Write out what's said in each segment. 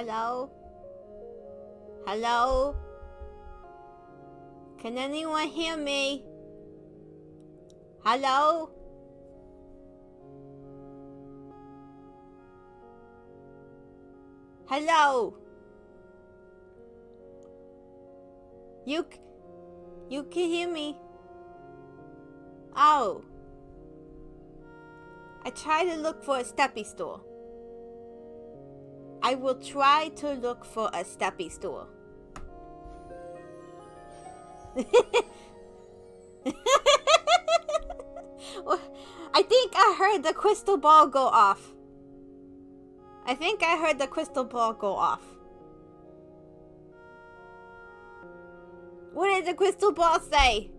Hello? Hello? Can anyone hear me? Hello? Hello? You can hear me? Oh. I try to look for a steppy stool. I will try to look for a steppy stool. I think I heard the crystal ball go off. I think I heard the crystal ball go off. What did the crystal ball say?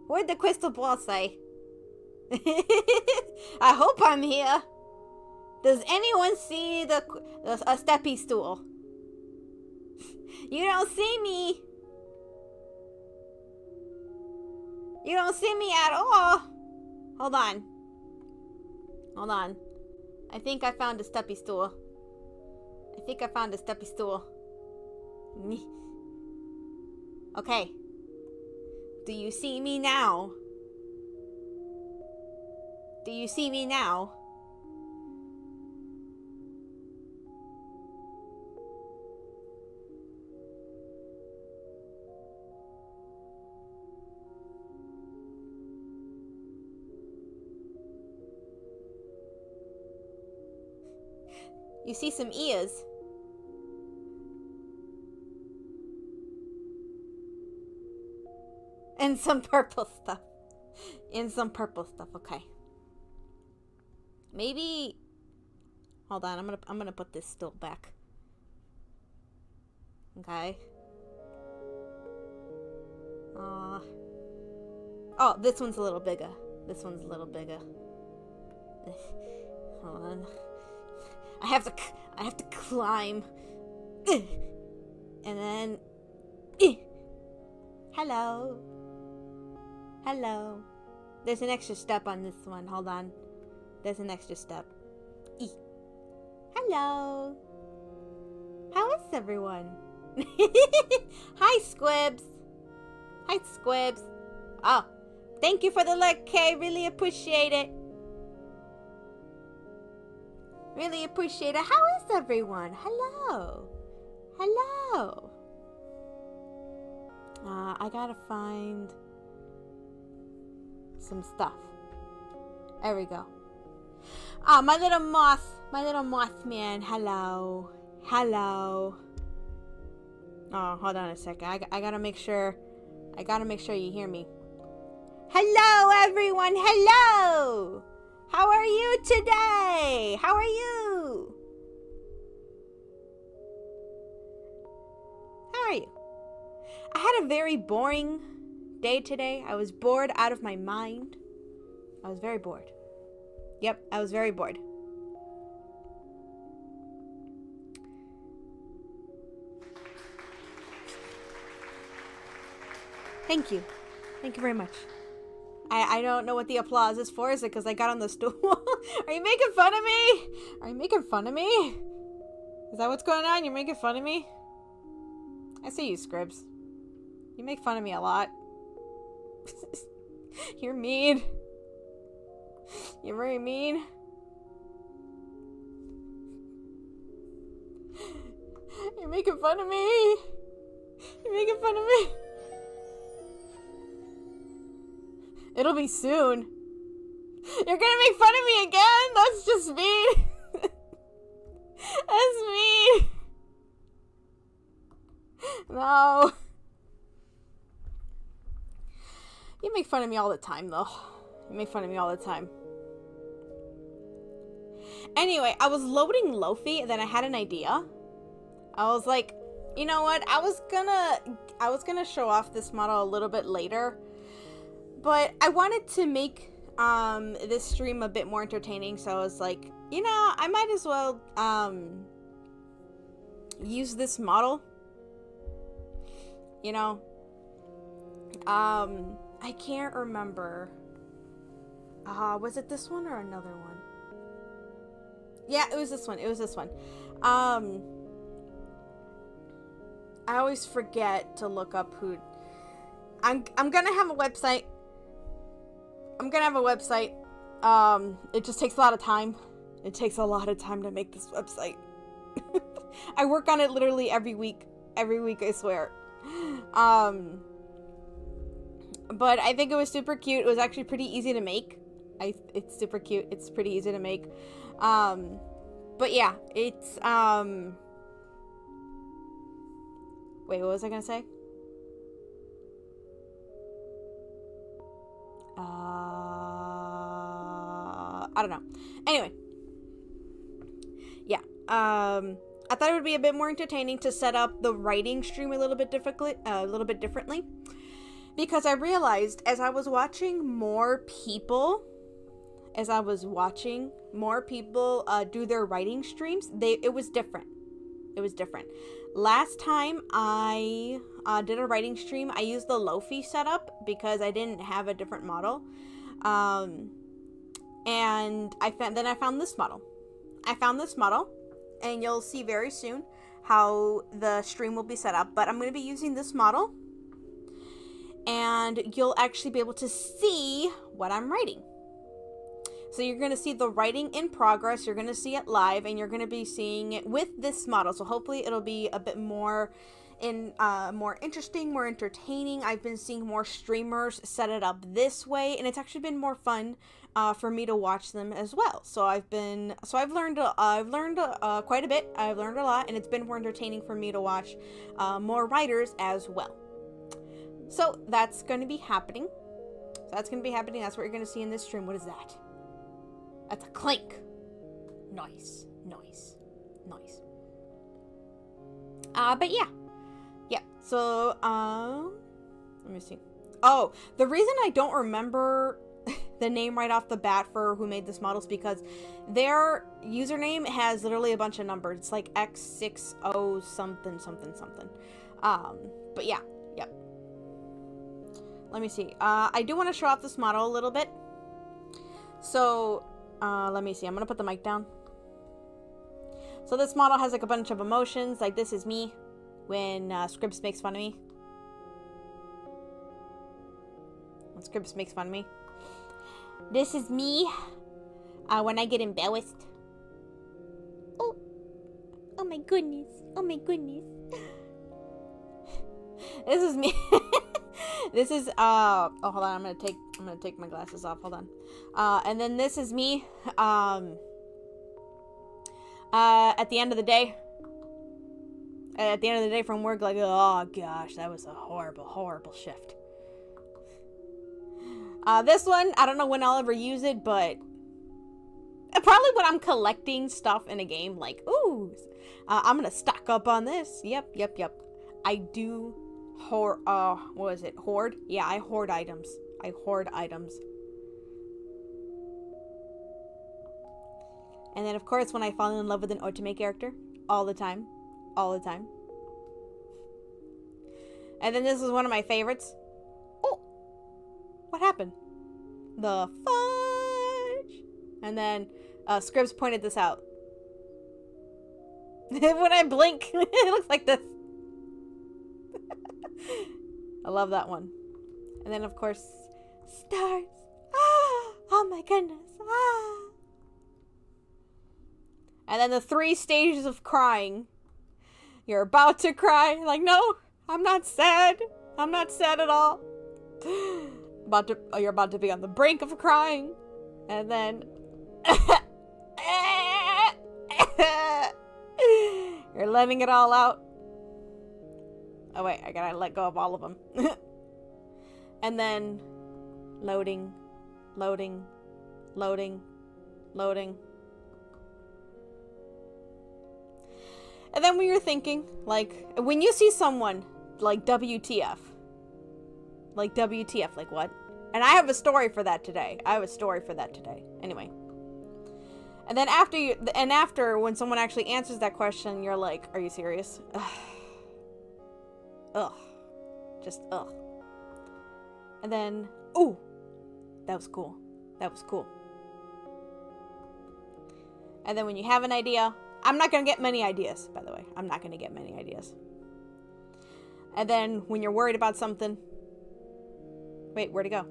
What did the crystal ball say? I hope I'm here. Does anyone see a steppy stool? You don't see me. You don't see me at all. Hold on. Hold on. I think I found a steppy stool. I think I found a steppy stool. Okay. Do you see me now? Do you see me now? You see some ears. And some purple stuff. And some purple stuff, okay. Maybe hold on, I'm gonna put this stool back. Okay. Oh, this one's a little bigger. This one's a little bigger. Hold on. I have to climb. And then hello. Hello. There's an extra step on this one. Hold on. There's an extra step. Hello. How is everyone? Hi, Squibs. Hi, Squibs. Oh, thank you for the like, Kay. Really appreciate it. Really appreciate it. How is everyone? Hello. Hello. I gotta find some stuff. There we go. Oh, my little moth man. Hello. Hello. Oh, hold on a second. I gotta make sure you hear me. Hello, everyone. Hello. How are you today? How are you? How are you? I had a very boring day today. I was bored out of my mind. I was very bored. Yep, I was very bored. Thank you. Thank you very much. I don't know what the applause is for. Is it because I got on the stool? Are you making fun of me? Are you making fun of me? Is that what's going on? You're making fun of me? I see you, Scribs. You make fun of me a lot. You're mean. You're very mean. You're making fun of me. You're making fun of me. It'll be soon. You're gonna make fun of me again? That's just mean. That's mean. No. You make fun of me all the time, though. You make fun of me all the time. Anyway, I was loading Lofi, and then I had an idea. I was like, you know what? I was gonna show off this model a little bit later. But I wanted to make this stream a bit more entertaining, so I was like, you know, I might as well use this model. You know, I can't remember. Was it this one or another one? Yeah, it was this one. It was this one. I always forget to look up who. I'm gonna have a website. It just takes a lot of time. It takes a lot of time to make this website. I work on it literally every week. Every week, I swear. But I think it was super cute. It was actually pretty easy to make. It's super cute. It's pretty easy to make. But yeah, it's, wait, what was I gonna say? I don't know. Anyway. Yeah. I thought it would be a bit more entertaining to set up the writing stream a little bit differently. Because I realized as I was watching more people do their writing streams, it was different. It was different. Last time I did a writing stream, I used the Lofi setup because I didn't have a different model. And I found this model. And you'll see very soon how the stream will be set up. But I'm going to be using this model. And you'll actually be able to see what I'm writing. So you're going to see the writing in progress. You're going to see it live. And you're going to be seeing it with this model. So hopefully it'll be a bit more more interesting, more entertaining. I've been seeing more streamers set it up this way. And it's actually been more fun for me to watch them as well. So I've learned quite a bit. I've learned a lot, and it's been more entertaining for me to watch more writers as well. So that's going to be happening. That's what you're going to see in this stream. What is that? That's a clink. Nice. But yeah. So let me see. Oh, the reason I don't remember the name right off the bat for who made this model is because their username has literally a bunch of numbers. It's like X60 something. But yeah, yep. Let me see. I do want to show off this model a little bit. So, let me see. I'm going to put the mic down. So this model has like a bunch of emotions. Like this is me when Scribs makes fun of me. This is me when I get embarrassed. Oh my goodness. This is me. This is oh, hold on. I'm gonna take my glasses off. Hold on. And then this is me at the end of the day. From work, like, oh gosh, that was a horrible shift. This one, I don't know when I'll ever use it, but probably when I'm collecting stuff in a game, like, ooh, I'm gonna stock up on this. Yep. I do hoard, what is it? Hoard? Yeah, I hoard items. And then, of course, when I fall in love with an otome character, all the time. And then this is one of my favorites. Oh, what happened? The fudge. And then Scribs pointed this out. When I blink, it looks like this. I love that one. And then, of course, stars. Oh my goodness. And then the 3 stages of crying. You're about to cry. Like, no, I'm not sad. I'm not sad at all. You're about to be on the brink of crying. And then you're letting it all out. Oh wait, I gotta let go of all of them. And then loading. And then when you're thinking, like, when you see someone like WTF, like what? And I have a story for that today. Anyway. And then after when someone actually answers that question, you're like, are you serious? Ugh. Just ugh. And then, ooh, that was cool. That was cool. And then when you have an idea, I'm not going to get many ideas, by the way. I'm not going to get many ideas. And then when you're worried about something, wait, where'd it go?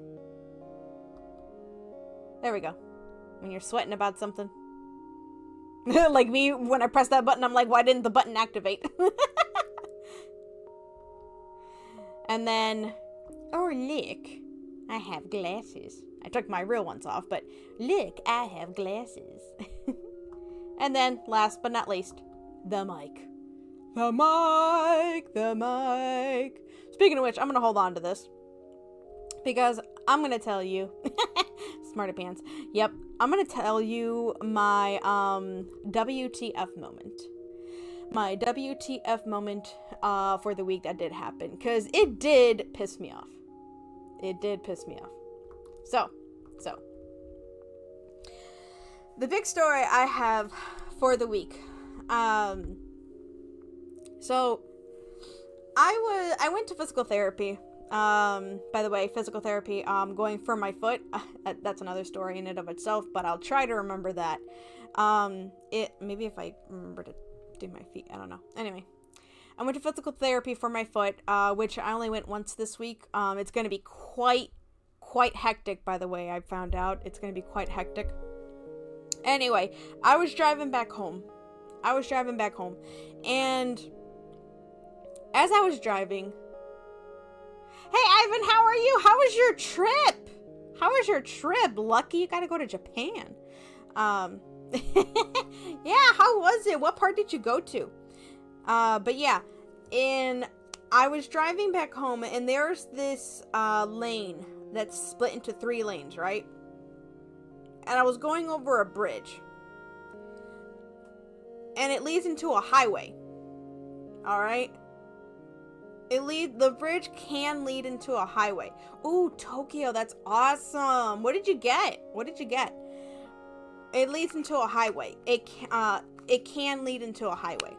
There we go. When you're sweating about something. Like me, when I press that button, I'm like, why didn't the button activate? And then, oh, look, I have glasses. I took my real ones off, but look, I have glasses. And then, last but not least, the mic. The mic, the mic. Speaking of which, I'm going to hold on to this. Because I'm going to tell you, smarty pants. Yep, I'm going to tell you my WTF moment. My WTF moment for the week that did happen. Because it did piss me off. It did piss me off. So. The big story I have for the week. So, I went to physical therapy. By the way, physical therapy, going for my foot. That's another story in and of itself, but I'll try to remember that. Maybe if I remember to do my feet, I don't know. Anyway, I went to physical therapy for my foot, which I only went once this week. It's going to be quite hectic, by the way. I found out it's going to be quite hectic. Anyway, I was driving back home, and as I was driving, hey, Ivan, how are you? How was your trip? Lucky you got to go to Japan. Yeah, how was it? What part did you go to? But yeah, I was driving back home, and there's this lane that's split into 3 lanes, right? And I was going over a bridge, and it leads into a highway. All right. The bridge can lead into a highway. Ooh, Tokyo, that's awesome. What did you get? It leads into a highway. It can lead into a highway.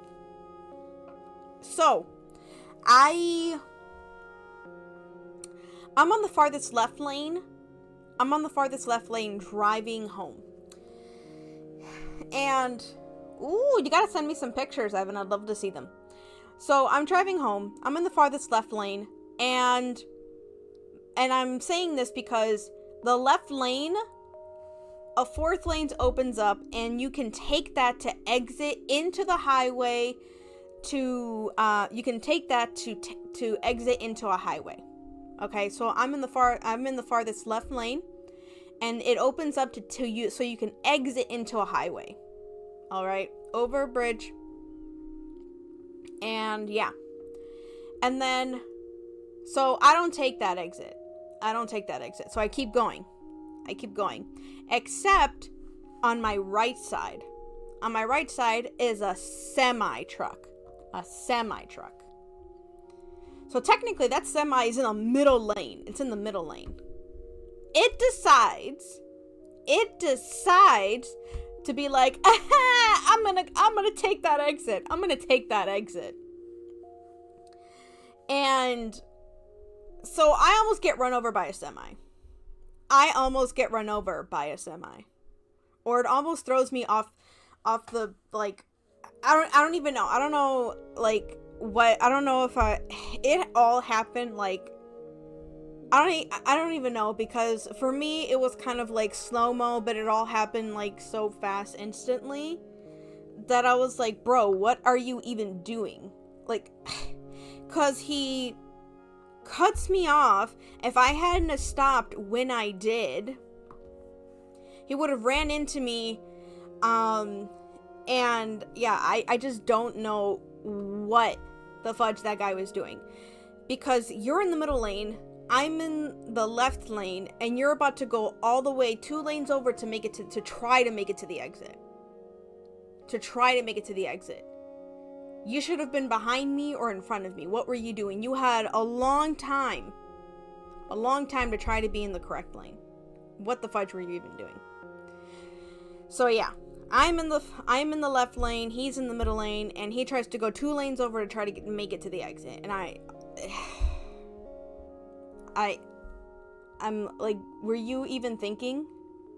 So, I'm on the farthest left lane. Driving home. And, ooh, you gotta send me some pictures, Evan. I'd love to see them. So, I'm driving home. I'm in the farthest left lane. And I'm saying this because the left lane, a 4th lane opens up, and you can take that to exit into the highway to exit into a highway. Okay, so I'm in the farthest left lane, and it opens up to you, so you can exit into a highway. All right, over a bridge, and yeah, and then, so I don't take that exit. So I keep going, except on my right side. On my right side is a semi truck. So technically, that semi is in the middle lane. It's in the middle lane. It decides to be like, I'm gonna take that exit. And so I almost get run over by a semi. Or it almost throws me off the, like, I don't even know. I don't know, like, what, I don't know if it all happened, like, I don't even know, because for me, it was kind of like slow-mo, but it all happened, like, so fast instantly, that I was like, bro, what are you even doing? Like, cause he cuts me off. If I hadn't have stopped when I did, he would have ran into me, and yeah, I just don't know what the fudge that guy was doing, because you're in the middle lane, I'm in the left lane, and you're about to go all the way 2 lanes over to make it to try to make it to the exit. You should have been behind me or in front of me. What were you doing? You had a long time to try to be in the correct lane. What the fudge were you even doing? So yeah, I'm in the left lane, he's in the middle lane, and he tries to go 2 lanes over to try to make it to the exit. And I'm like, were you even thinking?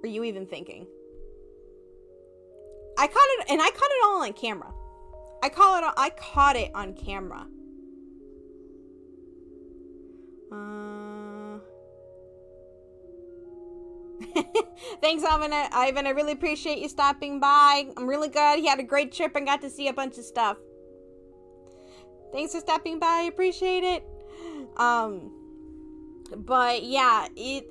Were you even thinking? I caught it all on camera. I caught it on camera. Thanks, Ivan. I really appreciate you stopping by. I'm really glad you had a great trip and got to see a bunch of stuff. Thanks for stopping by. I appreciate it. But yeah, yeah,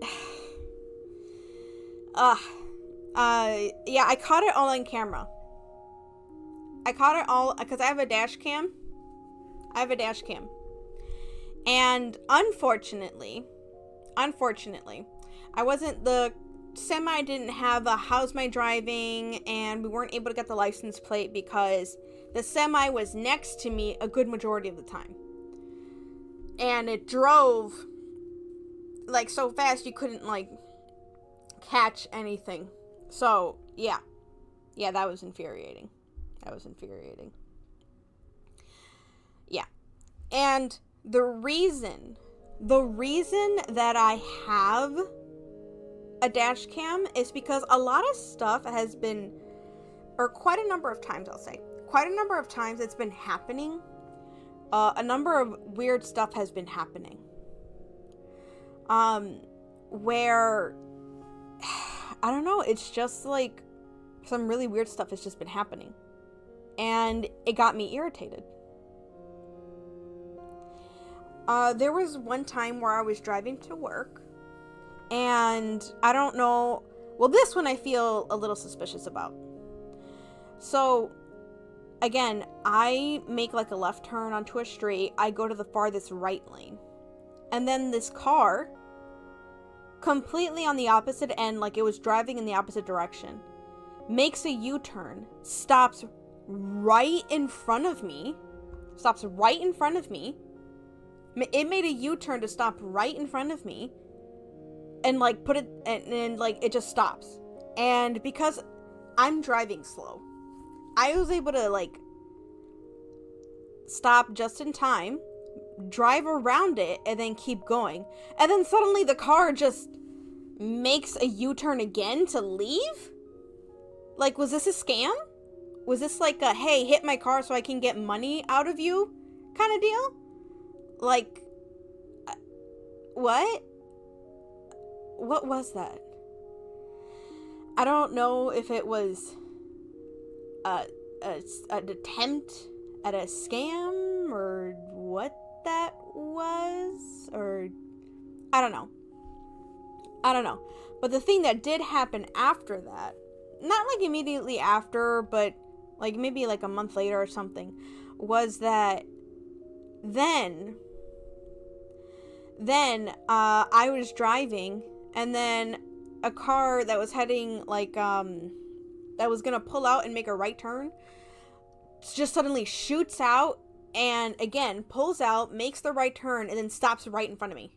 I caught it all on camera. I caught it all because I have a dash cam. And unfortunately, the semi didn't have a how's my driving, and we weren't able to get the license plate because the semi was next to me a good majority of the time. And it drove like so fast you couldn't like catch anything. So, yeah. Yeah, that was infuriating. Yeah. And the reason that I have a dash cam is because a lot of stuff has been, or quite a number of times it's been happening. A number of weird stuff has been happening. Where, I don't know, it's just like some really weird stuff has just been happening. And it got me irritated. There was one time where I was driving to work, and I don't know, well, this one I feel a little suspicious about. So, again, I make like a left turn onto a street, I go to the farthest right lane, and then this car, completely on the opposite end, like it was driving in the opposite direction, makes a U-turn, stops right in front of me. It made a U-turn to stop right in front of me, and like put it, and like it just stops. And because I'm driving slow, I was able to like stop just in time, drive around it, and then keep going. And then suddenly the car just makes a U-turn again to leave? Like, was this a scam? Was this like a, hey, hit my car so I can get money out of you kind of deal? Like, what? What was that? I don't know if it was an attempt at a scam or what that was, or I don't know. But the thing that did happen after that, not like immediately after, but like maybe like a month later or something, was that then I was driving, and then a car that was heading like that was gonna pull out and make a right turn just suddenly shoots out and again pulls out, makes the right turn, and then stops right in front of me.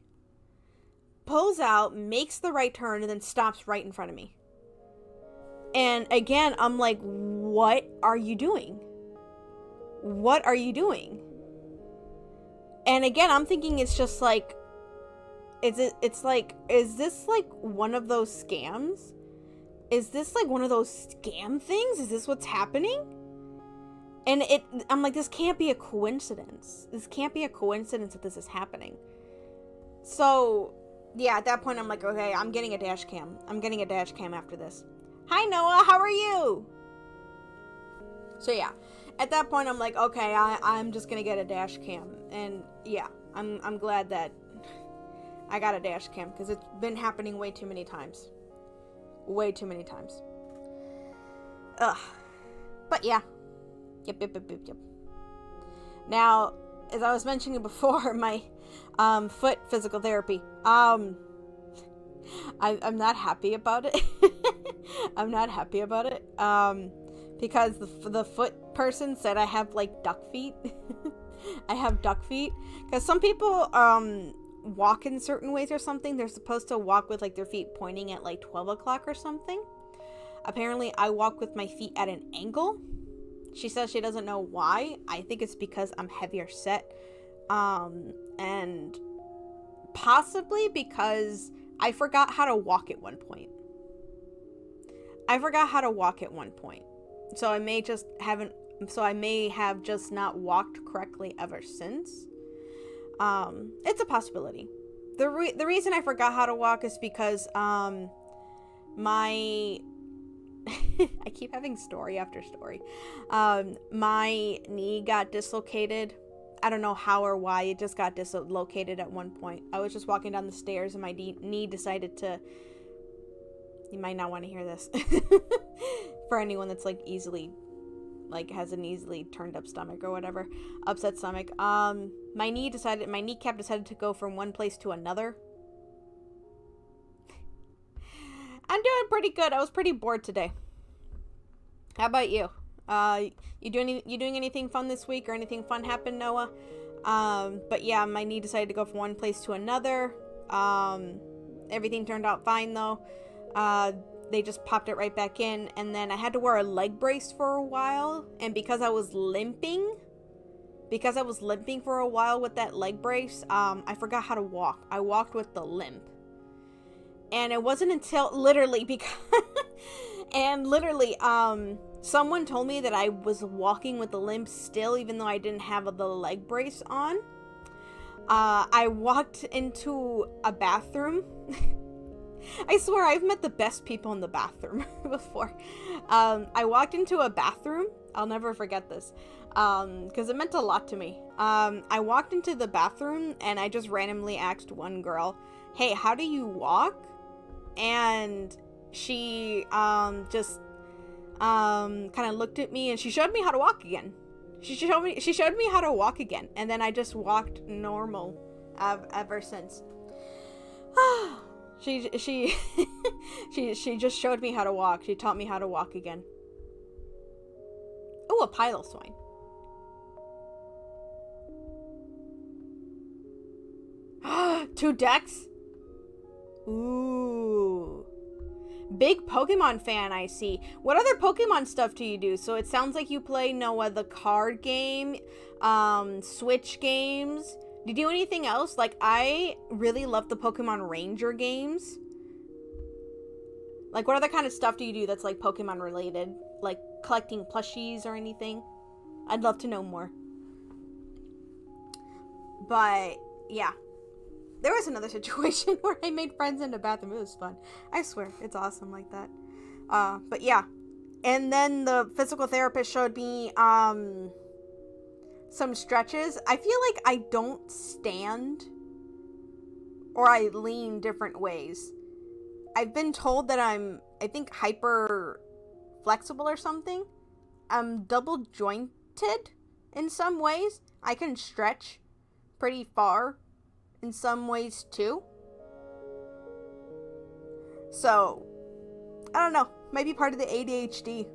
Pulls out, makes the right turn, and then stops right in front of me. And again, I'm like, what are you doing? What are you doing? And again, I'm thinking it's just like, is this like one of those scams? Is this like one of those scam things? Is this what's happening? And I'm like, this can't be a coincidence. This can't be a coincidence that this is happening. So, yeah, at that point, I'm like, okay, I'm getting a dash cam. I'm getting a dash cam after this. Hi, Noah, how are you? So, yeah, at that point, I'm like, okay, I'm just gonna get a dash cam. And, yeah, I'm glad that I got a dash cam, because it's been happening way too many times. Way too many times. Ugh. But, yeah. Yep. Now, as I was mentioning before, my foot physical therapy. I'm not happy about it. I'm not happy about it. Because the foot person said I have like duck feet. I have duck feet. Because some people walk in certain ways or something. They're supposed to walk with like their feet pointing at like 12 o'clock or something. Apparently, I walk with my feet at an angle. She says she doesn't know why. I think it's because I'm heavier set. And possibly because I forgot how to walk at one point. So I may have just not walked correctly ever since. It's a possibility. The reason I forgot how to walk is because my I keep having story after story. My knee got dislocated. I don't know how or why. It just got dislocated at one point. I was just walking down the stairs and my knee decided to... You might not want to hear this. For anyone that's like easily... like has an easily turned up stomach or whatever. Upset stomach. My kneecap decided to go from one place to another. I'm doing pretty good. I was pretty bored today. How about you? You doing anything fun this week, or anything fun happened, Noah? But yeah, my knee decided to go from one place to another. Everything turned out fine though. They just popped it right back in, and then I had to wear a leg brace for a while, and because I was limping for a while with that leg brace, I forgot how to walk. I walked with the limp. And it wasn't until someone told me that I was walking with the limp still, even though I didn't have the leg brace on. I walked into a bathroom. I swear I've met the best people in the bathroom before. I walked into a bathroom. I'll never forget this. Because it meant a lot to me. I walked into the bathroom and I just randomly asked one girl, "Hey, how do you walk?" And she just kind of looked at me and she showed me how to walk again. She showed me how to walk again, and then I just walked normal ever since. She just showed me how to walk. She taught me how to walk again. Oh, a pile swine. Two decks? Ooh. Big Pokemon fan, I see. What other Pokemon stuff do you do? So it sounds like you play, Noah, the card game, Switch games. Do you do anything else? Like, I really love the Pokemon Ranger games. Like, what other kind of stuff do you do that's, like, Pokemon related? Like, collecting plushies or anything? I'd love to know more. But, yeah. There was another situation where I made friends in the bathroom. It was fun. I swear, it's awesome like that. But, yeah. And then the physical therapist showed me, some stretches. I feel like I don't stand or I lean different ways. I've been told that I'm, I think, hyper flexible or something. I'm double jointed in some ways. I can stretch pretty far in some ways too. So, I don't know. Might be part of the ADHD.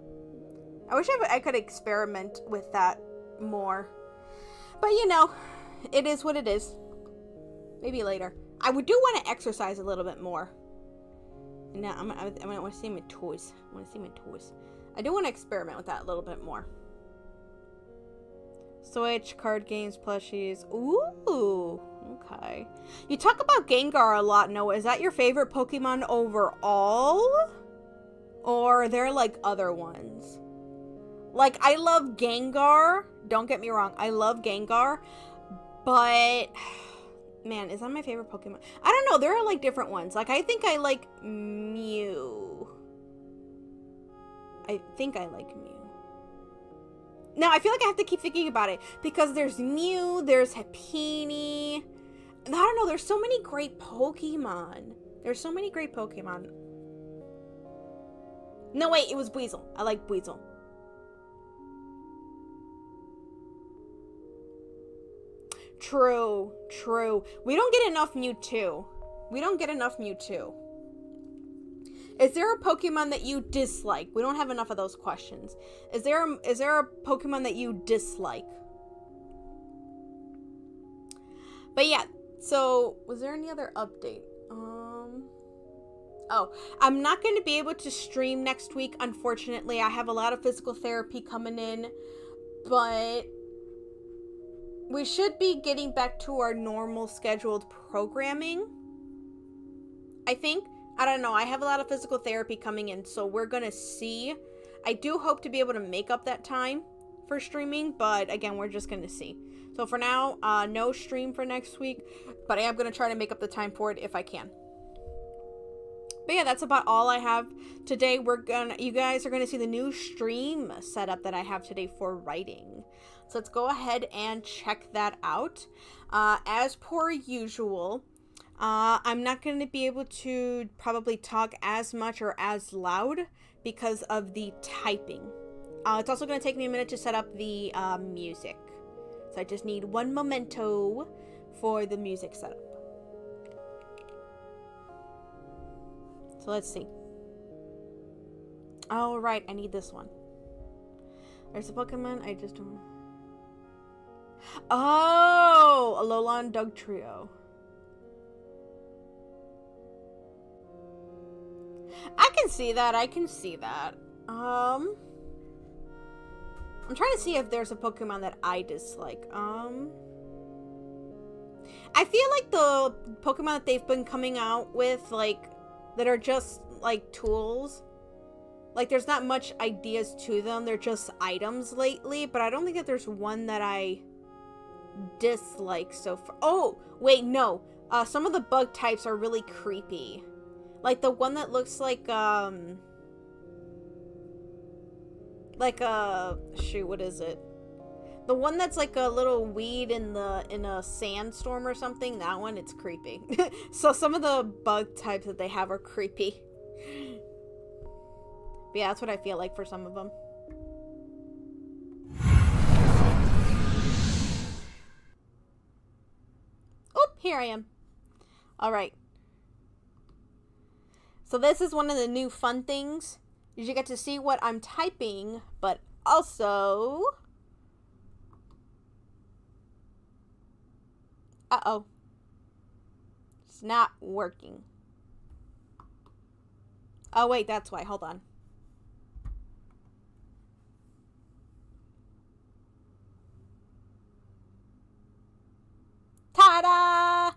I wish I could experiment with that more. But, you know, it is what it is. Maybe later. I do want to exercise a little bit more. Now, I want to see my toys. I do want to experiment with that a little bit more. Switch, card games, plushies. Ooh, okay. You talk about Gengar a lot, Noah. Is that your favorite Pokemon overall? Or are there, like, other ones? Like, I love Gengar. Don't get me wrong. I love Gengar. But, man, is that my favorite Pokemon? I don't know. There are, like, different ones. Like, I think I like Mew. Now, I feel like I have to keep thinking about it. Because there's Mew, there's Happiny. I don't know. There's so many great Pokemon. No, wait. It was Weasel. I like Weasel. True. We don't get enough Mewtwo. Is there a Pokemon that you dislike? We don't have enough of those questions. Is there a Pokemon that you dislike? But yeah, so was there any other update? Oh, I'm not going to be able to stream next week, unfortunately. I have a lot of physical therapy coming in, but we should be getting back to our normal scheduled programming. I think, I don't know, I have a lot of physical therapy coming in, so we're gonna see. I do hope to be able to make up that time for streaming, but again, we're just gonna see. So for now, no stream for next week, but I am gonna try to make up the time for it if I can. But yeah, that's about all I have today. You guys are gonna see the new stream setup that I have today for writing. So let's go ahead and check that out. As per usual, I'm not going to be able to probably talk as much or as loud because of the typing. It's also going to take me a minute to set up the music. So I just need one memento for the music setup. So let's see. Oh, right. I need this one. There's a Pokemon. I just don't... Oh! Alolan Dugtrio. I can see that. I can see that. I'm trying to see if there's a Pokemon that I dislike. I feel like the Pokemon that they've been coming out with, like, that are just, like, tools. Like, there's not much ideas to them. They're just items lately. But I don't think that there's one that I dislike so far. Oh, wait, no. Some of the bug types are really creepy. Like the one that looks like shoot, what is it? The one that's like a little weed in a sandstorm or something. That one, it's creepy. So some of the bug types that they have are creepy. But yeah, that's what I feel like for some of them. Oh, here I am. All right. So this is one of the new fun things. You get to see what I'm typing, but also... Uh-oh. It's not working. Oh, wait, that's why. Hold on. Ta-da!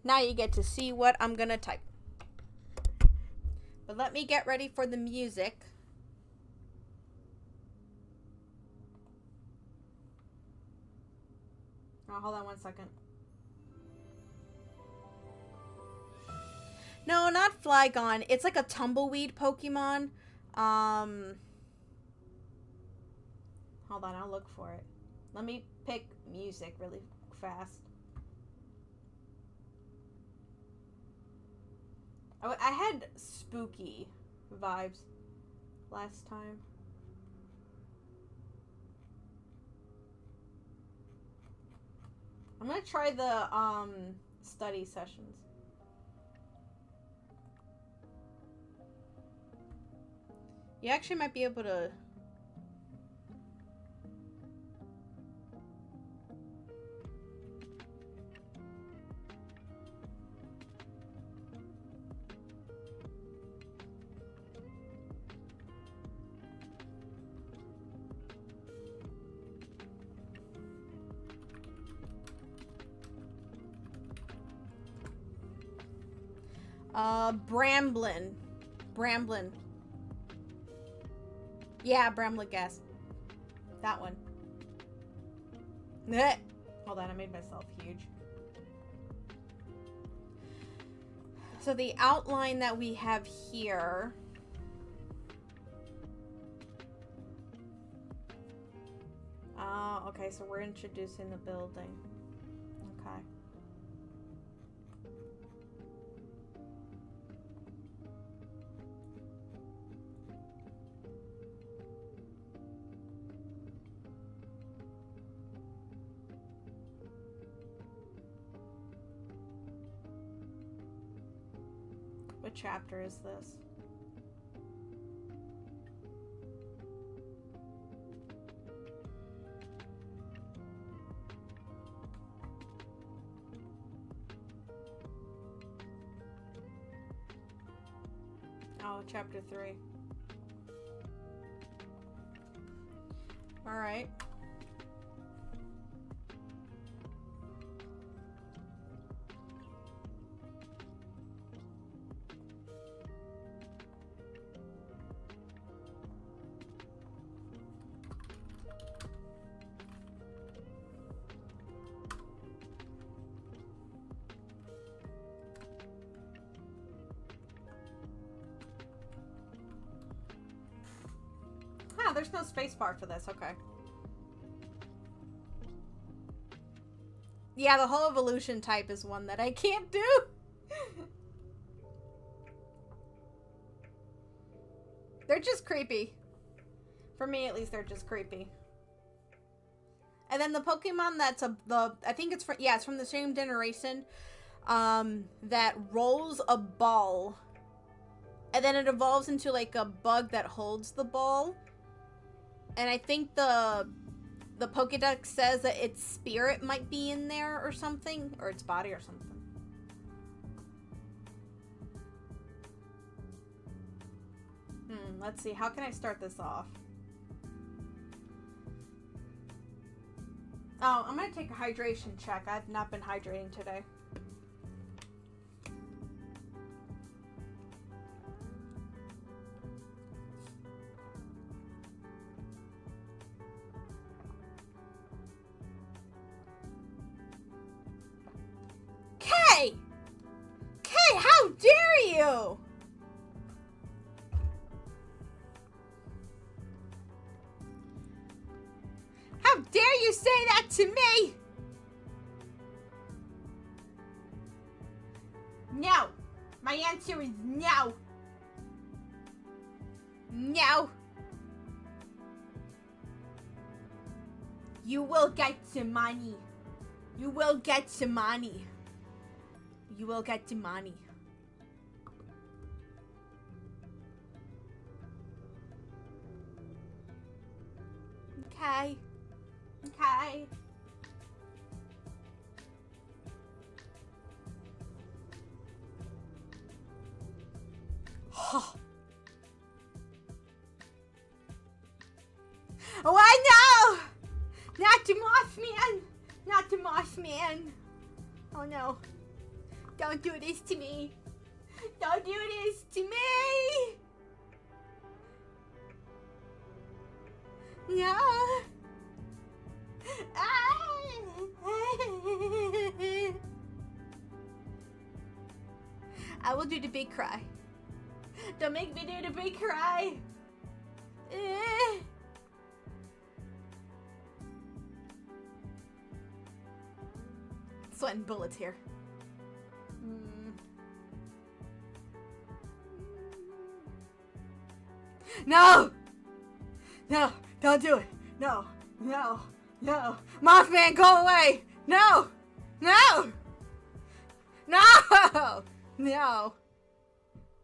Now you get to see what I'm gonna type. But let me get ready for the music. Oh, hold on one second. No, not Flygon. It's like a tumbleweed Pokemon. Hold on, I'll look for it. Let me pick music really fast. I had spooky vibes last time. I'm gonna try the study sessions. You actually might be able to... Bramblin. Yeah, Bramblagast. That one. Hold on, I made myself huge. So the outline that we have here... okay, so we're introducing the building. Okay. What chapter is this? Oh, chapter 3. All right. there's no space bar for this. Okay. Yeah, the whole evolution type is one that I can't do. They're just creepy. For me, at least, they're just creepy. And then the Pokemon that's I think it's from, it's from the same generation, that rolls a ball. And then it evolves into, like, a bug that holds the ball. And I think the Pokédex says that its spirit might be in there or something. Or its body or something. Let's see. How can I start this off? Oh, I'm gonna take a hydration check. I've not been hydrating today. Kay! Kay, how dare you! How dare you say that to me? No. My answer is no. No. You will get some money. You will get some money. You will get some money. Okay. Okay. Oh, I know! Not the Mothman! Not the Mothman! Oh no. Don't do this to me! Don't do this to me! No! I will do the big cry. Don't make me do the big cry. Sweating bullets here. No! No! Don't do it! No! No! No! Mothman, go away! No! No! No! No!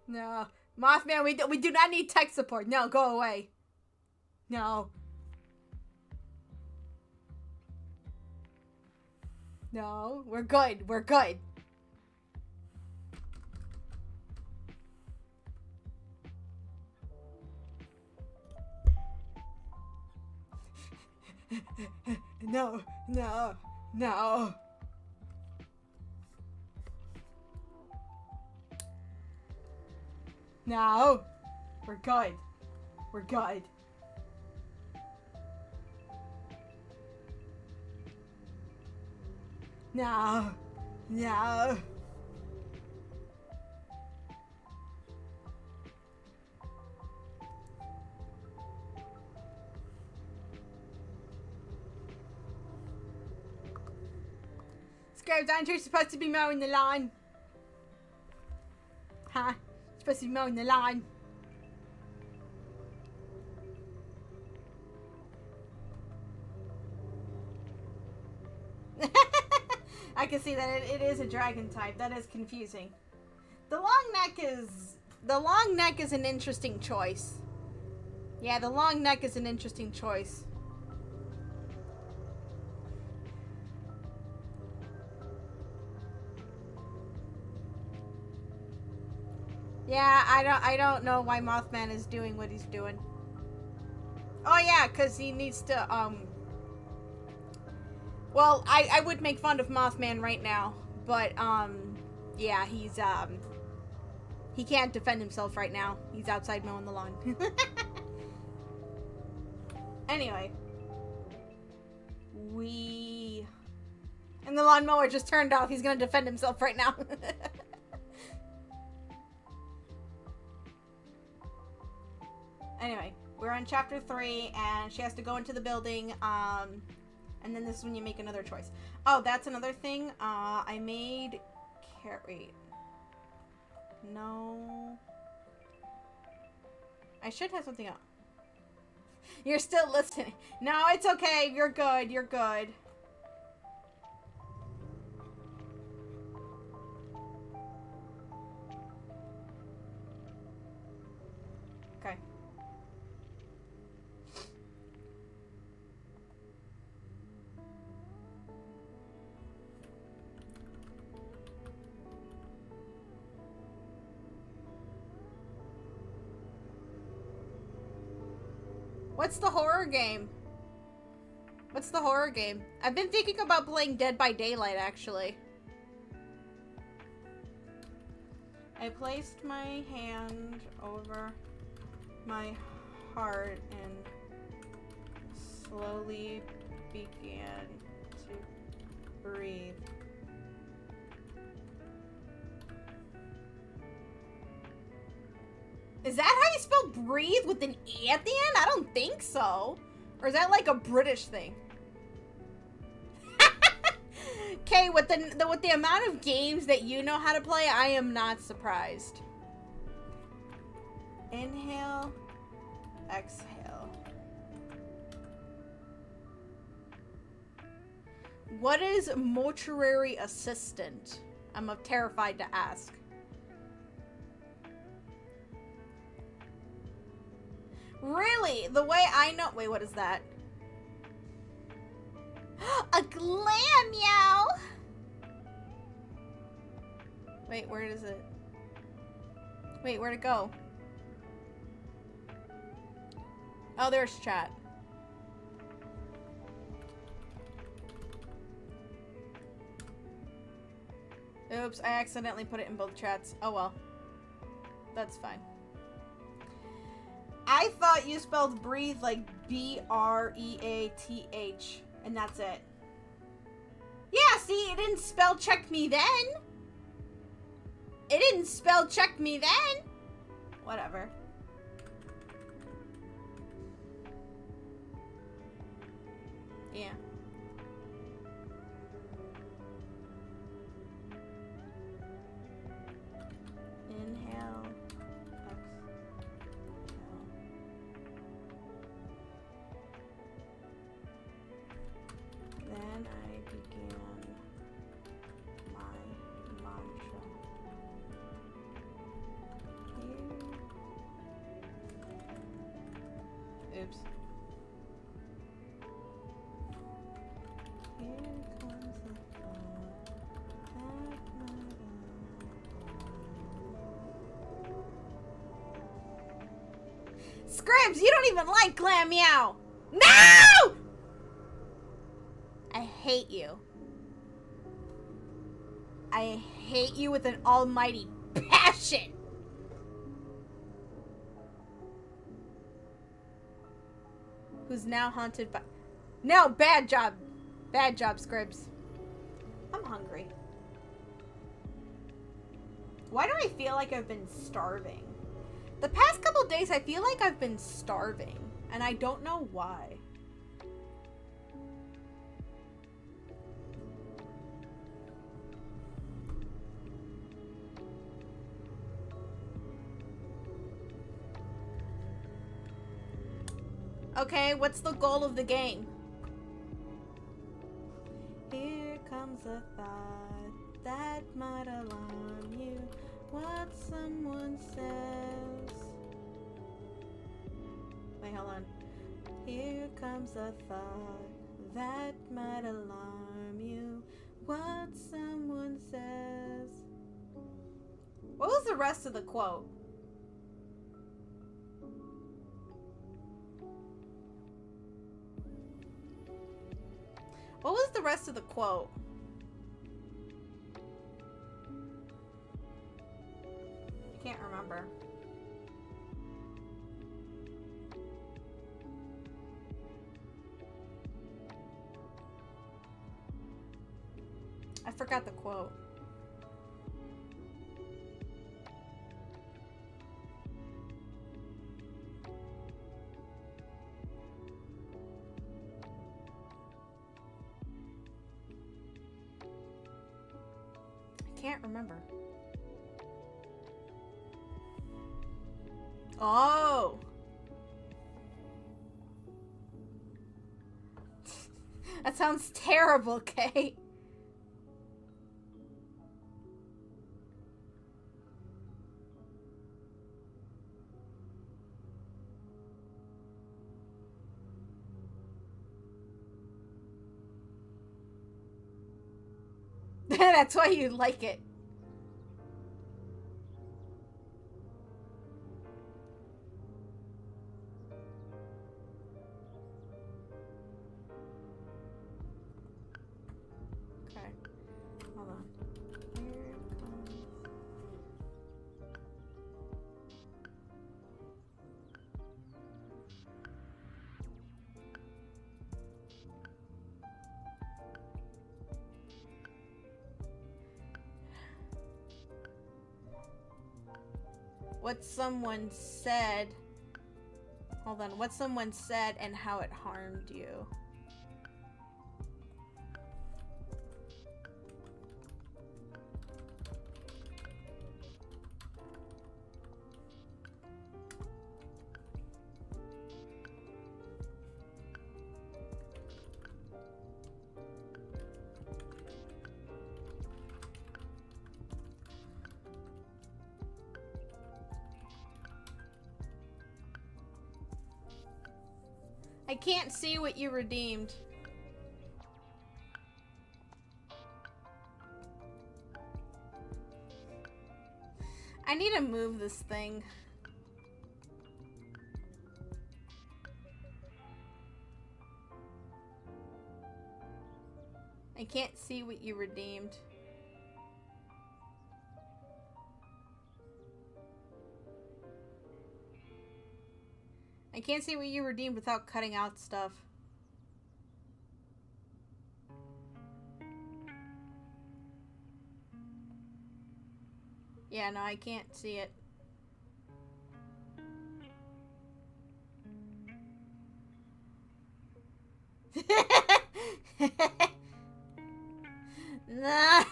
No! Mothman, we do not need tech support. No, go away. No. No, we're good. We're good. No, no, no. No. We're good. We're good. No. No. Scared, aren't you supposed to be mowing the lawn? Huh? Supposed to be mowing the lawn. I can see that it is a dragon type. That is confusing. The long neck is an interesting choice. Yeah, the long neck is an interesting choice. Yeah, I don't know why Mothman is doing what he's doing. Oh yeah, because he needs to, well, I would make fun of Mothman right now, but, yeah, he can't defend himself right now. He's outside mowing the lawn. Anyway. And the lawnmower just turned off. He's gonna defend himself right now. Anyway, We're on chapter 3, and she has to go into the building, and then this is when you make another choice. Oh, that's another thing. I made... Wait. No. I should have something else. You're still listening. No, it's okay. You're good. You're good. Okay. What's the horror game? What's the horror game? I've been thinking about playing Dead by Daylight, actually. I placed my hand over my heart and slowly began to breathe. Is that how you spell breathe with an E at the end? I don't think so. Or is that like a British thing? Okay, with the amount of games that you know how to play, I am not surprised. Inhale, exhale. What is mortuary assistant? I'm terrified to ask. Really? The way I know... Wait, what is that? A glam meow! Wait, where is it? Wait, where'd it go? Oh, there's chat. Oops, I accidentally put it in both chats. Oh well. That's fine. I thought you spelled breathe like B-R-E-A-T-H, and that's it. Yeah, see, it didn't spell check me then. It didn't spell check me then. Whatever. Yeah. Inhale. Then I began my mantra. Oops. Here comes the thought that Scribs, you don't even like Glam Meow! No! I hate you. I hate you with an almighty passion! Who's now haunted by... No, bad job. Bad job, Scribs. I'm hungry. Why do I feel like I've been starving? The past couple days, I feel like I've been starving. And I don't know why. Okay, what's the goal of the game? Here comes a thought that might alarm you. What someone says. Wait, hold on. Here comes a thought that might alarm you. What someone says. What was the rest of the quote? What was the rest of the quote? I can't remember. I forgot the quote. can't remember. Oh! That sounds terrible, Kate. That's why you like it. Okay. Hold on. Here comes... What someone said. Hold on. What someone said and how it harmed you. I can't see what you redeemed. I need to move this thing. I can't see what you redeemed. I can't see what you redeemed without cutting out stuff. Yeah, no, I can't see it. Nah,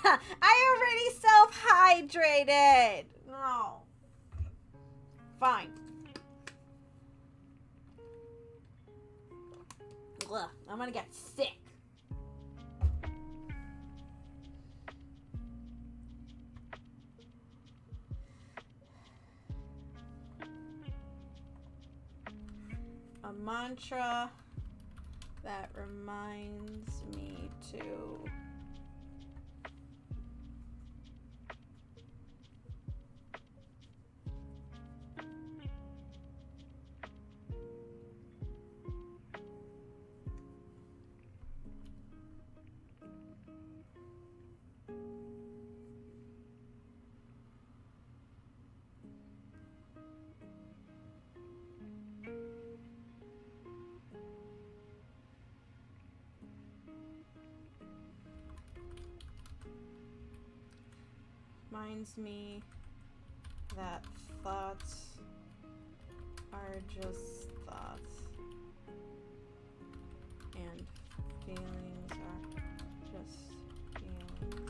I already self-hydrated. No. Fine. Ugh, I'm gonna get sick. A mantra that reminds me to reminds me that thoughts are just thoughts and feelings are just feelings.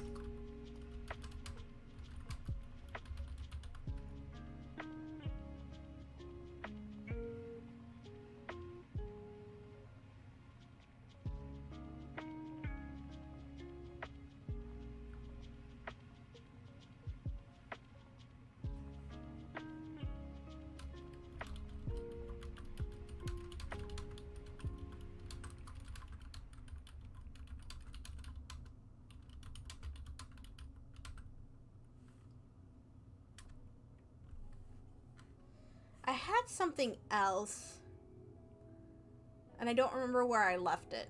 I had something else, and I don't remember where I left it.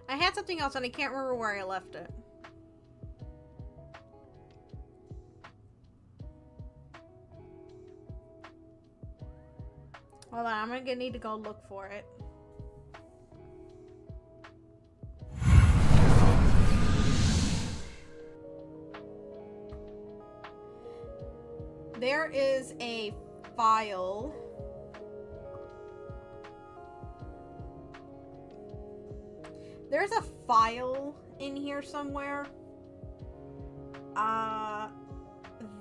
I had something else, and I can't remember where I left it. Hold on, I'm gonna need to go look for it. there is a file. There's a file in here somewhere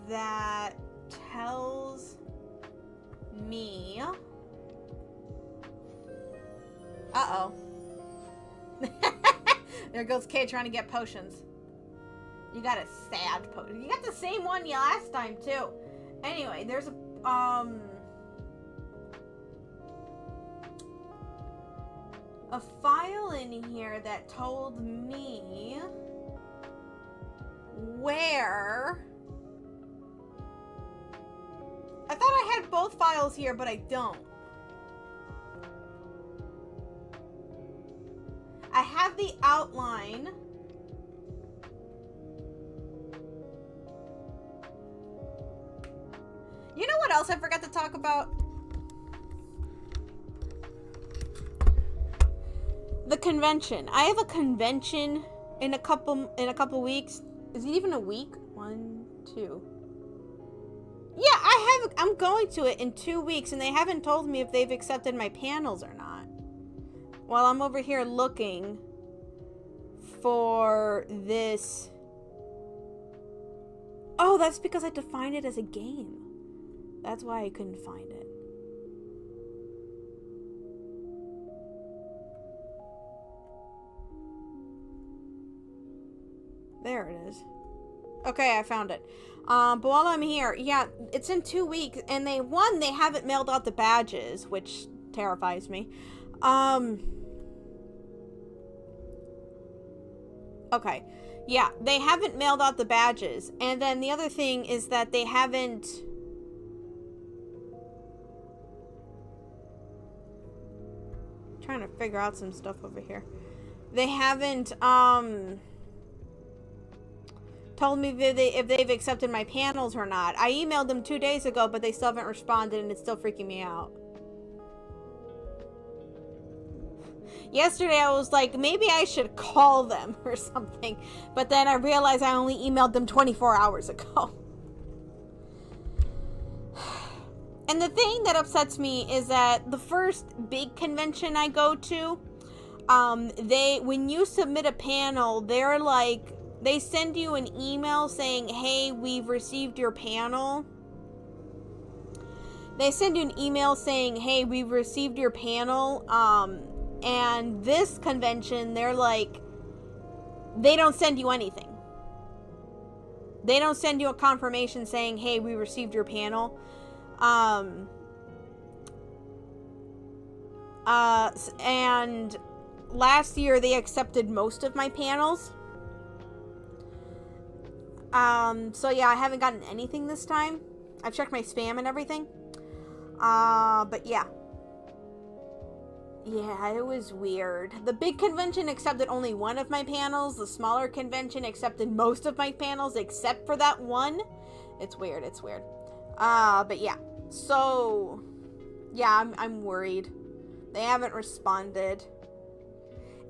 that tells me. Uh-oh. There goes Kay trying to get potions. You got a sad potion. You got the same one you last time too. Anyway, there's a file in here that told me where. I thought I had both files here, but I don't. I have the outline. You know what else I forgot to talk about? The convention. I have a convention in a couple weeks. Is it even a week? 1, 2. Yeah, I'm going to it in 2 weeks, and they haven't told me if they've accepted my panels or not. While I'm over here looking for this. Oh, that's because I defined it as a game. That's why I couldn't find it. There it is. Okay, I found it. But while I'm here, yeah, it's in 2 weeks, and they haven't mailed out the badges, which terrifies me. Okay. Yeah, they haven't mailed out the badges. And then the other thing is that they haven't... I'm trying to figure out some stuff over here. They haven't, told me if they've accepted my panels or not. I emailed them 2 days ago, but they still haven't responded, and it's still freaking me out. Yesterday, I was like, maybe I should call them or something. But then I realized I only emailed them 24 hours ago. And the thing that upsets me is that the first big convention I go to, when you submit a panel, they're like, they send you an email saying, hey, we've received your panel. They send you an email saying, hey, we've received your panel. And this convention, they're like, they don't send you anything. They don't send you a confirmation saying, hey, we received your panel. And last year they accepted most of my panels. So yeah, I haven't gotten anything this time. I've checked my spam and everything. But yeah. Yeah, it was weird. The big convention accepted only one of my panels. The smaller convention accepted most of my panels except for that one. It's weird, it's weird. But yeah. So, yeah, I'm worried. They haven't responded.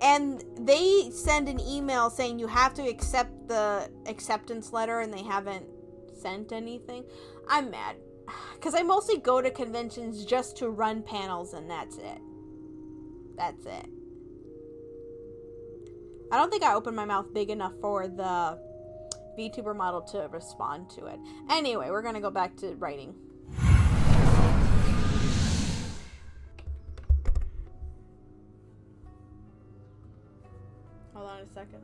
And they send an email saying you have to accept the acceptance letter, and they haven't sent anything. I'm mad. Because I mostly go to conventions just to run panels, and that's it. That's it. I don't think I opened my mouth big enough for the VTuber model to respond to it. Anyway, we're going to go back to writing. Hold on a second.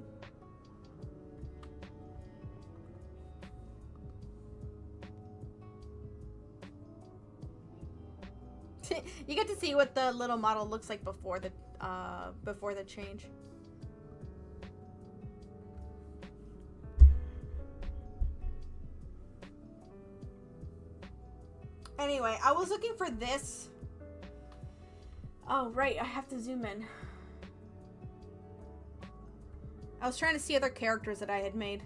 You get to see what the little model looks like before the change. Anyway, I was looking for this. Oh, right, I have to zoom in. I was trying to see other characters that I had made.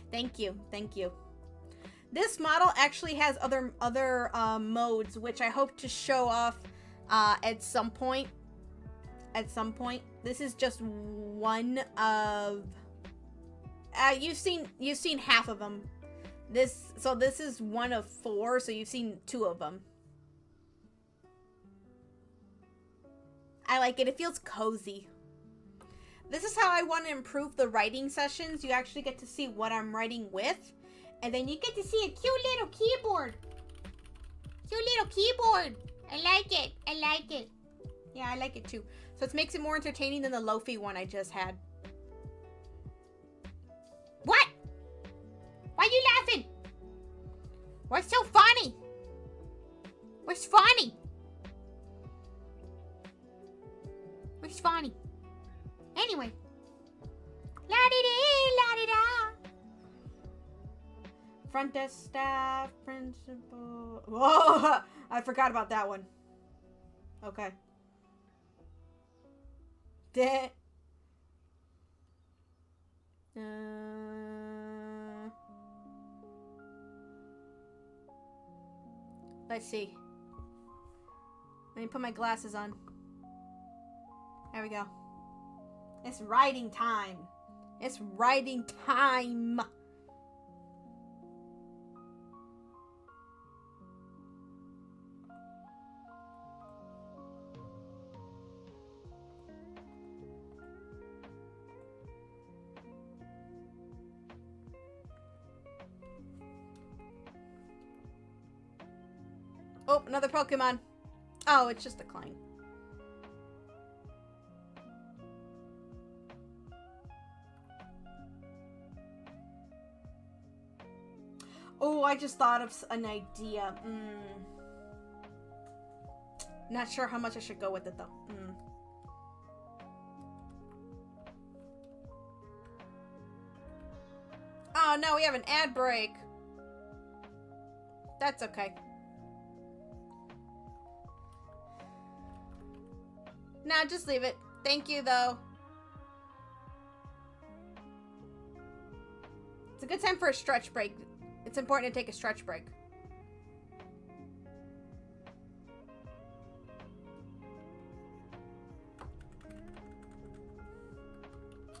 Thank you, thank you. This model actually has other modes, which I hope to show off at some point. This is just one of. You've seen half of them. So this is one of 4, so you've seen 2 of them. I like it. It feels cozy. This is how I want to improve the writing sessions. You actually get to see what I'm writing with. And then you get to see a cute little keyboard. Cute little keyboard. I like it. I like it. Yeah, I like it too. So it makes it more entertaining than the Lofi one I just had. What? Why are you laughing? What's so funny? What's funny? What's funny? Anyway. La-di-dee, la-di-da. Front desk staff, principal. Whoa! I forgot about that one. Okay. Let's see. Let me put my glasses on. There we go. It's writing time. It's writing time. Oh, another Pokemon. Oh, it's just a Klein. Oh, I just thought of an idea. Not sure how much I should go with it, though. Oh, no, we have an ad break. That's okay. Nah, just leave it. Thank you, though. It's a good time for a stretch break. It's important to take a stretch break.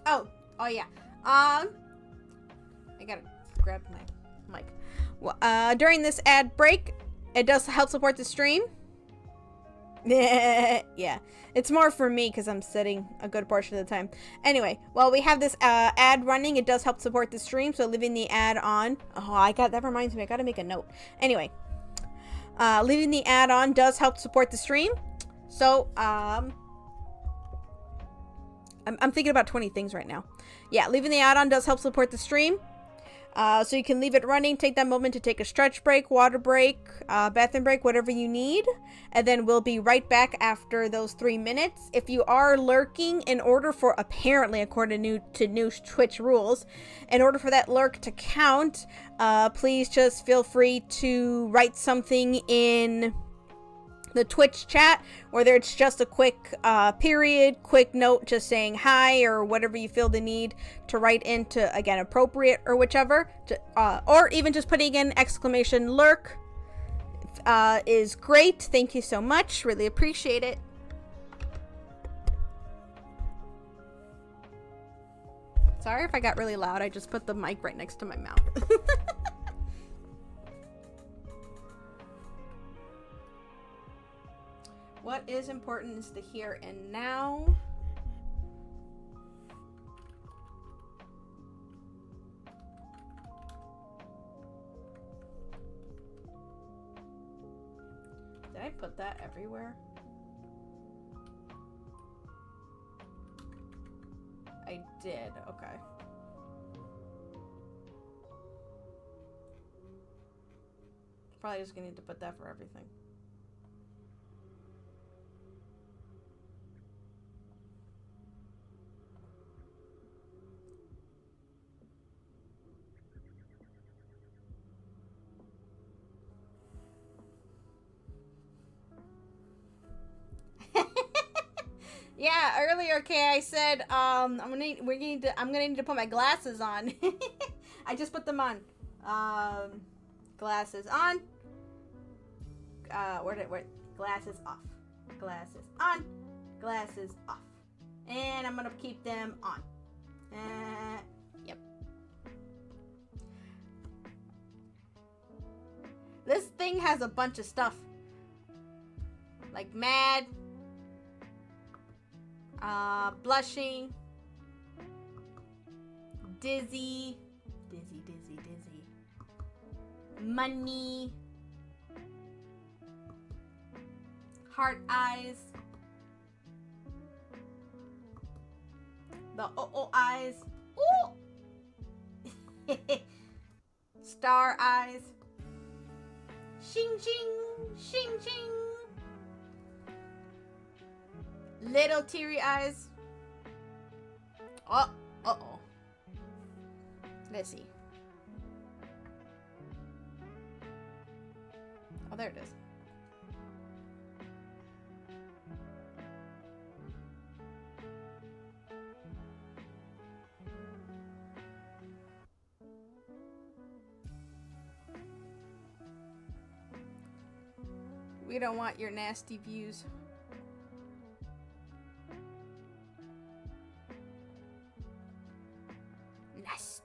Oh yeah. I gotta grab my mic. Well, during this ad break, it does help support the stream. Yeah, it's more for me because I'm sitting a good portion of the time. Anyway, while we have this ad running, it does help support the stream, so leaving the ad on. Oh, that reminds me, I gotta make a note. Anyway, leaving the ad on does help support the stream. So, I'm thinking about 20 things right now. Yeah, leaving the ad on does help support the stream. So you can leave it running, take that moment to take a stretch break, water break, bathroom break, whatever you need. And then we'll be right back after those 3 minutes. If you are lurking, in order for, apparently, according to new Twitch rules, in order for that lurk to count, please just feel free to write something in the Twitch chat, whether it's just a quick period, quick note just saying hi, or whatever you feel the need to write into, again, appropriate or whichever, or even just putting in exclamation lurk is great. Thank you so much, really appreciate it. Sorry if I got really loud, I just put the mic right next to my mouth. What is important is the here and now. Did I put that everywhere? I did, okay. Probably just gonna need to put that for everything. Yeah, earlier, Kay, I said I'm gonna need to put my glasses on. I just put them on. Glasses on. Glasses off. Glasses on. Glasses off. And I'm gonna keep them on. Yep. thing has a bunch of stuff. Like mad, blushing, dizzy, money, heart eyes, the eyes, ooh, star eyes, shing shing, shing shing, little teary eyes. Uh-oh. Let's see. Oh, there it is. We don't want your nasty views. Nasty.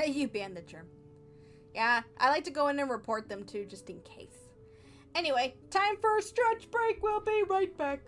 You banned the germ. Yeah, I like to go in and report them too, just in case. Anyway, time for a stretch break. We'll be right back.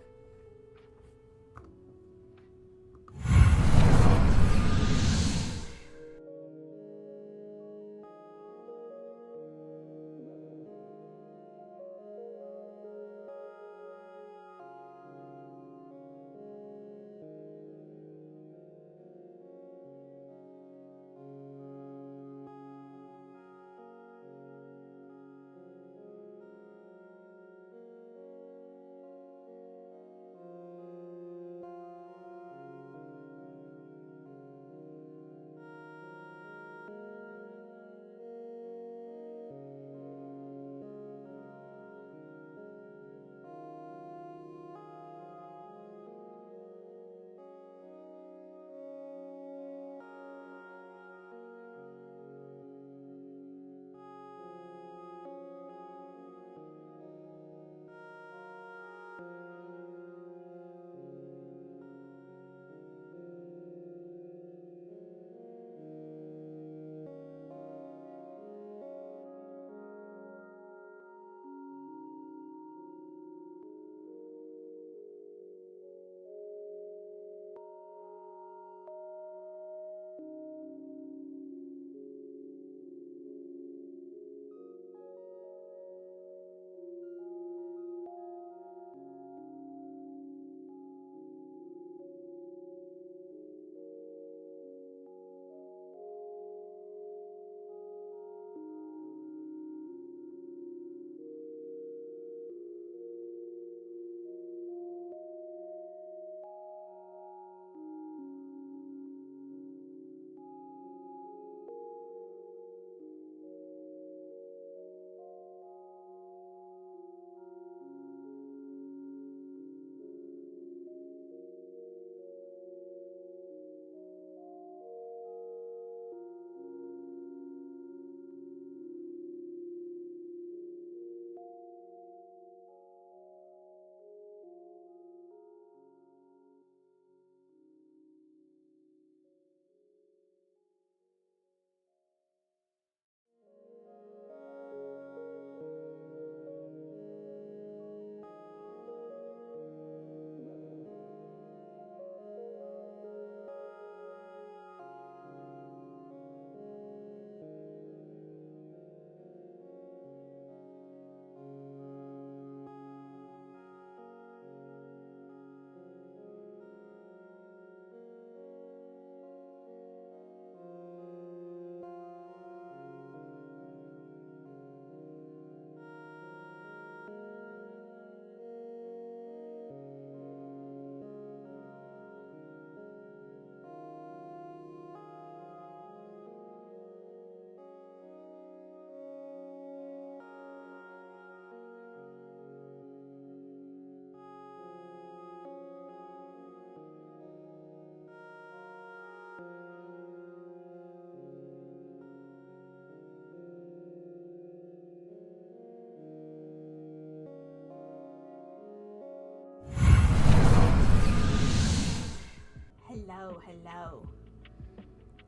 hello.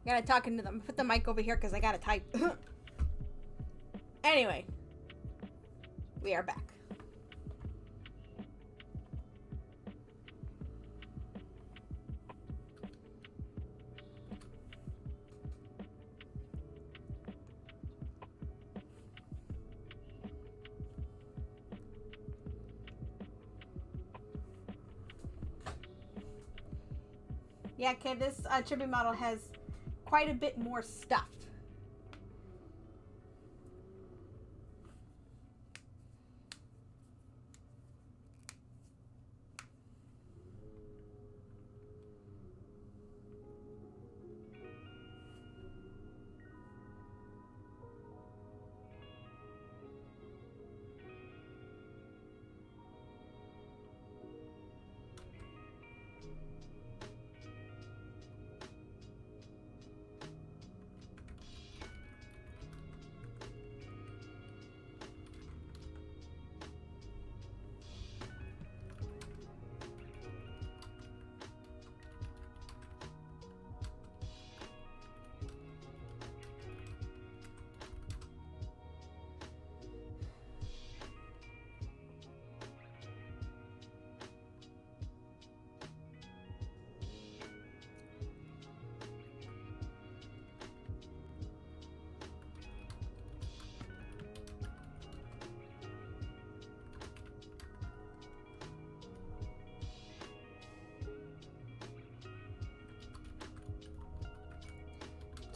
I gotta talk into them. Put the mic over here because I gotta type. Anyway, we are back. Yeah, okay, this chibi model has quite a bit more stuff.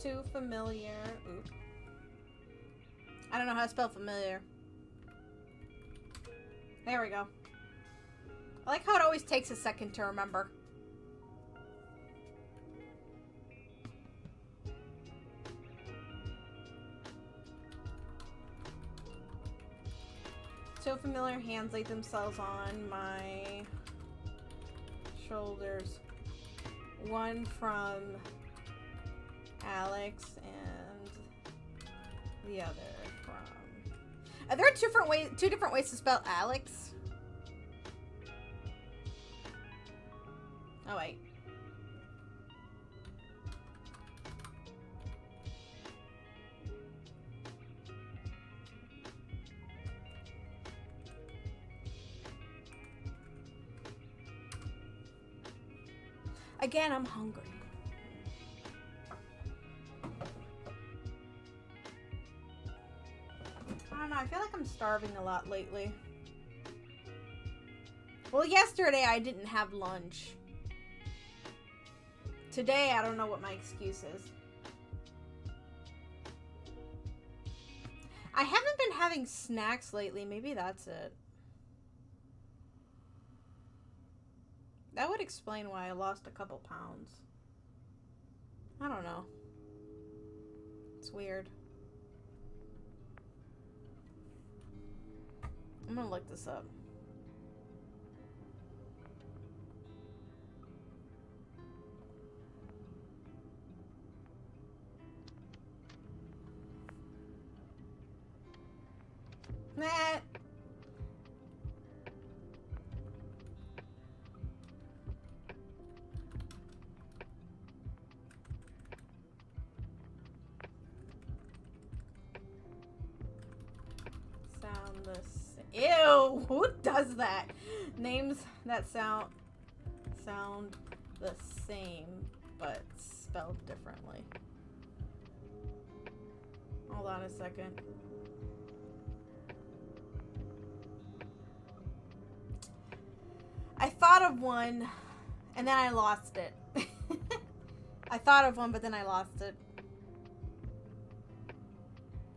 Too familiar. Ooh. I don't know how to spell familiar. There we go. I like how it always takes a second to remember. Too familiar hands lay themselves on my shoulders. One from Alex and the other from... Are there two different ways to spell Alex? Oh wait. Again, I'm hungry. I don't know, I feel like I'm starving a lot lately. Well, yesterday I didn't have lunch. Today, I don't know what my excuse is. I haven't been having snacks lately. Maybe that's it. That would explain why I lost a couple pounds. I don't know. It's weird. I'm gonna look this up. Nah. Sound the same. Ew! Who does that? Names that sound the same, but spelled differently. Hold on a second. I thought of one, and then I lost it. I thought of one, but then I lost it.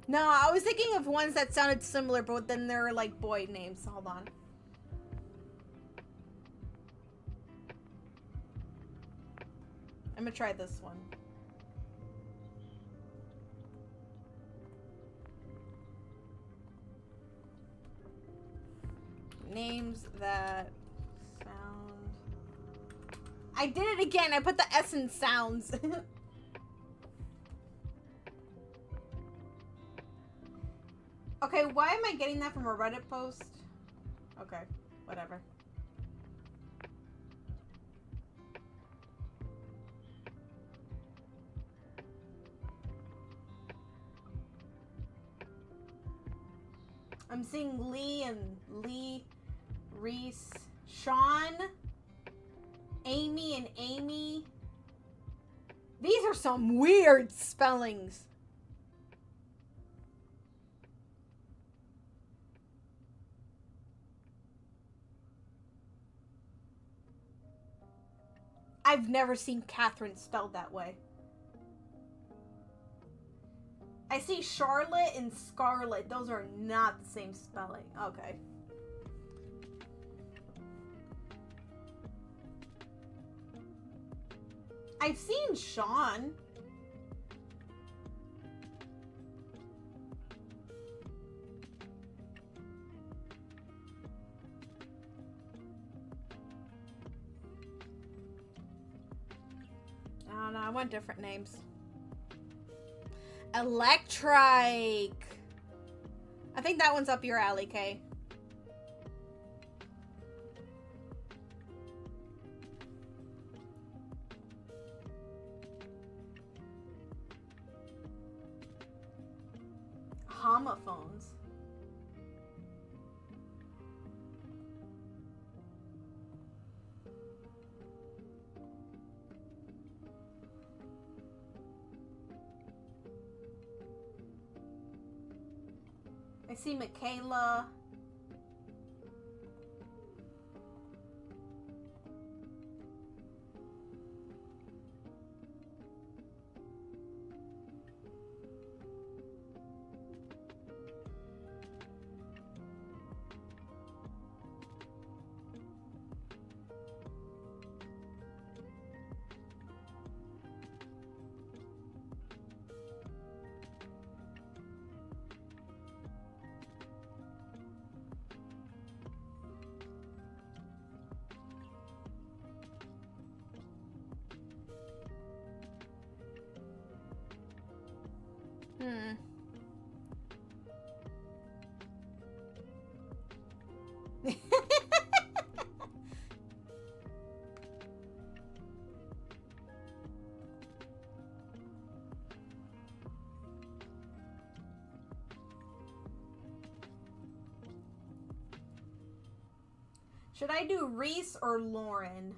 No, I was thinking of ones that sounded similar, but then they're like boy names. Hold on. I'm gonna try this one. Names that sound... I did it again. I put the S in sounds. Okay, why am I getting that from a Reddit post? Okay, whatever. I'm seeing Lee and Lee, Reese, Sean, Amy and Amy. These are some weird spellings. I've never seen Catherine spelled that way. I see Charlotte and Scarlet. Those are not the same spelling. Okay. I've seen Sean. I don't know. I want different names. Electrike. I think that one's up your alley, Kay. Homophones. I see Michaela. Should I do Reese or Lauren?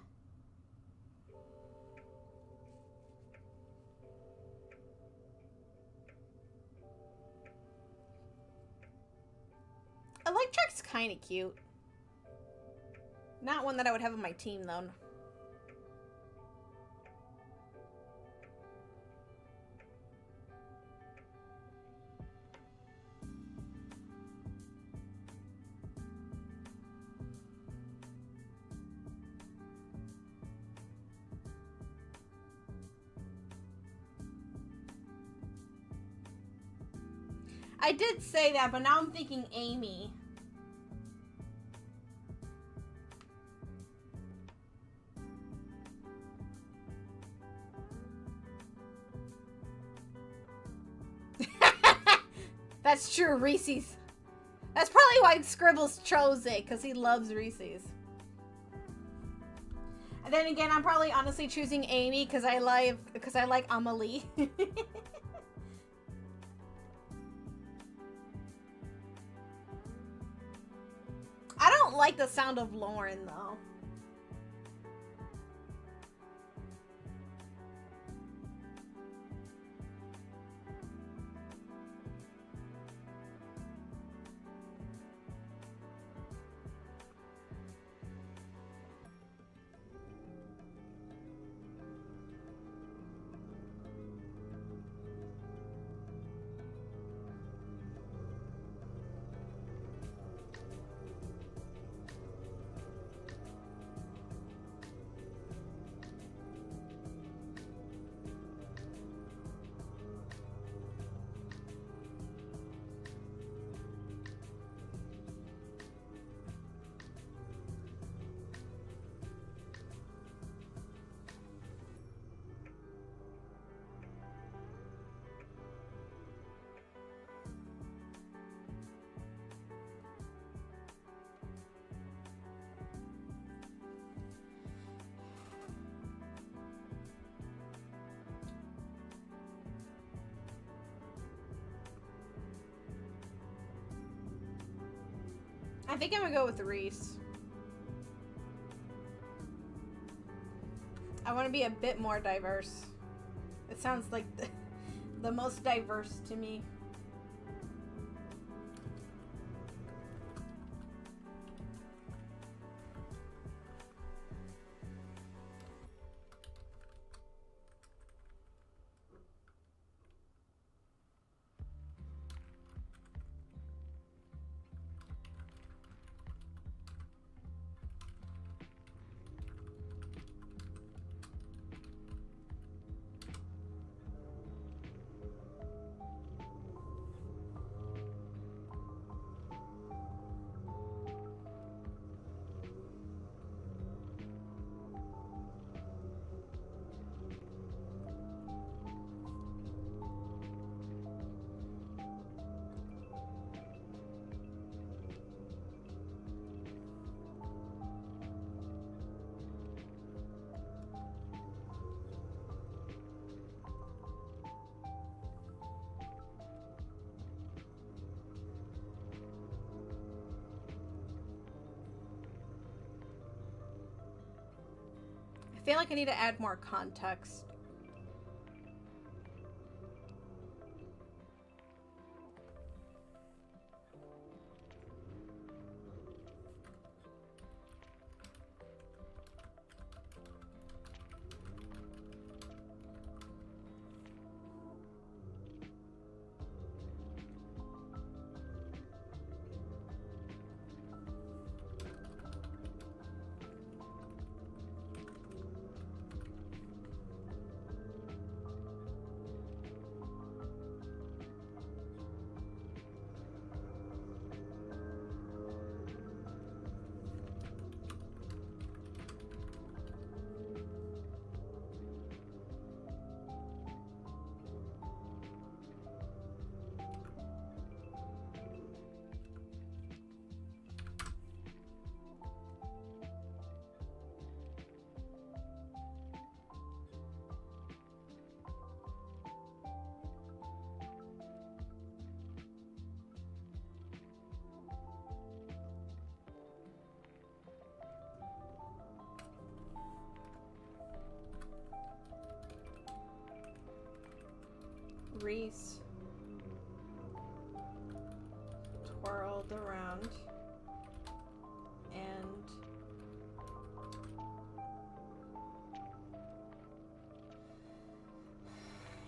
Electric's kind of cute. Not one that I would have on my team, though. I did say that, but now I'm thinking Amy. That's true, Reese's. That's probably why Scribbles chose it, because he loves Reese's. And then again, I'm probably honestly choosing Amy because I like Amelie. I don't like the sound of Lauren, though. I think I'm gonna go with Reese. I want to be a bit more diverse. It sounds like the most diverse to me. I feel like I need to add more context. Reese twirled around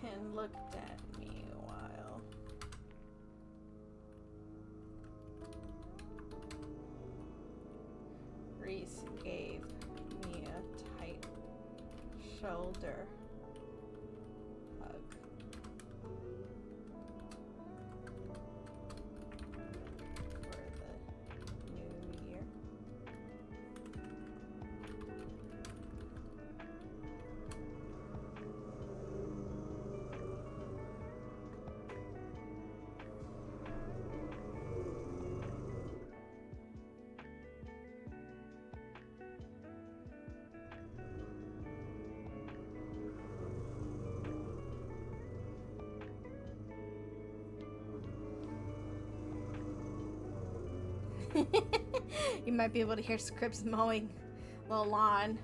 and looked at me a while. Reese gave me a tight shoulder hug. You might be able to hear Scripps mowing the lawn.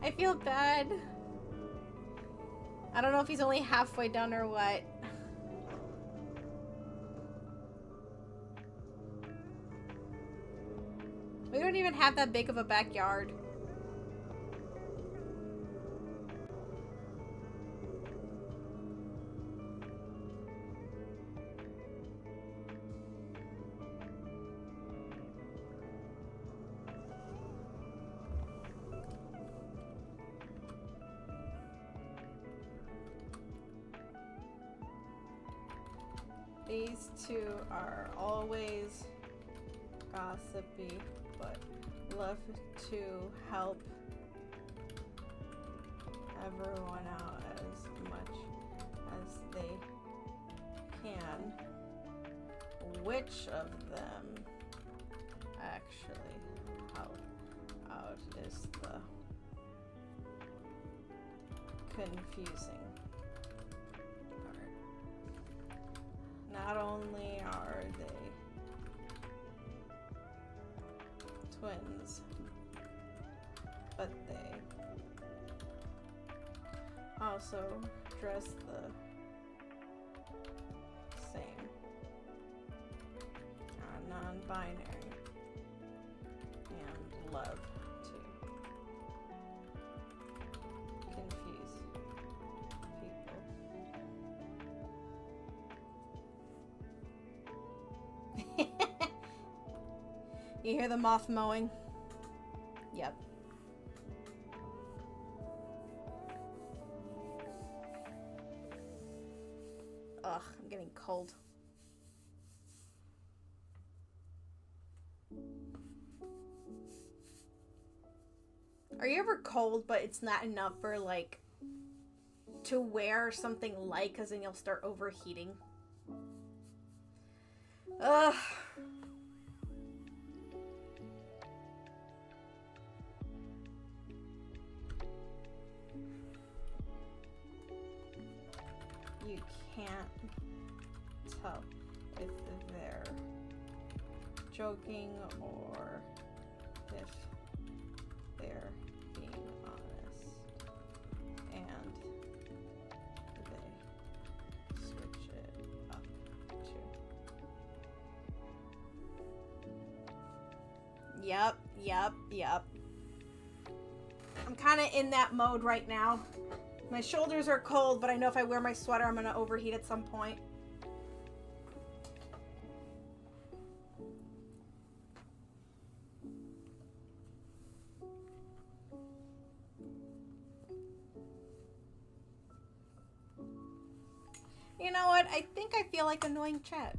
I feel bad. I don't know if he's only halfway done or what. We don't even have that big of a backyard. These two are always gossipy, but love to help everyone out as much as they can. Which of them actually help out is the confusing part. Not only are they twins, but they also dress the same. Non-binary and love to confuse people. You hear the moth mowing? Yep. Ugh, I'm getting cold. Are you ever cold, but it's not enough for, like, to wear something light, because then you'll start overheating? Ugh. You can't tell if they're joking or if they're being honest, and they switch it up too. Yep. I'm kind of in that mode right now. My shoulders are cold, but I know if I wear my sweater, I'm going to overheat at some point. You know what? I think I feel like annoying chat.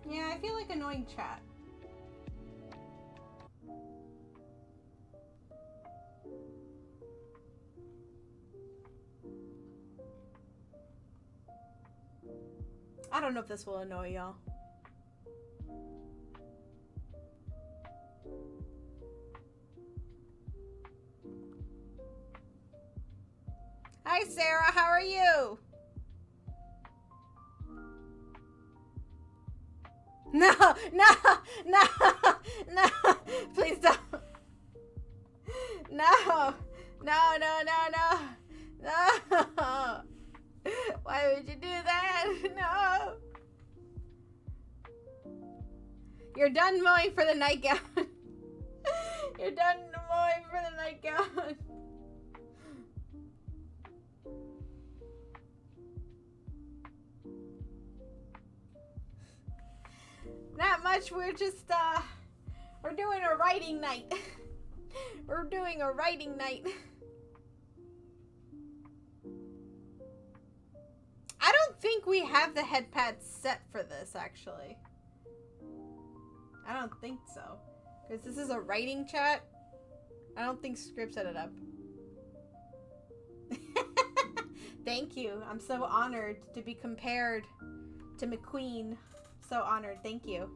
Yeah, I feel like annoying chat. I don't know if this will annoy y'all. Hi, Sarah. How are you? No. Please don't. No. Why would you do that? No. You're done mowing for the nightgown. You're done mowing for the nightgown. Not much. We're just, we're doing a writing night. We're doing a writing night. I don't think we have the head pads set for this, actually. I don't think so. Because this is a writing chat. I don't think Script set it up. Thank you. I'm so honored to be compared to McQueen. So honored. Thank you.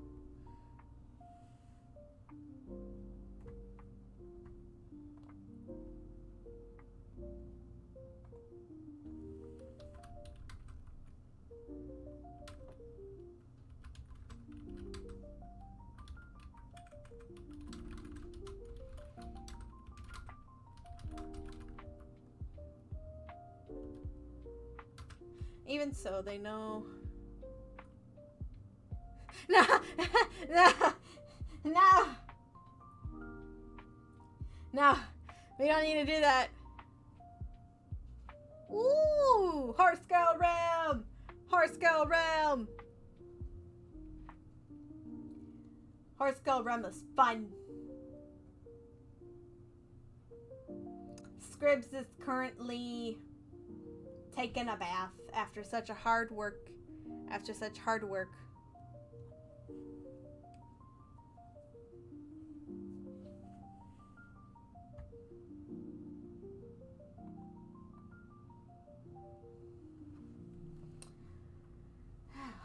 Even so, they know. No! No! We don't need to do that. Ooh! Horse Girl Realm! Horse Girl Realm! Horse Girl Realm is fun. Scribs is currently taking a bath after such hard work.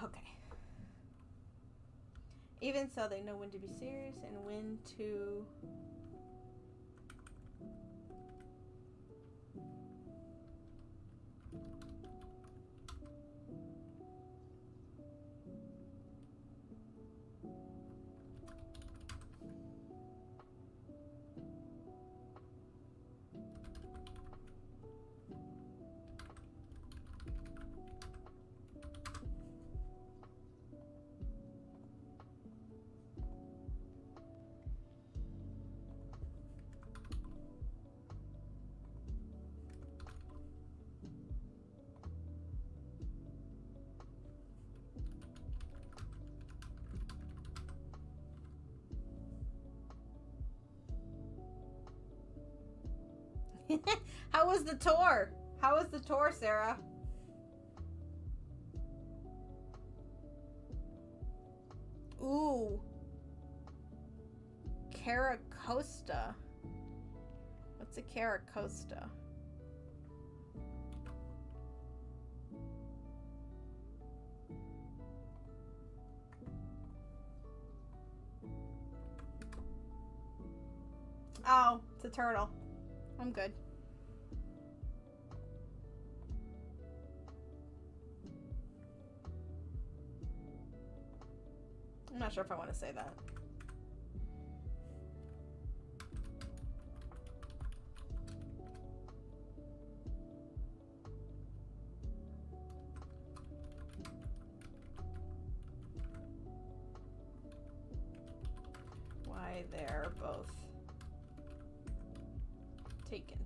Okay. Even so, they know when to be serious and when to How was the tour? How was the tour, Sarah? Ooh. Caracosta. What's a Caracosta? Oh, it's a turtle. I'm good. I'm not sure if I want to say that. Why they're both taken.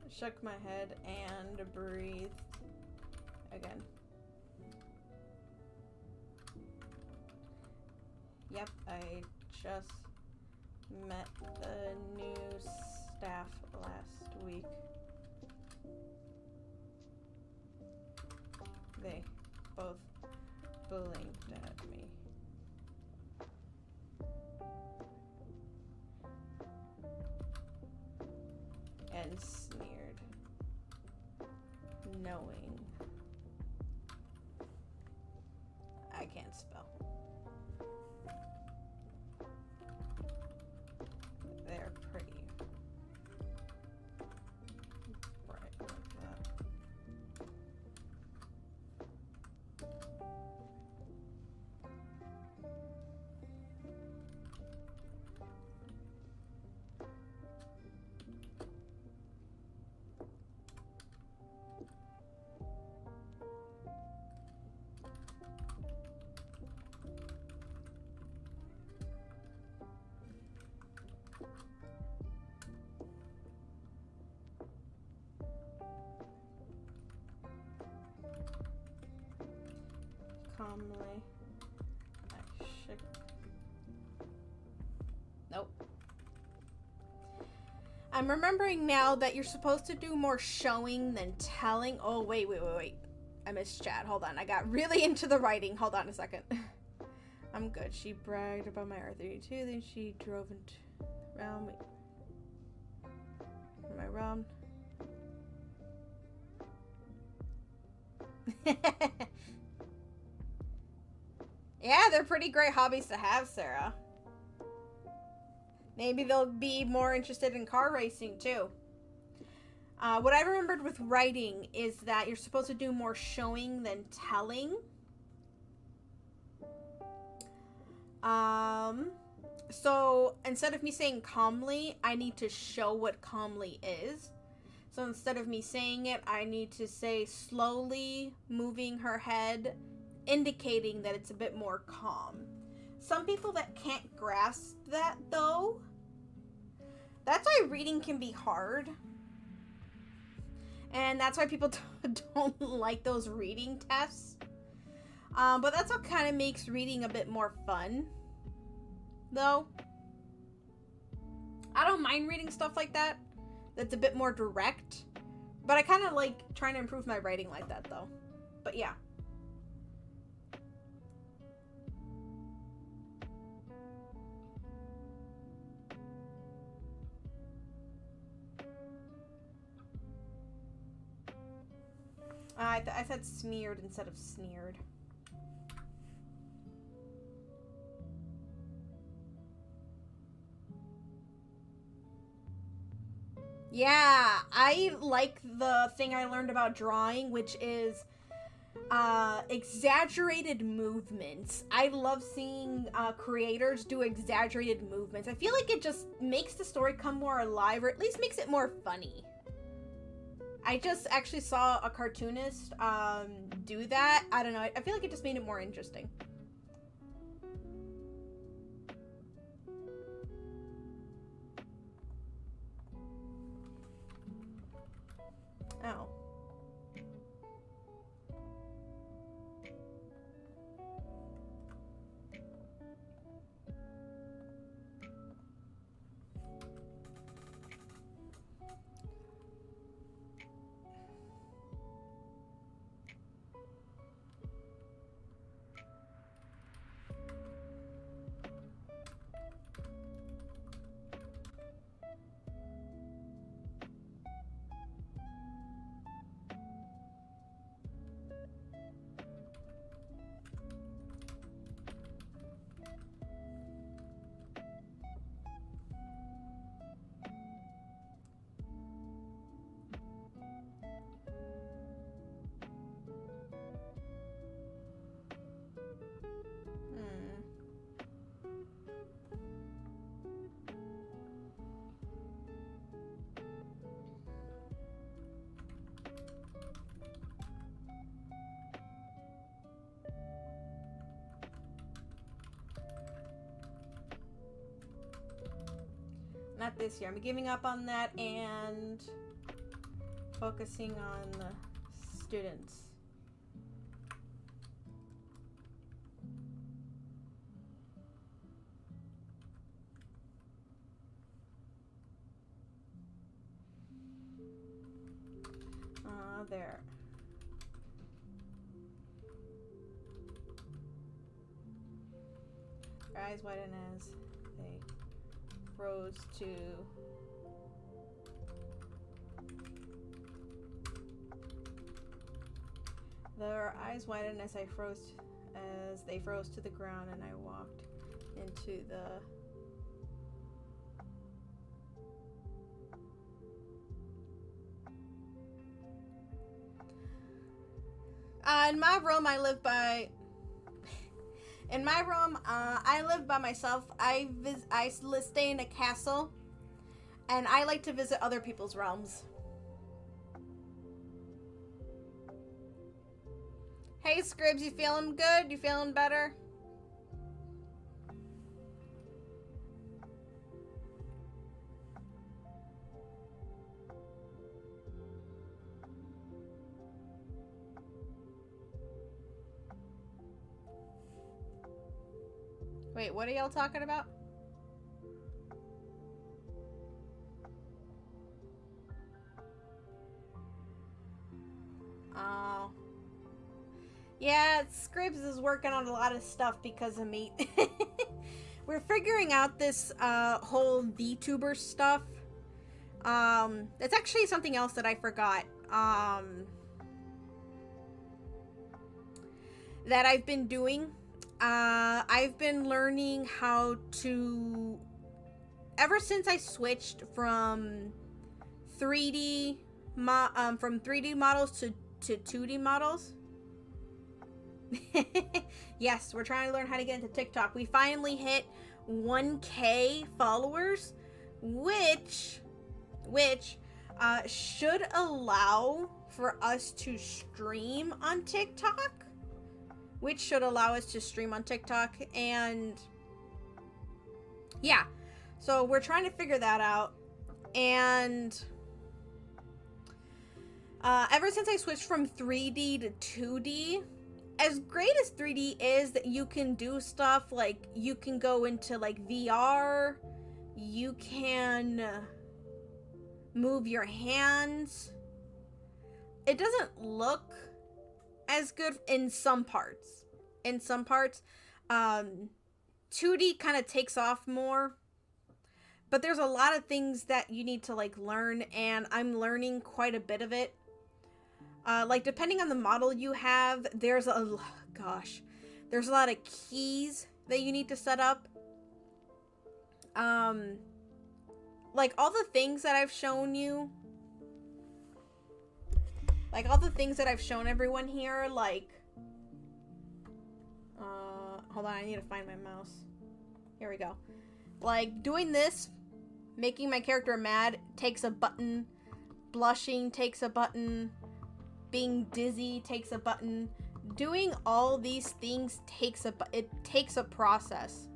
Shook my head and breathed again. Yep, I just met the new staff last week. They both blinked at me. And sneered, knowing I can't spell. They're pretty bright like that. Calmly, I shook. Nope. I'm remembering now that you're supposed to do more showing than telling. Oh, wait. I missed chat. Hold on. I got really into the writing. Hold on a second. I'm good. She bragged about my R32, then she drove into around me. Am I wrong? Yeah, they're pretty great hobbies to have, Sarah. Maybe they'll be more interested in car racing, too. What I remembered with writing is that you're supposed to do more showing than telling. So instead of me saying calmly, I need to show what calmly is. So instead of me saying it, I need to say slowly moving her head, indicating that it's a bit more calm. Some people that can't grasp that, though, that's why reading can be hard. And that's why people don't like those reading tests. But that's what kind of makes reading a bit more fun, though. I don't mind reading stuff like that. That's a bit more direct. But I kind of like trying to improve my writing like that, though. But yeah. I said smeared instead of sneered. Yeah, I like the thing I learned about drawing, which is exaggerated movements. I love seeing creators do exaggerated movements. I feel like it just makes the story come more alive, or at least makes it more funny. I just actually saw a cartoonist do that. I don't know. I feel like it just made it more interesting. Oh. not this year. I'm giving up on that and focusing on the students. There. Their eyes widen as they froze to their eyes widened as they froze to the ground, and I walked into the in my room I live by myself. I stay in a castle, and I like to visit other people's realms. Hey Scribs, you feeling good? You feeling better? Wait, what are y'all talking about? Oh. Yeah, Scribs is working on a lot of stuff because of me. We're figuring out this whole VTuber stuff. It's actually something else that I forgot. That I've been doing. I've been learning how to, ever since I switched from 3D models to 2D models. Yes, we're trying to learn how to get into TikTok. We finally hit 1K followers, which should allow for us to stream on TikTok. And yeah, so we're trying to figure that out. And ever since I switched from 3D to 2D, as great as 3D is, that you can do stuff like you can go into like VR, you can move your hands. It doesn't look as good in some parts. 2D kind of takes off more, but there's a lot of things that you need to like learn, and I'm learning quite a bit of it. Like depending on the model you have, there's a lot of keys that you need to set up. Like all the things that I've shown you, like all the things that I've shown everyone here, like hold on, I need to find my mouse. Here we go. Like doing this, making my character mad takes a button, blushing takes a button, being dizzy takes a button. Doing all these things takes a process.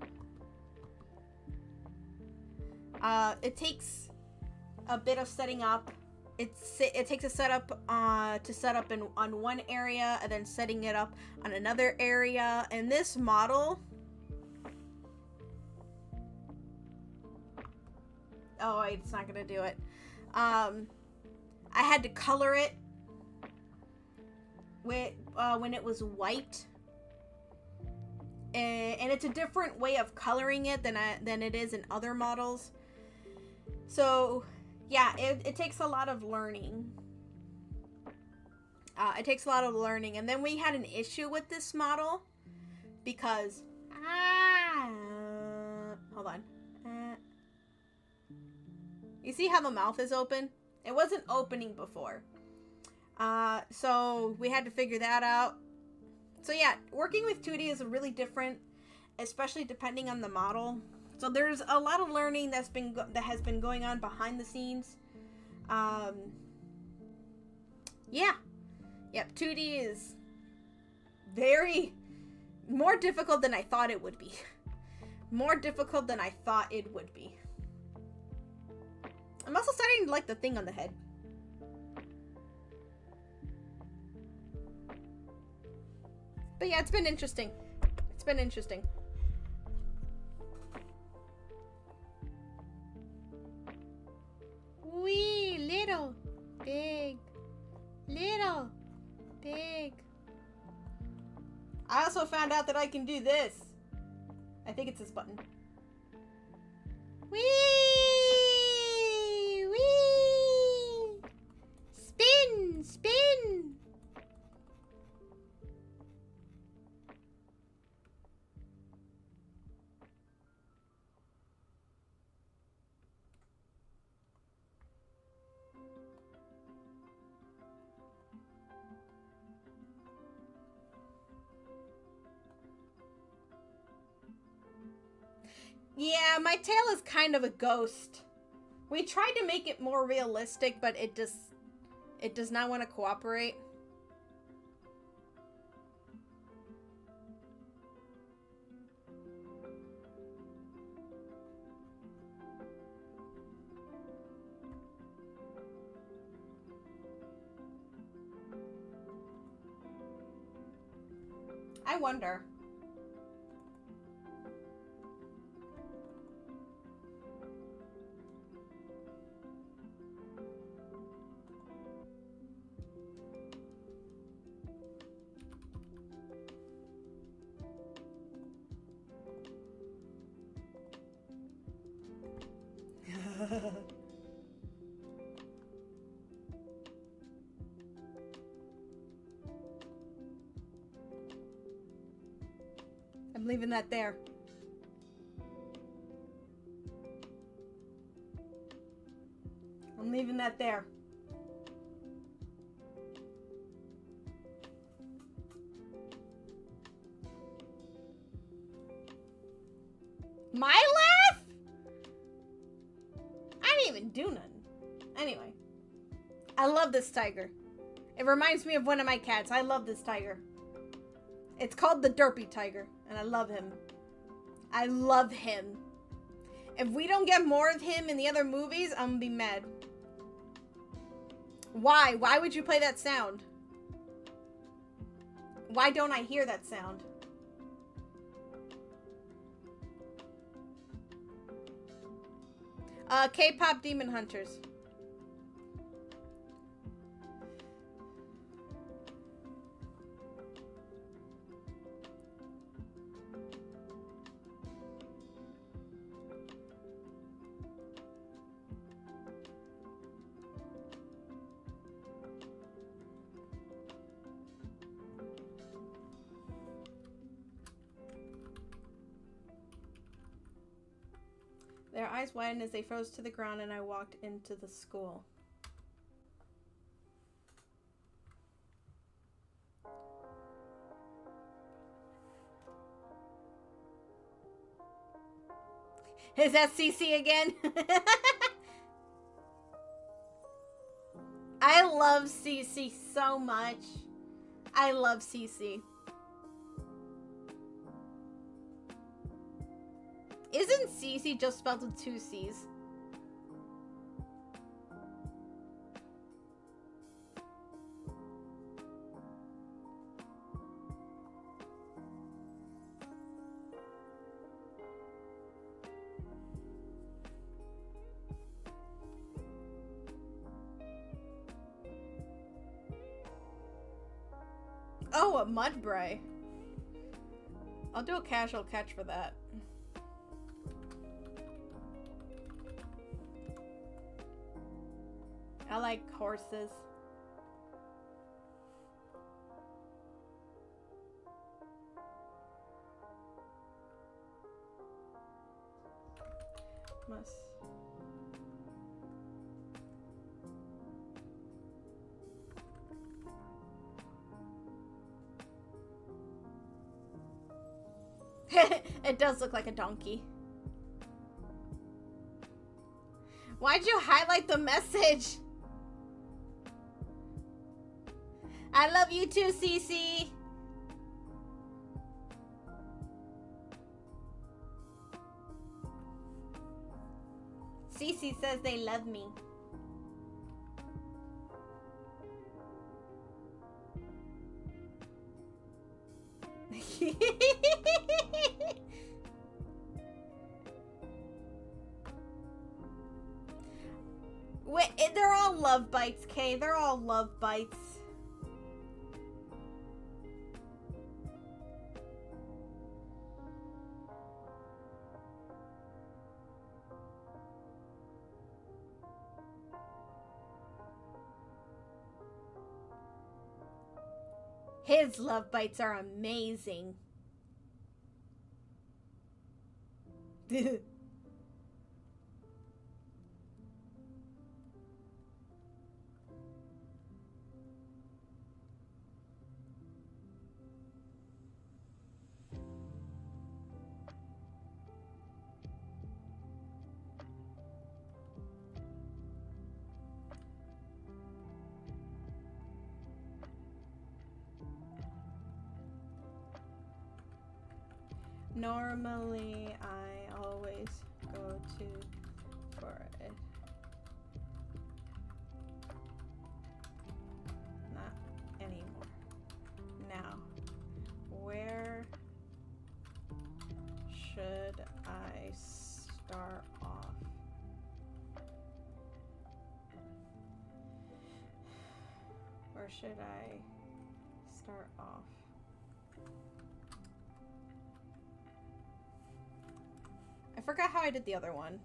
It takes a bit of setting up. It takes a setup to set up on one area and then setting it up on another area. And this model, oh wait, it's not gonna do it. I had to color it when it was white, and it's a different way of coloring it than it is in other models. So yeah, it takes a lot of learning. And then we had an issue with this model because hold on. You see how the mouth is open? It wasn't opening before. So we had to figure that out. So yeah, working with 2D is really different, especially depending on the model. So there's a lot of learning that has been going on behind the scenes. Yeah. Yep, 2D is more difficult than I thought it would be. More difficult than I thought it would be. I'm also starting to like the thing on the head. But yeah, it's been interesting. It's been interesting. Wee, little, big, little, big. I also found out that I can do this. I think it's this button. Wee, wee. Spin, spin. Yeah, my tail is kind of a ghost. We tried to make it more realistic, but it does not want to cooperate. I wonder. I'm leaving that there. I'm leaving that there. My laugh? I didn't even do nothing. Anyway. I love this tiger. It reminds me of one of my cats. I love this tiger. It's called the Derpy Tiger. And I love him. I love him. If we don't get more of him in the other movies, I'm gonna be mad. Why? Why would you play that sound? Why don't I hear that sound? K-pop Demon Hunters. Their eyes widened as they froze to the ground, and I walked into the school. Is that CC again? I love CC so much. I love CC. Isn't CC just spelled with 2 C's? Oh, a mudbray. I'll do a casual catch for that. I like horses. Must. It does look like a donkey. Why'd you highlight the message? I love you too, Cece. Cece says they love me. Wait, they're all love bites, Kay. They're all love bites. His love bites are amazing. Normally, I always go for it. Not anymore. Now, where should I start off? Where should I start off? I forgot how I did the other one.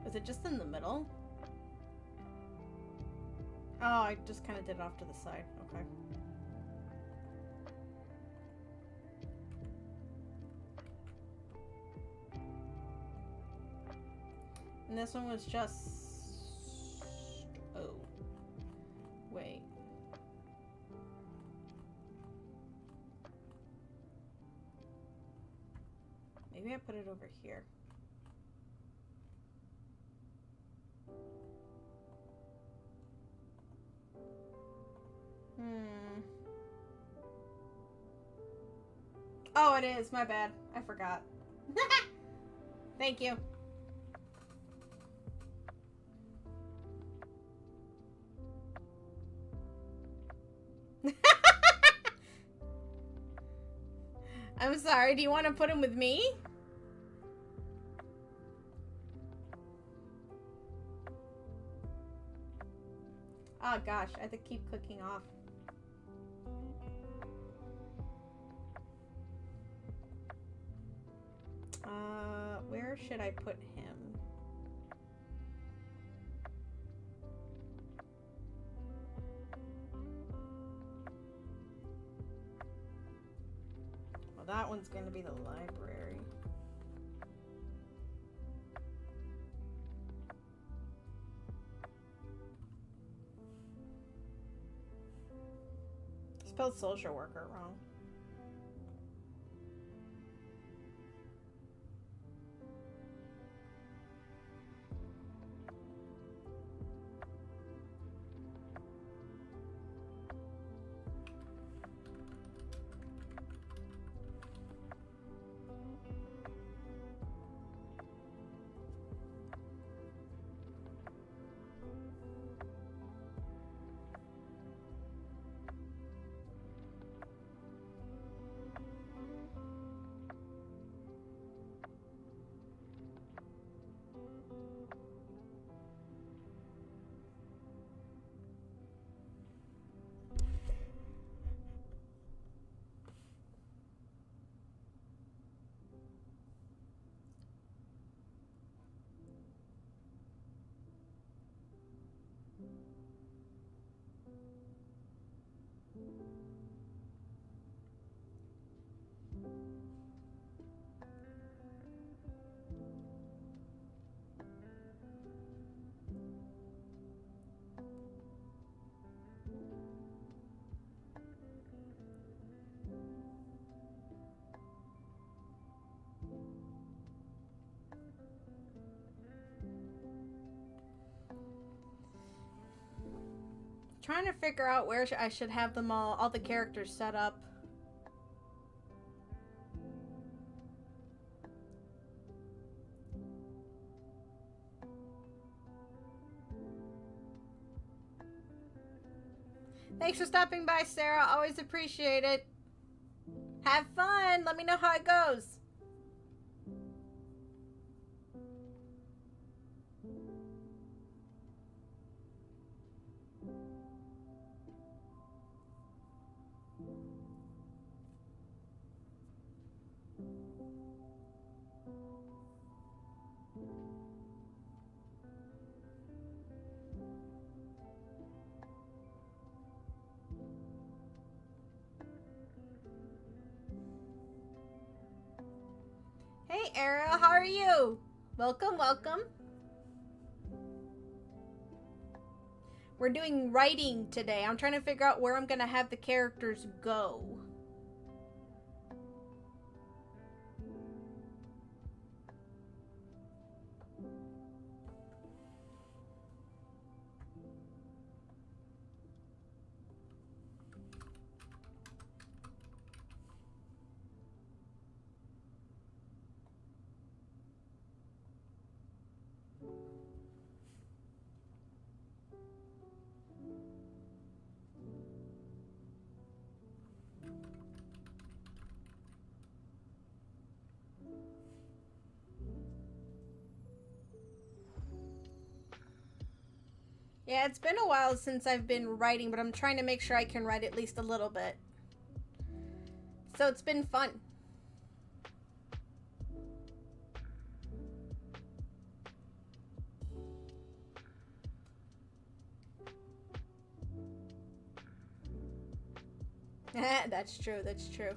Was it just in the middle? Oh, I just kind of did it off to the side. Okay. And this one was just... Oh. Wait. Maybe I put it over here. Oh, it is. My bad. I forgot. Thank you. I'm sorry. Do you want to put him with me? Oh gosh, I have to keep clicking off. Where should I put him? Well, that one's going to be the library. Spelled social worker wrong. Trying to figure out where I should have them all the characters set up. Thanks for stopping by, Sarah. Always appreciate it. Have fun. Let me know how it goes. Hey Ariel, how are you? Welcome, welcome. We're doing writing today. I'm trying to figure out where I'm gonna have the characters go. Yeah, it's been a while since I've been writing, but I'm trying to make sure I can write at least a little bit. So it's been fun. That's true, that's true.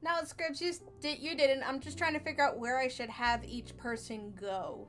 Now, Scripps, you didn't. I'm just trying to figure out where I should have each person go.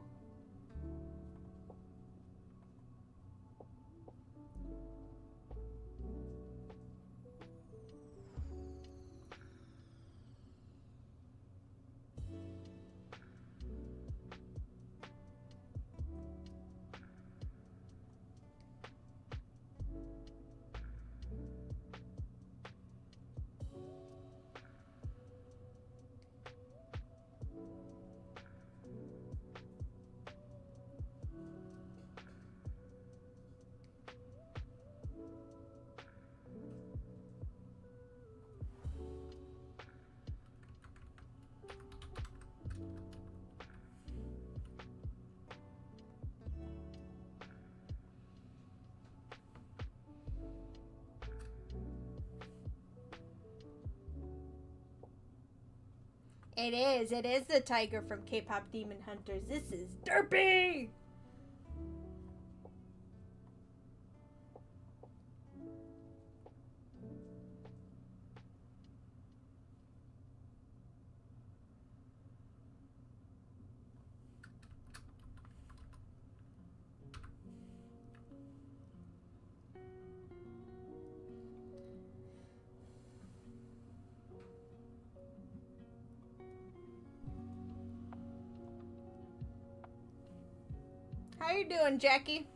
It is the tiger from K-pop Demon Hunters. This is Derpy! How you doing, Jackie?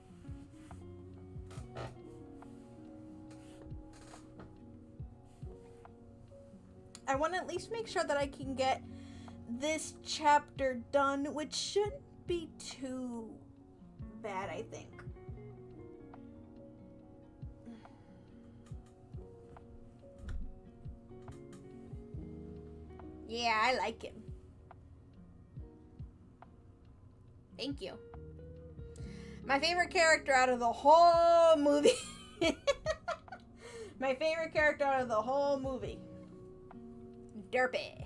I want to at least make sure that I can get this chapter done, which shouldn't be too bad, I think. Yeah, I like him. Thank you. My favorite character out of the whole movie. My favorite character out of the whole movie. Derpy.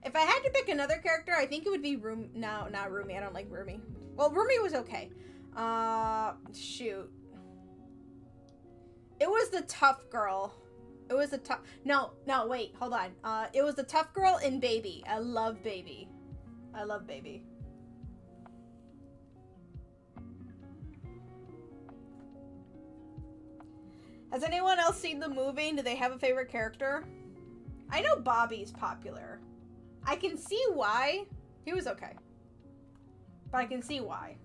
If I had to pick another character, I think it would be No, not Rumi. I don't like Rumi. Well, Rumi was okay. Shoot. It was the tough girl. It was a tough... No, wait, hold on. It was the tough girl in Baby. I love Baby. I love Baby. Has anyone else seen the movie? Do they have a favorite character? I know Bobby's popular. I can see why. He was okay. But I can see why.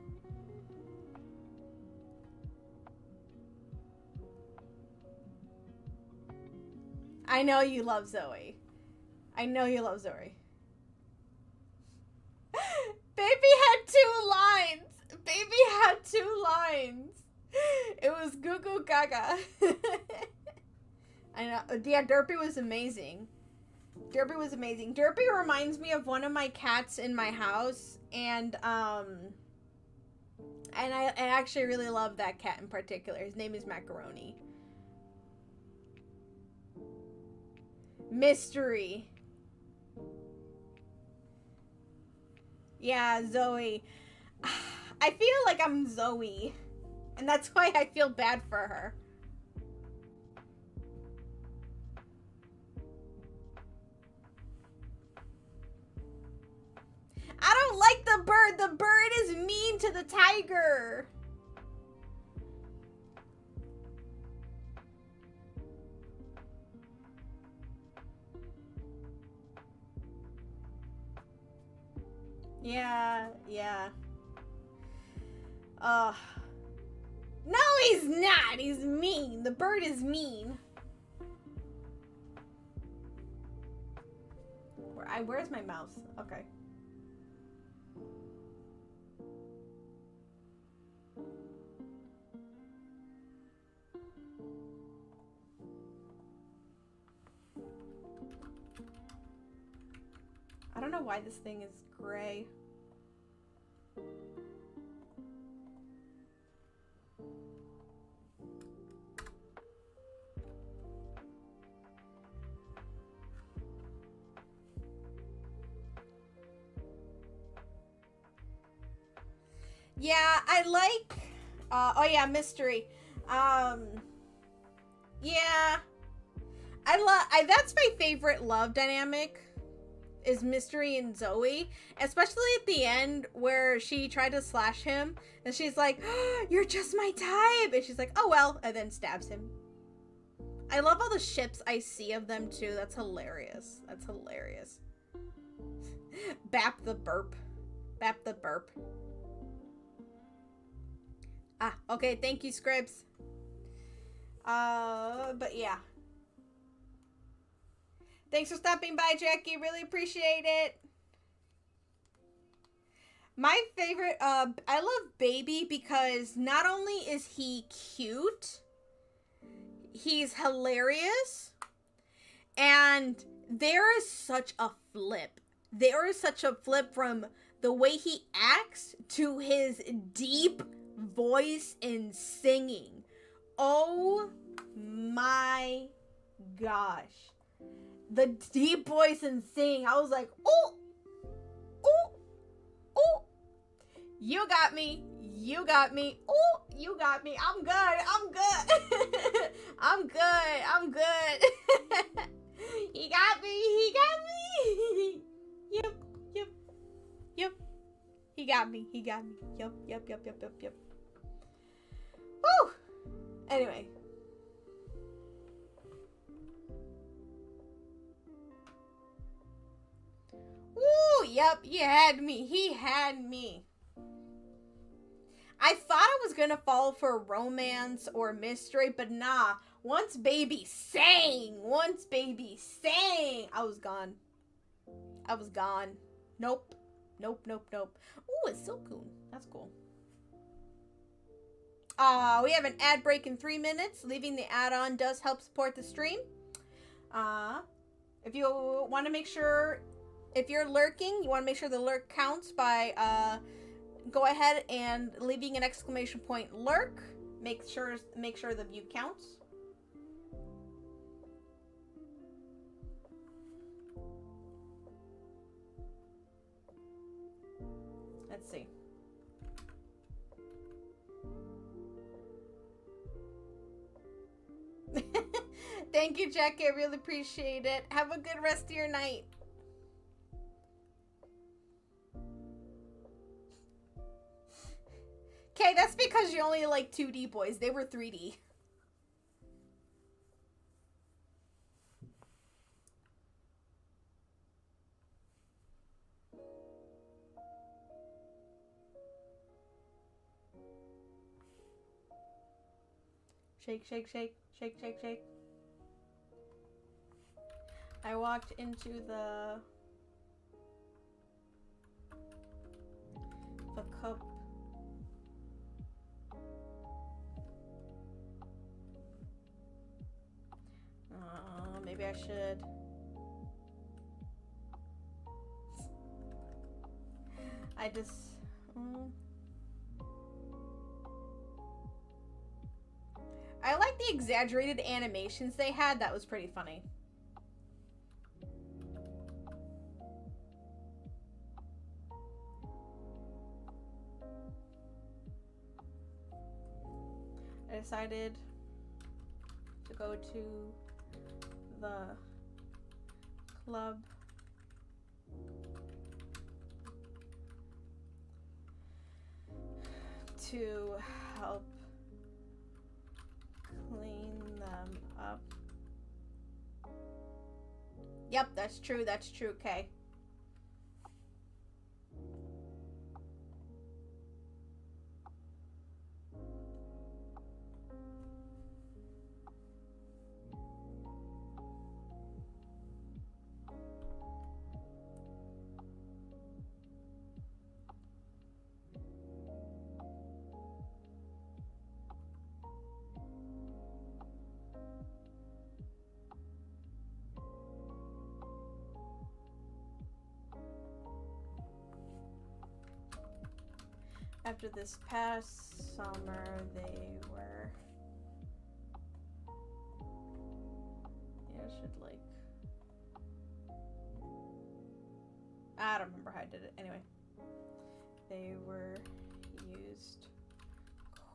I know you love Zoe. I know you love Zoe. Baby had 2 lines. Baby had 2 lines. It was Goo Goo Gaga. I know. Yeah, Derpy was amazing. Derpy was amazing. Derpy reminds me of one of my cats in my house, and I actually really love that cat in particular. His name is Macaroni. Mystery. Yeah, Zoe. I feel like I'm Zoe, and that's why I feel bad for her. I don't like the bird. The bird is mean to the tiger. Yeah, yeah. No, he's not. He's mean. The bird is mean. Where's my mouse? Okay. I don't know why this thing is gray. Yeah, I like, oh yeah, Mystery. Yeah. That's my favorite love dynamic, is Mystery and Zoe. Especially at the end where she tried to slash him, and she's like, oh, you're just my type! And she's like, oh well, and then stabs him. I love all the ships I see of them too. That's hilarious. That's hilarious. Bap the burp. Bap the burp. Ah, okay, thank you, Scribs. But yeah. Thanks for stopping by, Jackie. Really appreciate it. My favorite, I love Baby because not only is he cute, he's hilarious, and there is such a flip. There is such a flip from the way he acts to his deep voice in singing. Oh my gosh. The deep voice in singing. I was like, oh, oh, oh. You got me. You got me. Oh, you got me. I'm good. I'm good. I'm good. I'm good. He got me. He got me. Yep. Yep. Yep. He got me. He got me. Yep. Yep. Yep. Yep. Yep. Yep. Woo. Anyway. Woo. Yep. He had me. He had me. I thought I was gonna fall for romance or mystery, but nah. Once Baby sang, I was gone. I was gone. Nope. Nope, nope, nope. Ooh, it's Silcoon. That's cool. We have an ad break in 3 minutes. Leaving the ad on does help support the stream. If you want to make sure, if you're lurking, you want to make sure the lurk counts by, go ahead and leaving an exclamation point lurk. Make sure the view counts. Let's see. Thank you, Jackie. I really appreciate it. Have a good rest of your night. Okay, that's because you only like 2D boys. They were 3D. Shake, shake, shake, shake, shake, shake. I walked into the cup. Maybe I should. I just. I like the exaggerated animations they had. That was pretty funny. I decided to go to the club to help clean them up. Yep, that's true, okay. After this past summer, they were... Yeah, I should like... I don't remember how I did it. Anyway. They were used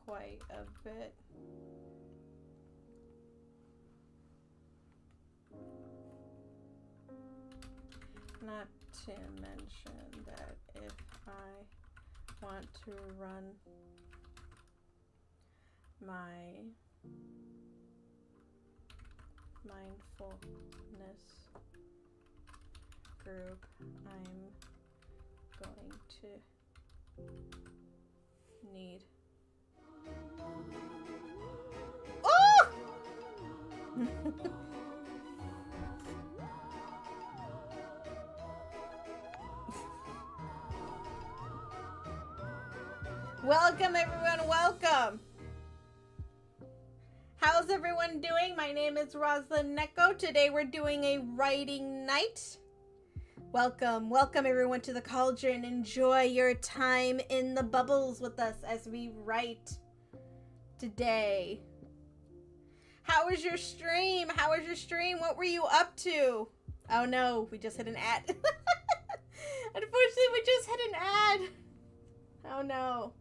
quite a bit. Not to mention that if I want to run my mindfulness group, I'm going to need oh! Welcome everyone, welcome! How's everyone doing? My name is Rosalind Neko. Today we're doing a writing night. Welcome, welcome everyone to the cauldron. Enjoy your time in the bubbles with us as we write today. How was your stream? How was your stream? What were you up to? Oh no, we just hit an ad. Unfortunately, we just hit an ad. Oh no.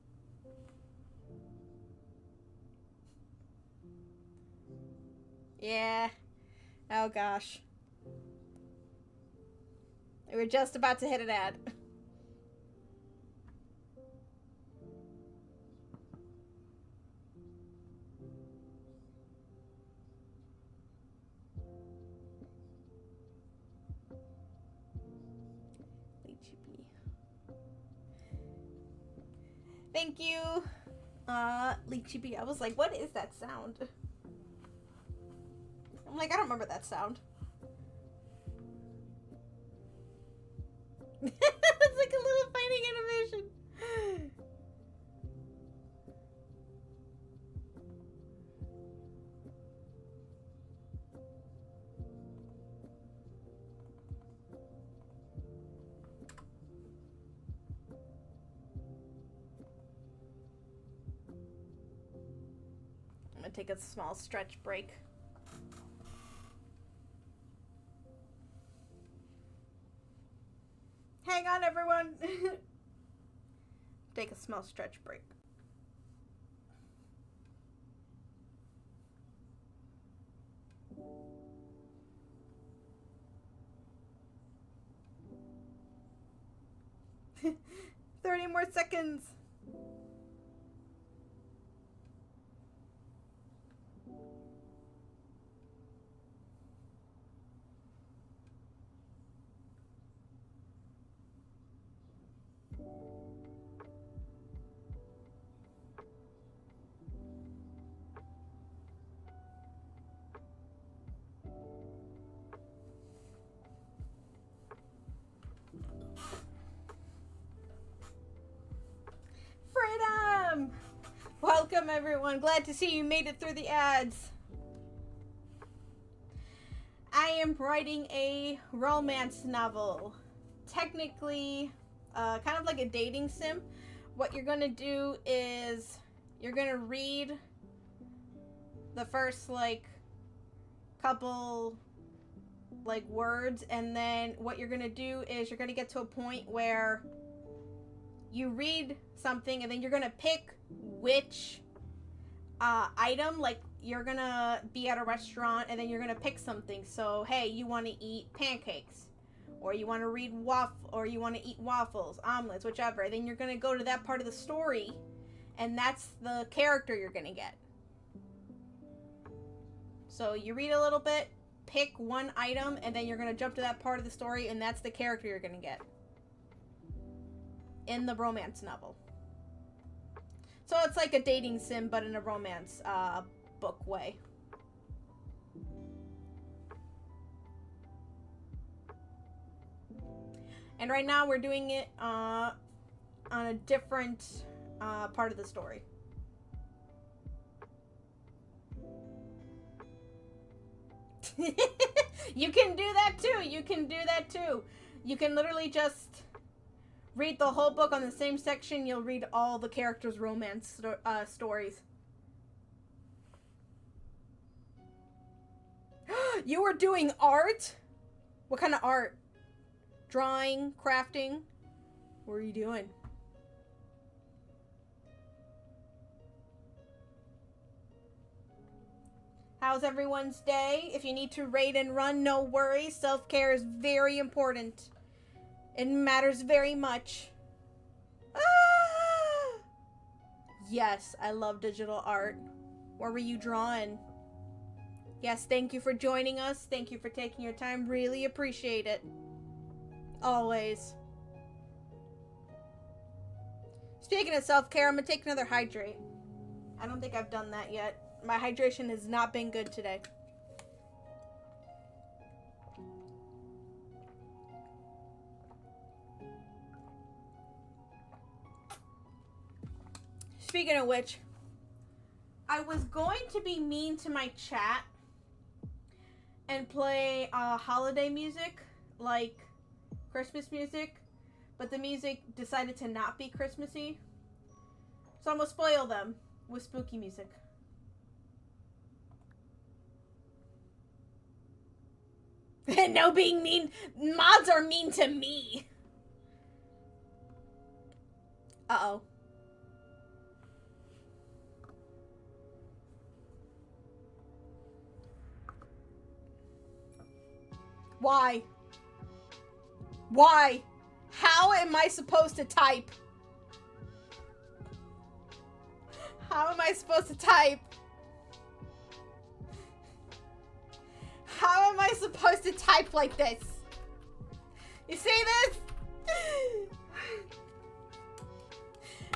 Yeah. Oh gosh. We were just about to hit an ad. Thank you. Lychee bee. I was like, what is that sound? I'm like, I don't remember that sound. It's like a little fighting animation. I'm gonna take a small stretch break. Hang on, everyone. Take a small stretch break. 30 more seconds. Freedom! Welcome, everyone. Glad to see you made it through the ads. I am writing a romance novel. Technically, kind of like a dating sim. What you're going to do is you're going to read the first, like, couple, like, words, and then what you're going to do is you're going to get to a point where you read something, and then you're going to pick which item, like, you're going to be at a restaurant, and then you're going to pick something. So, hey, you want to eat pancakes, or you want to read or you want to eat waffles, omelets, whichever. And then you're going to go to that part of the story, and that's the character you're going to get. So you read a little bit, pick one item, and then you're going to jump to that part of the story, and that's the character you're going to get in the romance novel. So it's like a dating sim, but in a romance book way. And right now we're doing it on a different part of the story. You can do that too. You can do that too. You can literally just read the whole book on the same section. You'll read all the characters' romance stories. You were doing art? What kind of art? Drawing, crafting? What were you doing? How's everyone's day? If you need to raid and run, no worries. Self-care is very important. It matters very much. Ah! Yes, I love digital art. What were you drawing? Yes, thank you for joining us. Thank you for taking your time. Really appreciate it. Always. Speaking of self-care, I'm gonna take another hydrate. I don't think I've done that yet. My hydration has not been good today. Speaking of which, I was going to be mean to my chat and play holiday music, like Christmas music, but the music decided to not be Christmassy. So I'm gonna spoil them with spooky music. No being mean. Mods are mean to me. Uh-oh. Why? Why? How am I supposed to type? How am I supposed to type? How am I supposed to type like this? You see this?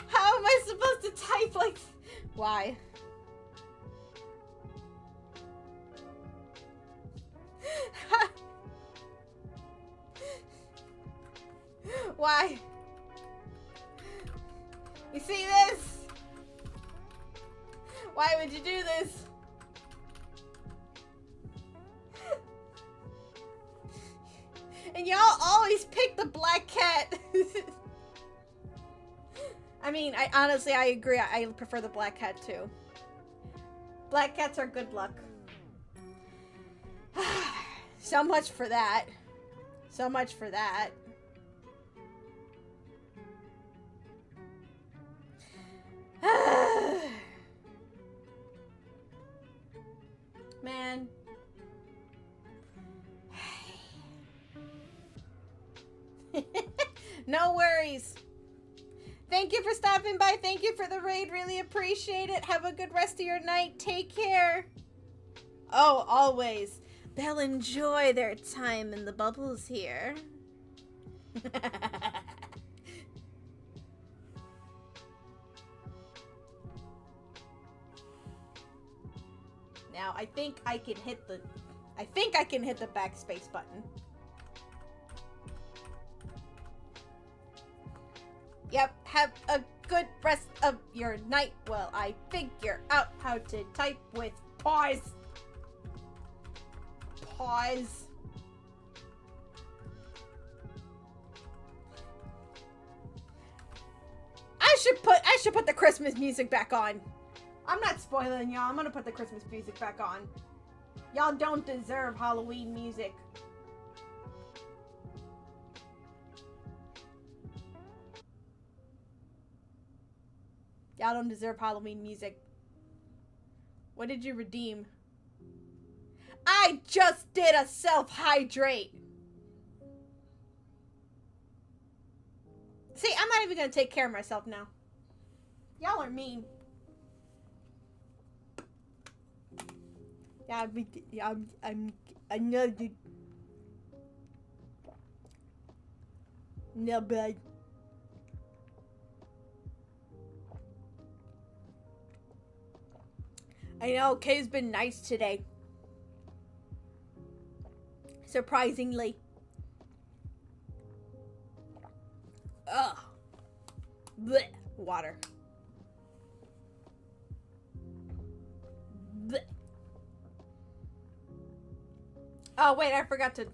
How am I supposed to type like... Why? Why? You see this? Why would you do this? And y'all always pick the black cat. I mean, honestly, I agree. I prefer the black cat too. Black cats are good luck. So much for that. So much for that. Man. No worries. Thank you for stopping by. Thank you for the raid. Really appreciate it. Have a good rest of your night. Take care. Oh, always. They'll enjoy their time in the bubbles here. Now, I think I can hit the backspace button. Yep, have a good rest of your night while I figure out how to type with pause. Pause. I should put the Christmas music back on. I'm not spoiling y'all. I'm gonna put the Christmas music back on. Y'all don't deserve Halloween music. Y'all don't deserve Halloween music. What did you redeem? I just did a self-hydrate. See, I'm not even gonna take care of myself now. Y'all are mean. Yeah, I'm not. No, but. I know, Kay's been nice today. Surprisingly. Ugh. Blech. Water. Blech. Oh, wait, I forgot to...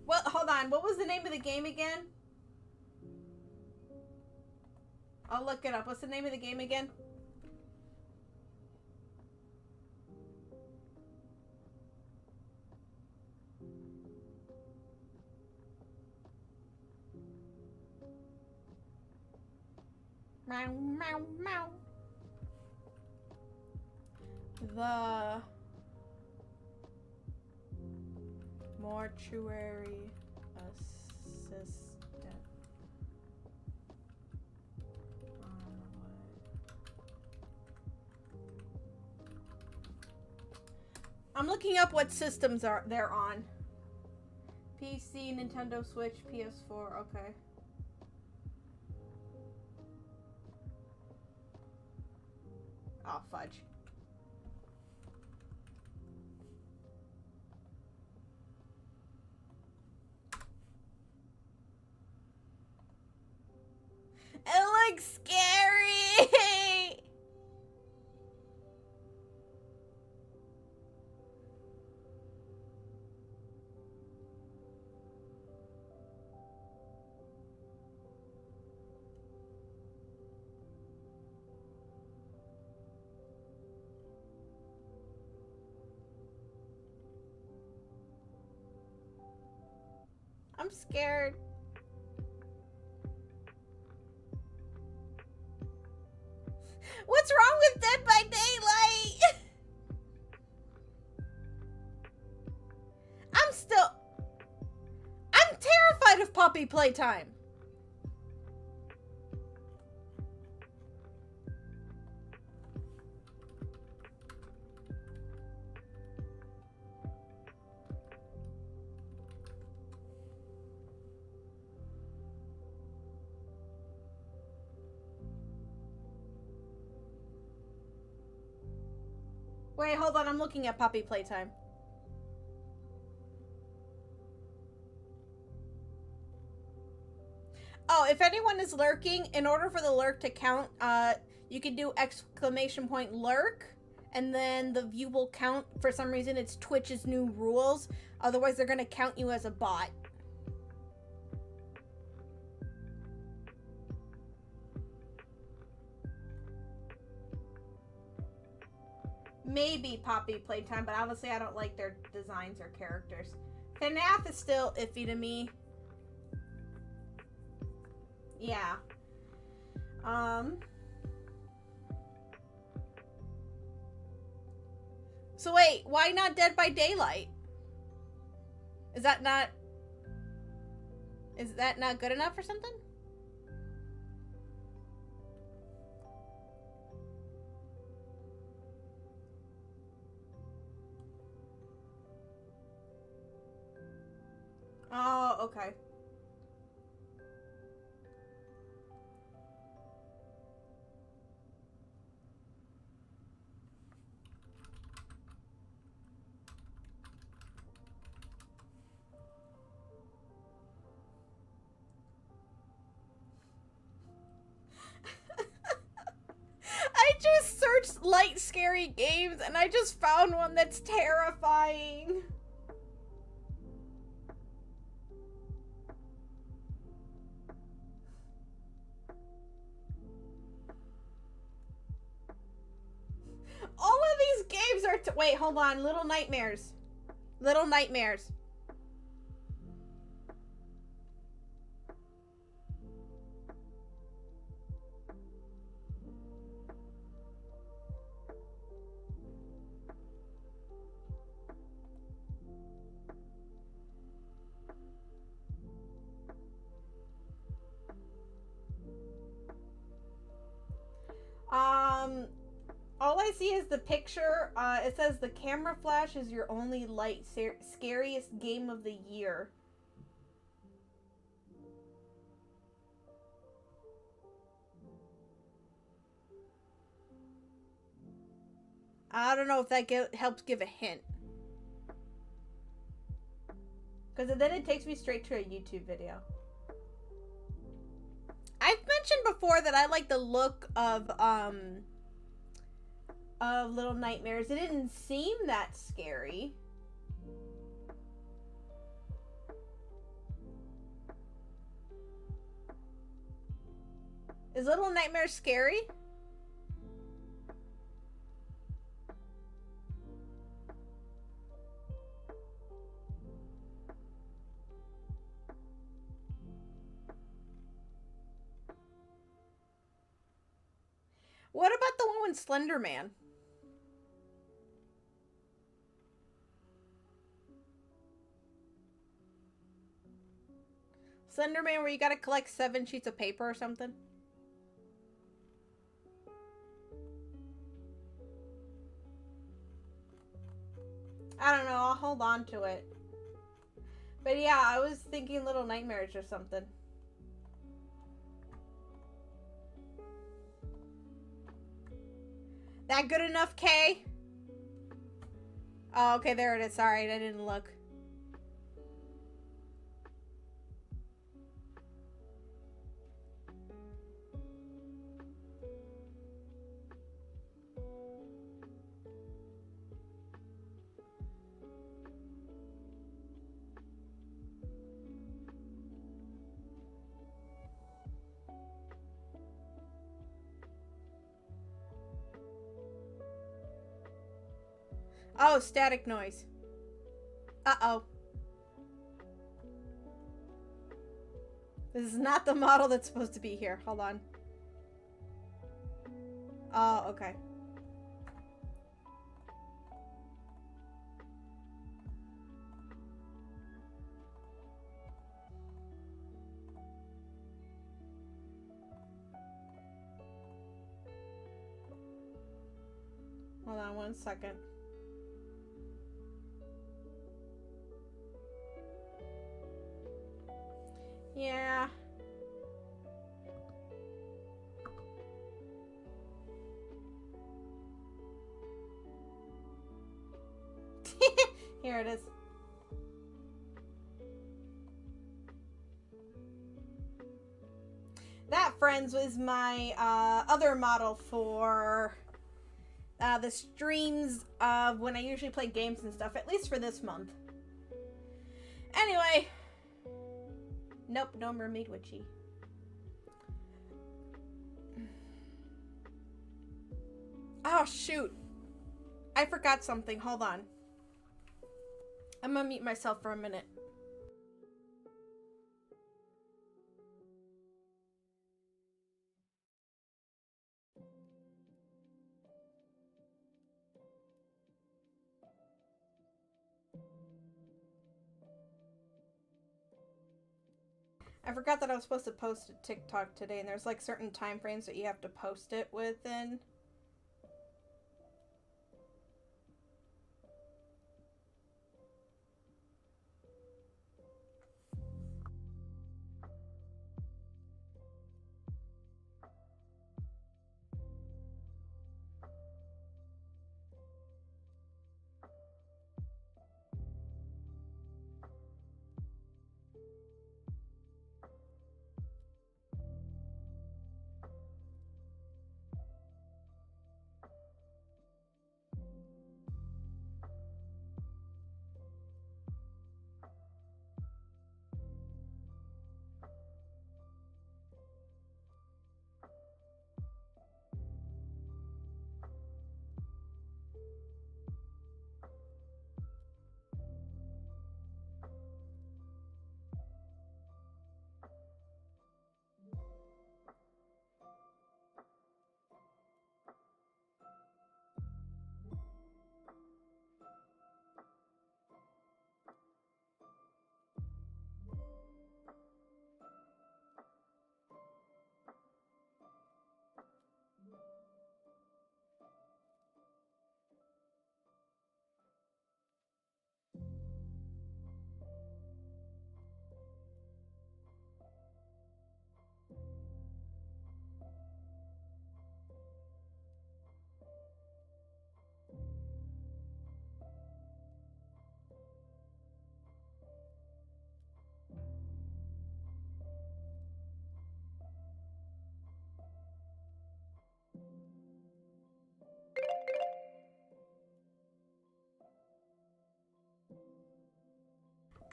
Well, hold on. What was the name of the game again? I'll look it up. What's the name of the game again? Meow, meow, meow. The mortuary assistant. I'm looking up what systems they're on. PC, Nintendo Switch, PS4. Okay. Oh, fudge. It looks scary! I'm scared. What's wrong with Dead by Daylight? I'm terrified of Poppy Playtime. Wait, hold on. I'm looking at Poppy Playtime. Oh, if anyone is lurking, in order for the lurk to count, you can do !lurk, and then the view will count. For some reason, it's Twitch's new rules. Otherwise, they're going to count you as a bot. Maybe Poppy Playtime, but honestly, I don't like their designs or characters. FNAF is still iffy to me. Yeah. So wait, why not Dead by Daylight? Is that not good enough or something? Oh, okay. I just searched light scary games and I just found one that's terrifying. All of these games are wait, hold on. Little Nightmares. Little Nightmares. All I see is the picture. It says the camera flash is your only light scariest game of the year. I don't know if that helps give a hint. Because then it takes me straight to a YouTube video. I've mentioned before that I like the look of Little Nightmares. It didn't seem that scary. Is Little Nightmares scary? What about the one with Slender Man? Slender Man where you gotta collect 7 sheets of paper or something? I don't know, I'll hold on to it. But yeah, I was thinking Little Nightmares or something. That good enough, Kay? Oh, okay, there it is. Sorry, I didn't look. Oh, static noise. Uh-oh. This is not the model that's supposed to be here. Hold on. Oh, okay. Hold on 1 second. Yeah. Here it is. That, friends, was my other model for the streams of when I usually play games and stuff, at least for this month. Anyway. Nope, no mermaid witchy. Oh, shoot. I forgot something. Hold on. I'm gonna mute myself for a minute. I forgot that I was supposed to post a TikTok today, and there's like certain time frames that you have to post it within.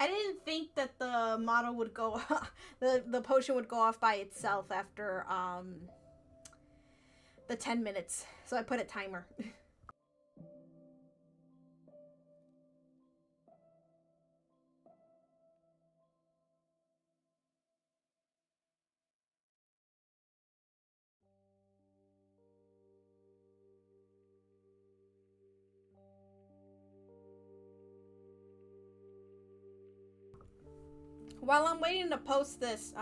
I didn't think that the model would go, the potion would go off by itself after the 10 minutes. So I put a timer. While I'm waiting to post this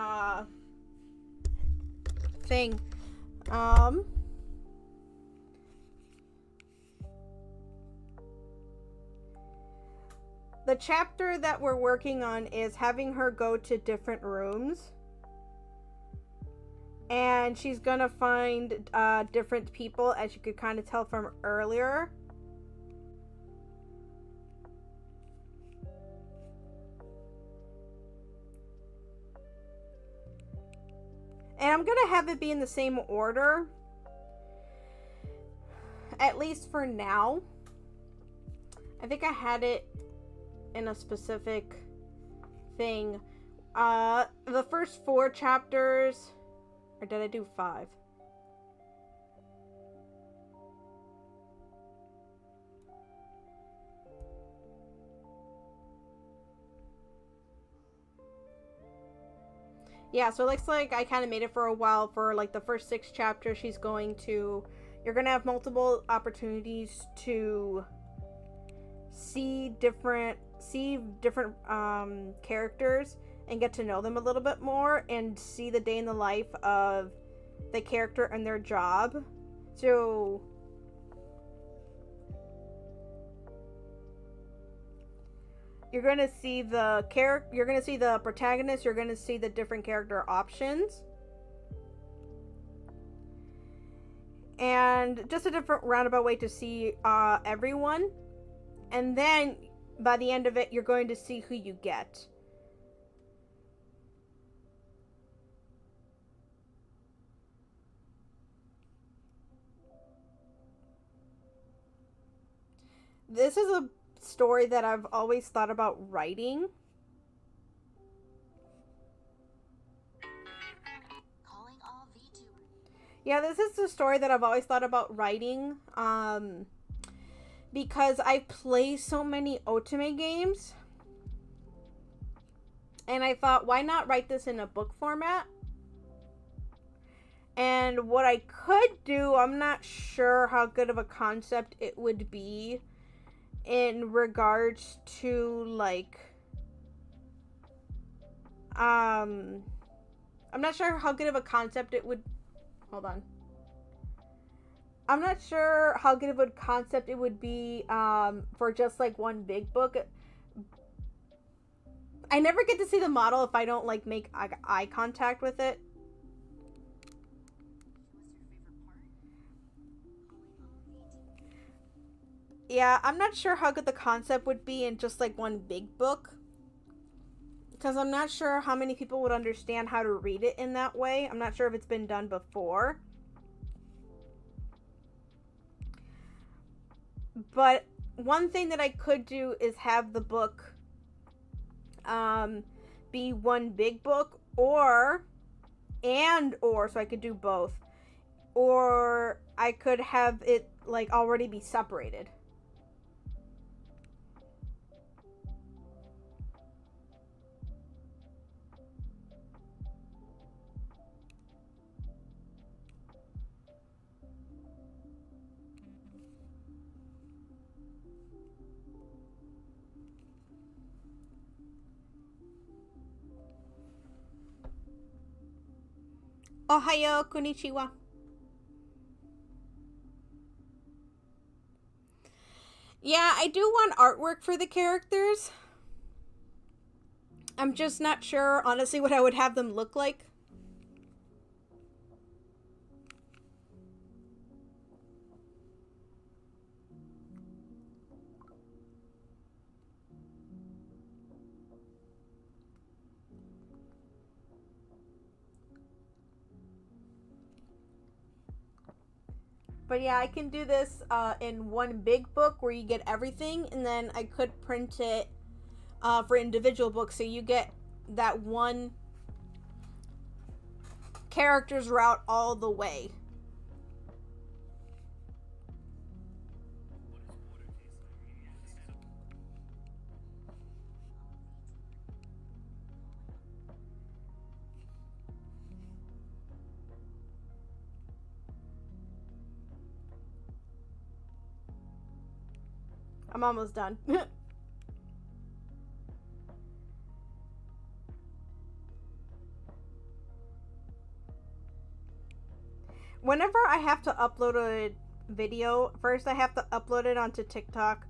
thing, the chapter that we're working on is having her go to different rooms, and she's gonna find different people, as you could kind of tell from earlier. And I'm gonna have it be in the same order, at least for now. I think I had it in a specific thing. The first 4 chapters, or did I do 5? Yeah, so it looks like I kind of made it for a while. For like the first 6 chapters, you're gonna have multiple opportunities to see different characters and get to know them a little bit more, and see the day in the life of the character and their job. So you're gonna see the protagonist, you're gonna see the different character options, and just a different roundabout way to see everyone. And then by the end of it, you're going to see who you get. This is a story that I've always thought about writing. Yeah, this is the story that I've always thought about writing. Because I play so many Otome games. And I thought, why not write this in a book format? And what I could do, I'm not sure how good of a concept it would be in regards to, like, I'm not sure how good of a concept it would... Hold on. I'm not sure how good of a concept it would be for just like one big book. I never get to see the model if I don't like make eye contact with it. Yeah, I'm not sure how good the concept would be in just like one big book. Because I'm not sure how many people would understand how to read it in that way. I'm not sure if it's been done before. But one thing that I could do is have the book be one big book, or so I could do both. Or I could have it like already be separated. Ohayo, konnichiwa. Yeah, I do want artwork for the characters. I'm just not sure, honestly, what I would have them look like. But yeah, I can do this in one big book where you get everything, and then I could print it for individual books, so you get that one character's route all the way. I'm almost done. Whenever I have to upload a video, first I have to upload it onto TikTok,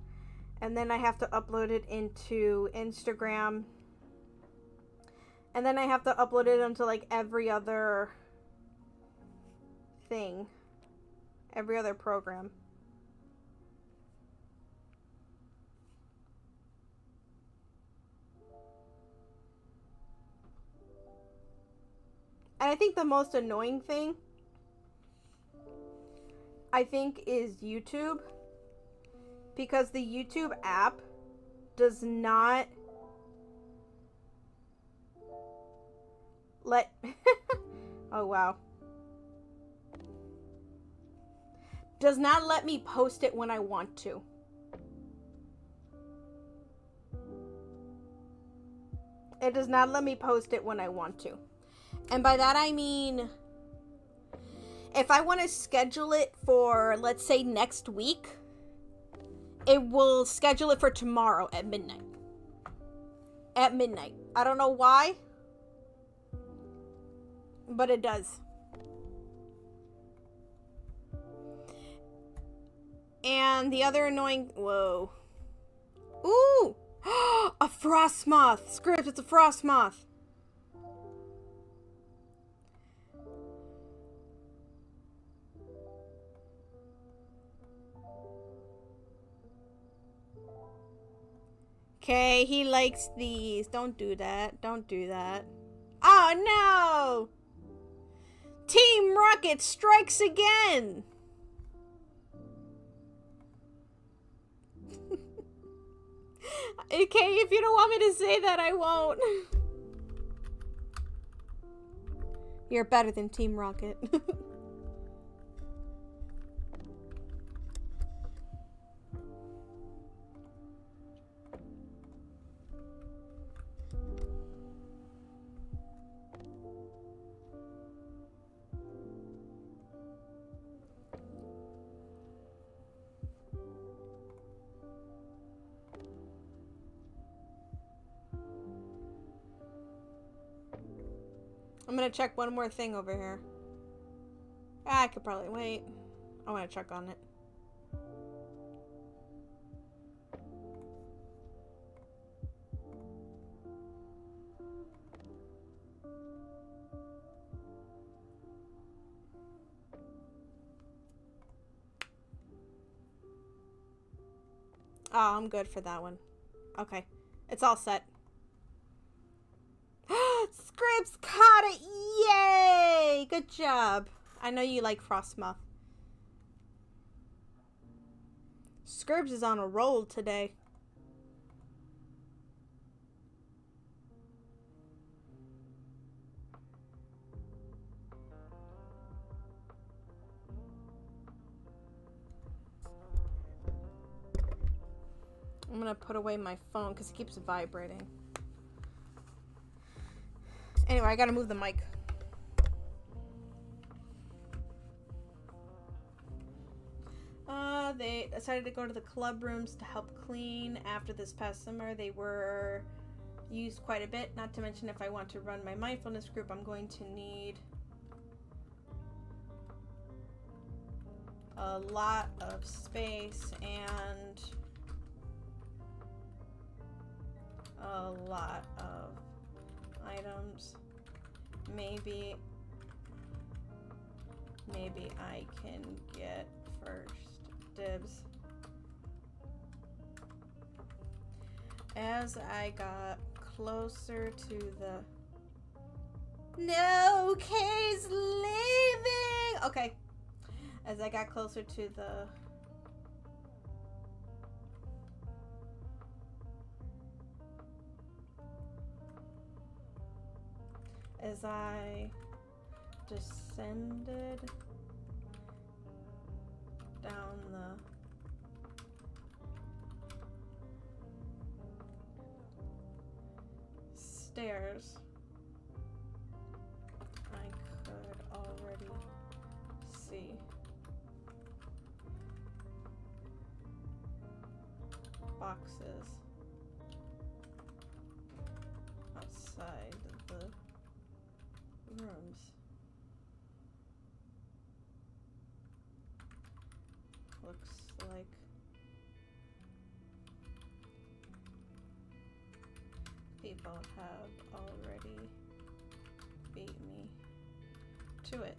and then I have to upload it into Instagram, and then I have to upload it onto like every other thing, every other program. And I think the most annoying thing, I think, is YouTube. Because the YouTube app does not let... Oh, wow. Does not let me post it when I want to. It does not let me post it when I want to. And by that I mean, if I want to schedule it for, let's say, next week, it will schedule it for tomorrow at midnight. At midnight. I don't know why, but it does. And the other annoying... Whoa. Ooh! A frost moth! Script, it's a frost moth! Okay, he likes these. Don't do that. Don't do that. Oh no! Team Rocket strikes again! Okay, if you don't want me to say that, I won't. You're better than Team Rocket. I'm gonna check one more thing over here. I could probably wait. I want to check on it. Oh, I'm good for that one. Okay. It's all set. Scripps caught it! Yay! Good job. I know you like Frostmoth. Scribs is on a roll today. I'm gonna put away my phone because it keeps vibrating. Anyway, I gotta move the mic. They decided to go to the club rooms to help clean. After this past summer, they were used quite a bit. Not to mention, if I want to run my mindfulness group, I'm going to need a lot of space and a lot of items. Maybe I can get first dibs. As I got closer to the... No, Kay's leaving! Okay. As I got closer to the... As I descended down the stairs, I could already see boxes outside the rooms. Looks like people have already beat me to it.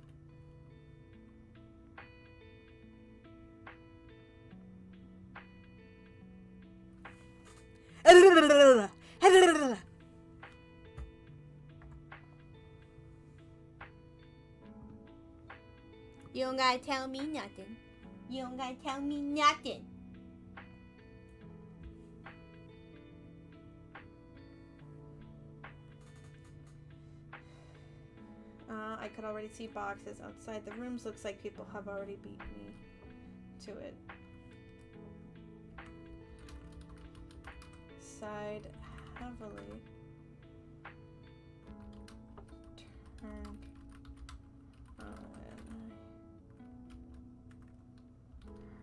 You don't gotta tell me nothing. You don't gotta tell me nothing. I could already see boxes outside the rooms. Looks like people have already beat me to it. Sighed heavily. Turned when I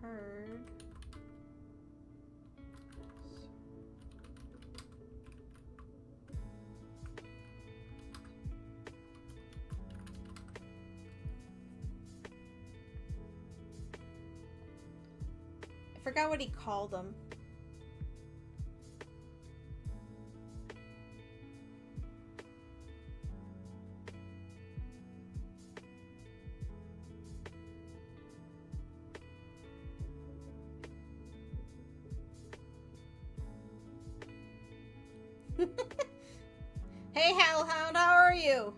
heard I forgot what he called them. Hey, Hellhound, how are you?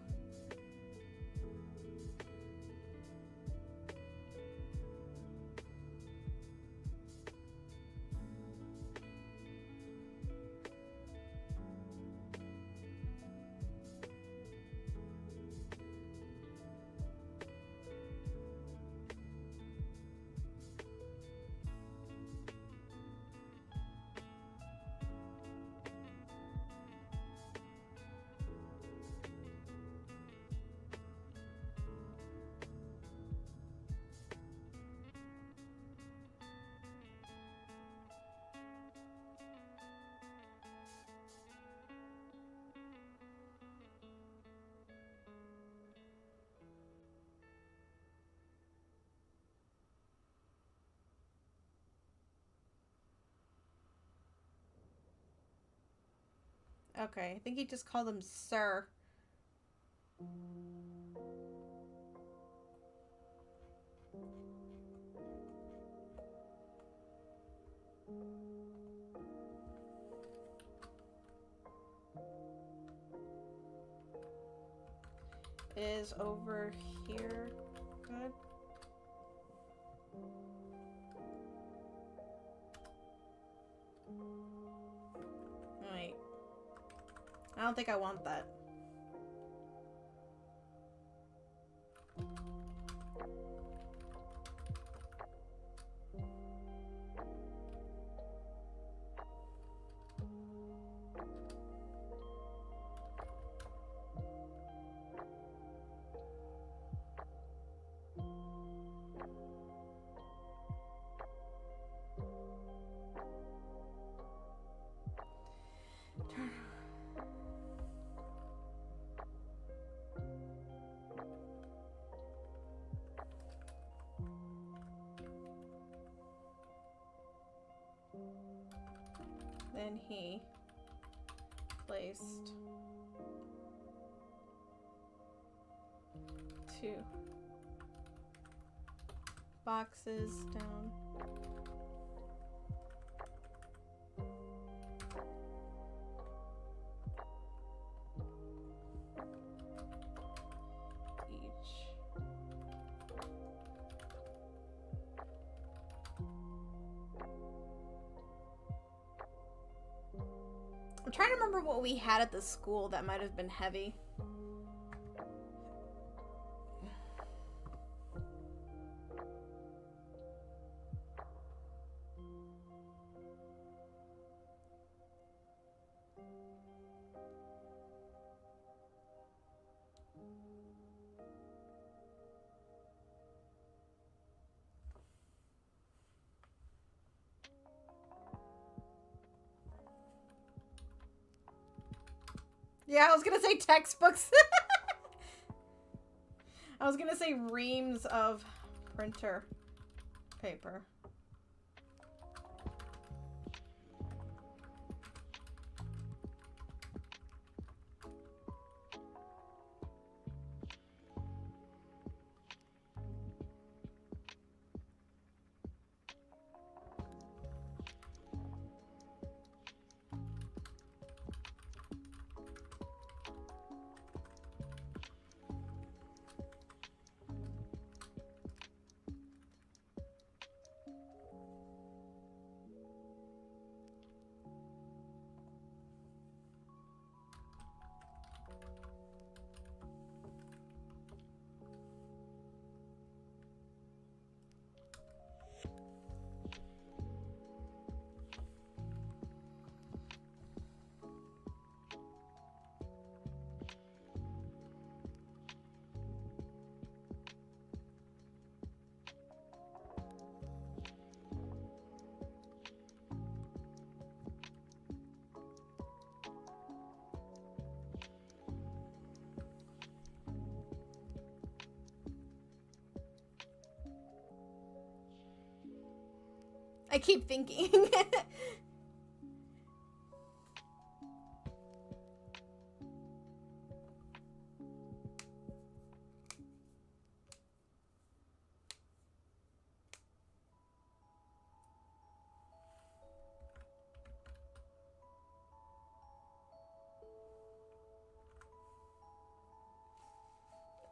Okay, I think he just called him Sir. Is over here good? Wait. I don't think I want that. Then he placed 2 boxes down. I'm trying to remember what we had at the school that might have been heavy. Yeah, I was gonna say textbooks. I was gonna say reams of printer paper. I keep thinking.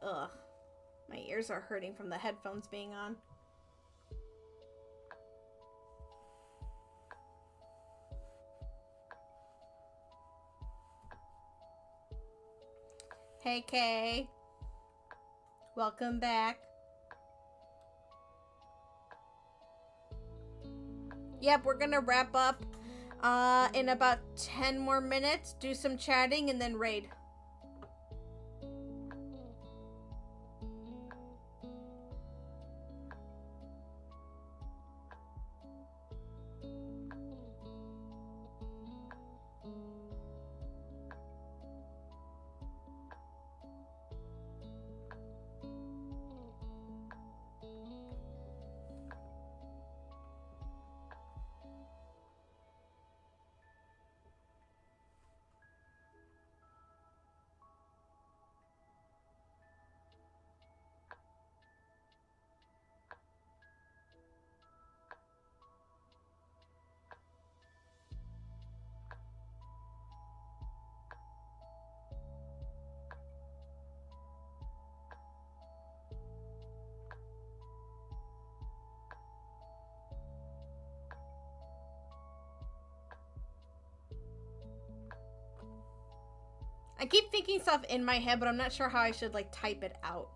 Ugh. My ears are hurting from the headphones being on. Hey, Kay. Welcome back. Yep, we're gonna wrap up in about 10 more minutes, do some chatting, and then raid. I keep thinking stuff in my head, but I'm not sure how I should, like, type it out.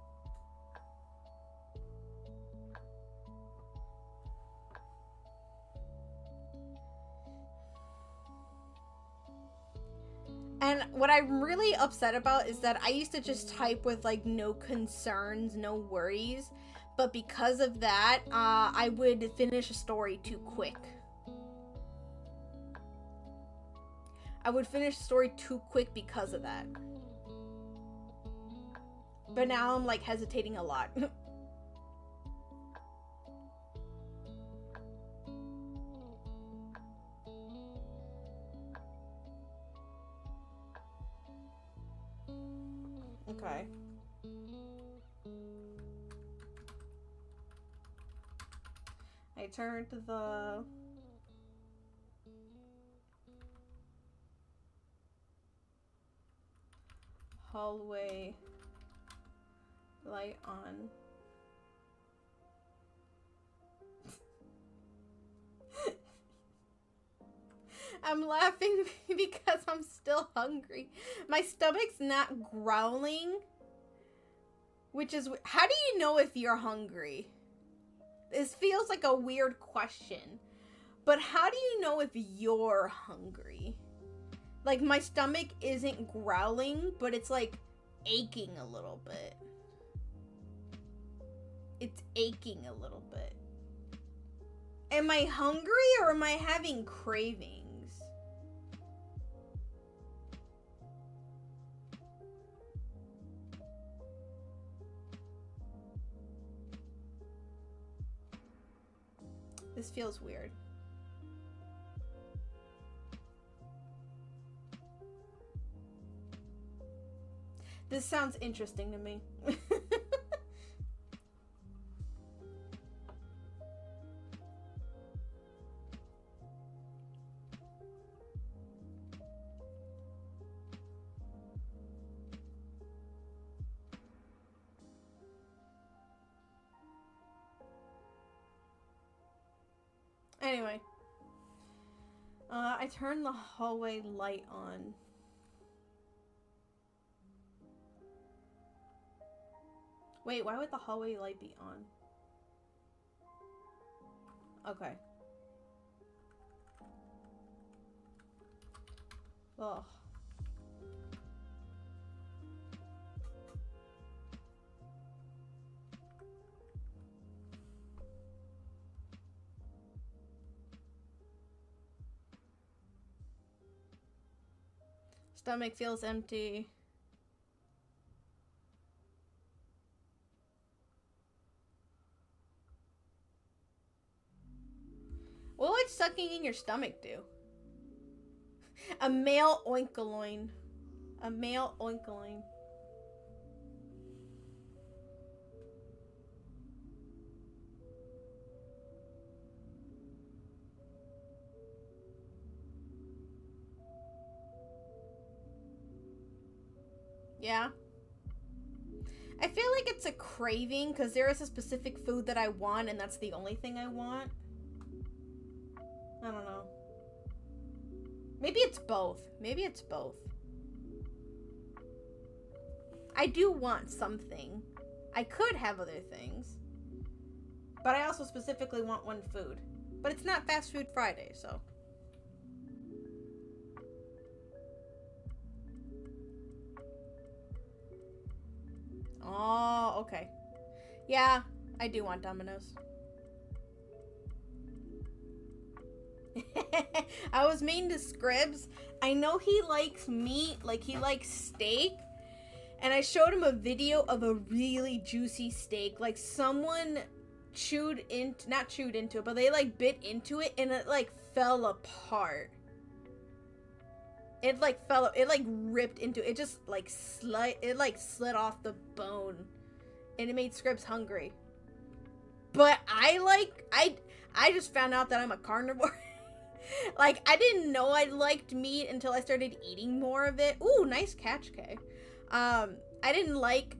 And what I'm really upset about is that I used to just type with, like, no concerns, no worries. But because of that, I would finish a story too quick. I would finish the story too quick because of that. But now I'm, like, hesitating a lot. Okay. I turned the hallway light on. I'm laughing because I'm still hungry. My stomach's not growling, which is... How do you know if you're hungry? This feels like a weird question. But how do you know if you're hungry? Like, my stomach isn't growling, but it's, like, aching a little bit. It's aching a little bit. Am I hungry or am I having cravings? This feels weird. This sounds interesting to me. Anyway. I turned the hallway light on. Wait, why would the hallway light be on? Okay. Ugh. Stomach feels empty. What would sucking in your stomach do? A male oinkoloin. A male oinkoloin. Yeah. I feel like it's a craving because there is a specific food that I want and that's the only thing I want. I don't know. Maybe it's both. Maybe it's both. I do want something. I could have other things. But I also specifically want one food. But it's not Fast Food Friday, so... Oh, okay. Yeah, I do want Domino's. I was mean to Scribs. I know he likes meat, like he likes steak. And I showed him a video of a really juicy steak. Like someone not chewed into it, but they like bit into it and it like fell apart. It like ripped into it, just like slid off the bone. And it made Scribs hungry. But I just found out that I'm a carnivore. Like, I didn't know I liked meat until I started eating more of it. Ooh, nice catch, Kay. I didn't like...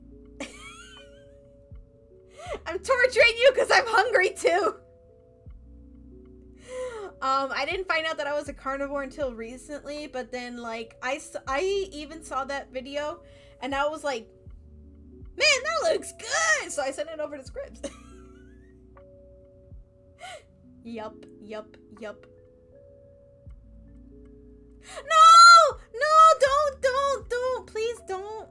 I'm torturing you because I'm hungry, too. I didn't find out that I was a carnivore until recently, but then like I even saw that video and I was like, man, that looks good. So I sent it over to Scribs. Yup. No! No, don't. Please don't.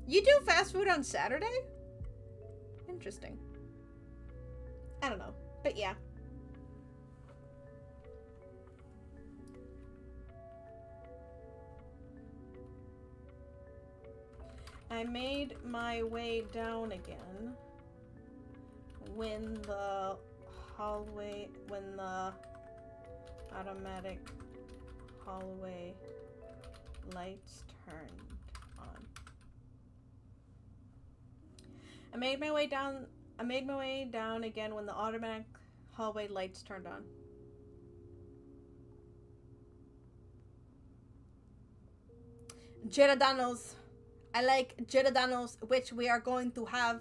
You do fast food on Saturday? Interesting. I don't know, but yeah. I made my way down again when the automatic hallway lights turned on. I made my way down again when the automatic hallway lights turned on. Girardanos. I like Girardanos, which we are going to have.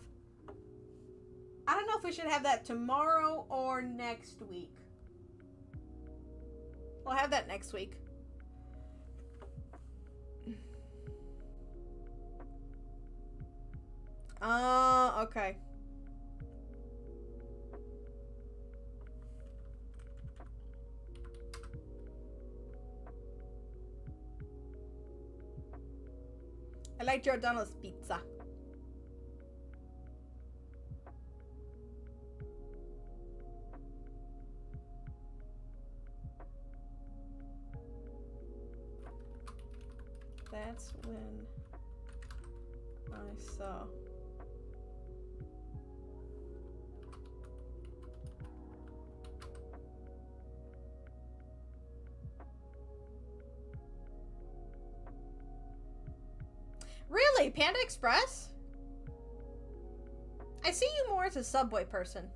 I don't know if we should have that tomorrow or next week. We'll have that next week. Okay. I like Giordano's pizza. That's when I saw. Really? Panda Express? I see you more as a Subway person.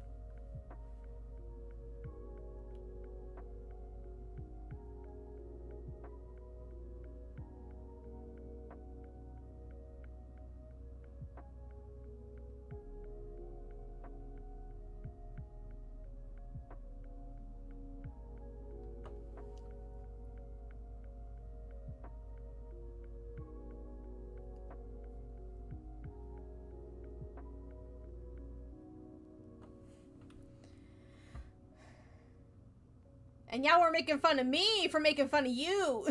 And y'all were making fun of me for making fun of you.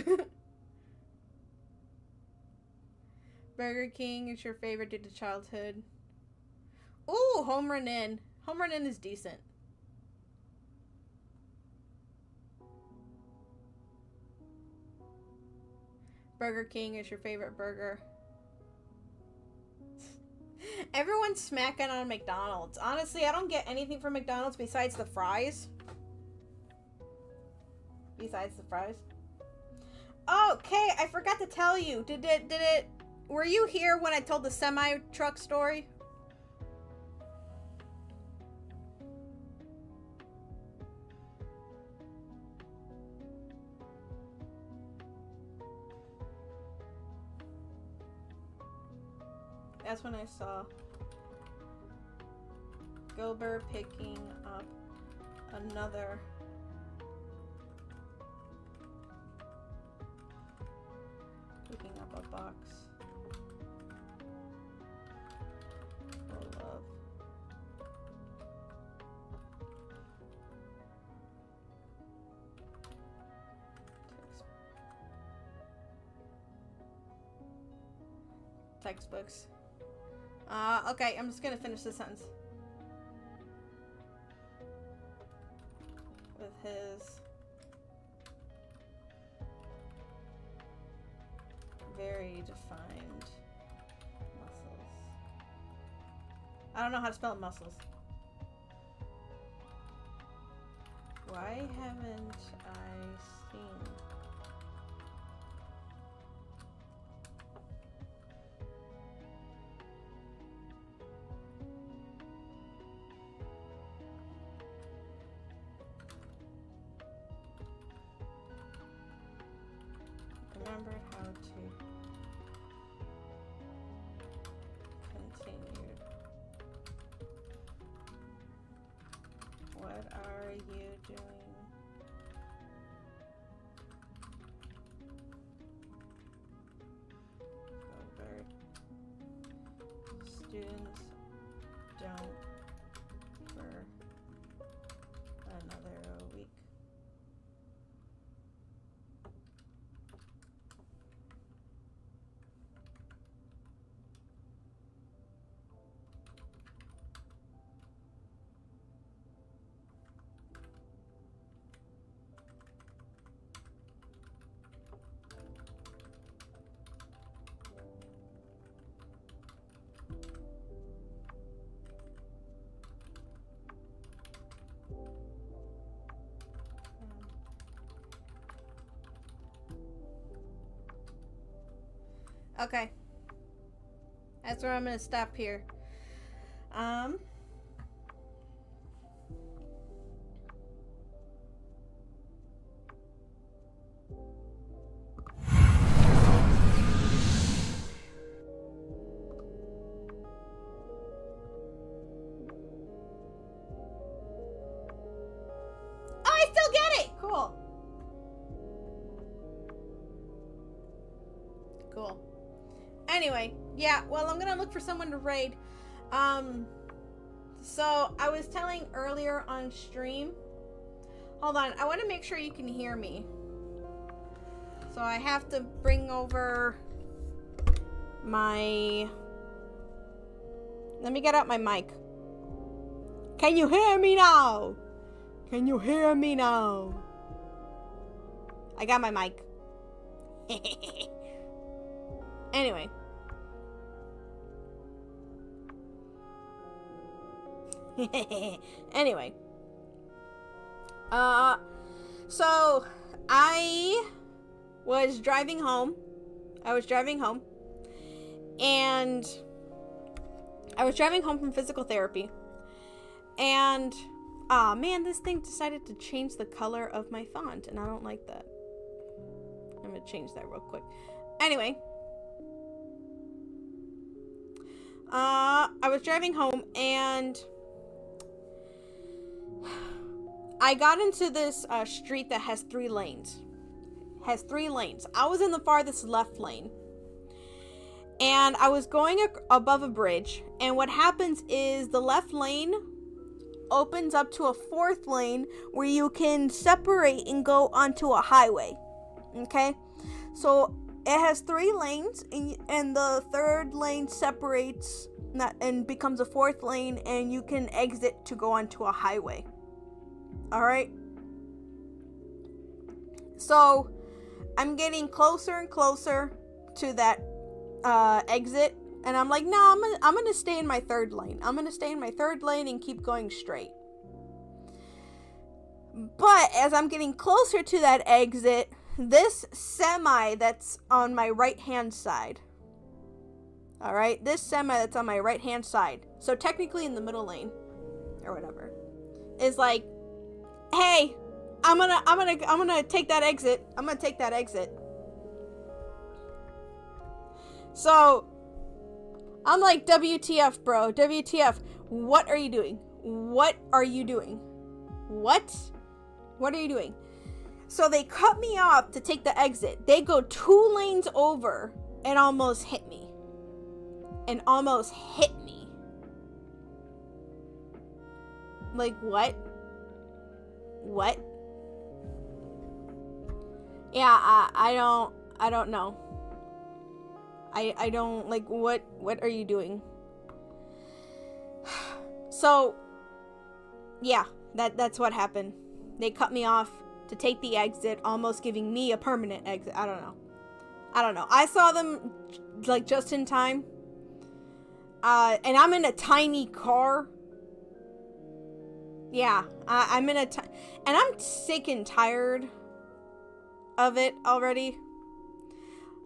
Burger King is your favorite due to childhood. Ooh, Home Run Inn. Home Run Inn is decent. Burger King is your favorite burger. Everyone's smacking on McDonald's. Honestly, I don't get anything from McDonald's besides the fries. Okay, I forgot to tell you. Were you here when I told the semi-truck story? That's when I saw Gilbert picking up another a box full of textbooks. Okay, I'm just gonna finish this sentence. With his very defined muscles. I don't know how to spell muscles. Why haven't I seen? What are you doing? Covert. Students don't for another week. Okay. That's where I'm gonna stop here. Oh, I still get it! Cool. Cool. Anyway, yeah, well, I'm gonna look for someone to raid. So I was telling earlier on stream. Hold on, I want to make sure you can hear me. So I have to bring over my... Let me get out my mic. Can you hear me now? Can you hear me now? I got my mic. Anyway. Anyway. So I was driving home. And I was driving home from physical therapy. And aw, man, this thing decided to change the color of my font, and I don't like that. I'm gonna change that real quick. Anyway. I was driving home, and I got into this street that has 3 lanes. I was in the farthest left lane. And I was going above a bridge. And what happens is the left lane opens up to a 4th lane where you can separate and go onto a highway. Okay? So it has 3 lanes, and the 3rd lane separates and becomes a 4th lane, and you can exit to go onto a highway. Alright? So I'm getting closer and closer to that exit, and I'm like, no, I'm gonna stay in my 3rd lane. I'm gonna stay in my 3rd lane and keep going straight. But as I'm getting closer to that exit, this semi that's on my right hand side, alright, so technically in the middle lane or whatever, is like, hey, I'm gonna take that exit. So I'm like, WTF, bro, WTF, what are you doing? What are you doing? So they cut me off to take the exit. They go 2 lanes over and almost hit me. Like, what? Yeah, I don't know. I don't, like, what are you doing? So, yeah, that's what happened. They cut me off to take the exit, almost giving me a permanent exit. I don't know. I saw them, like, just in time. And I'm in a tiny car. Yeah, I'm in and I'm sick and tired of it already.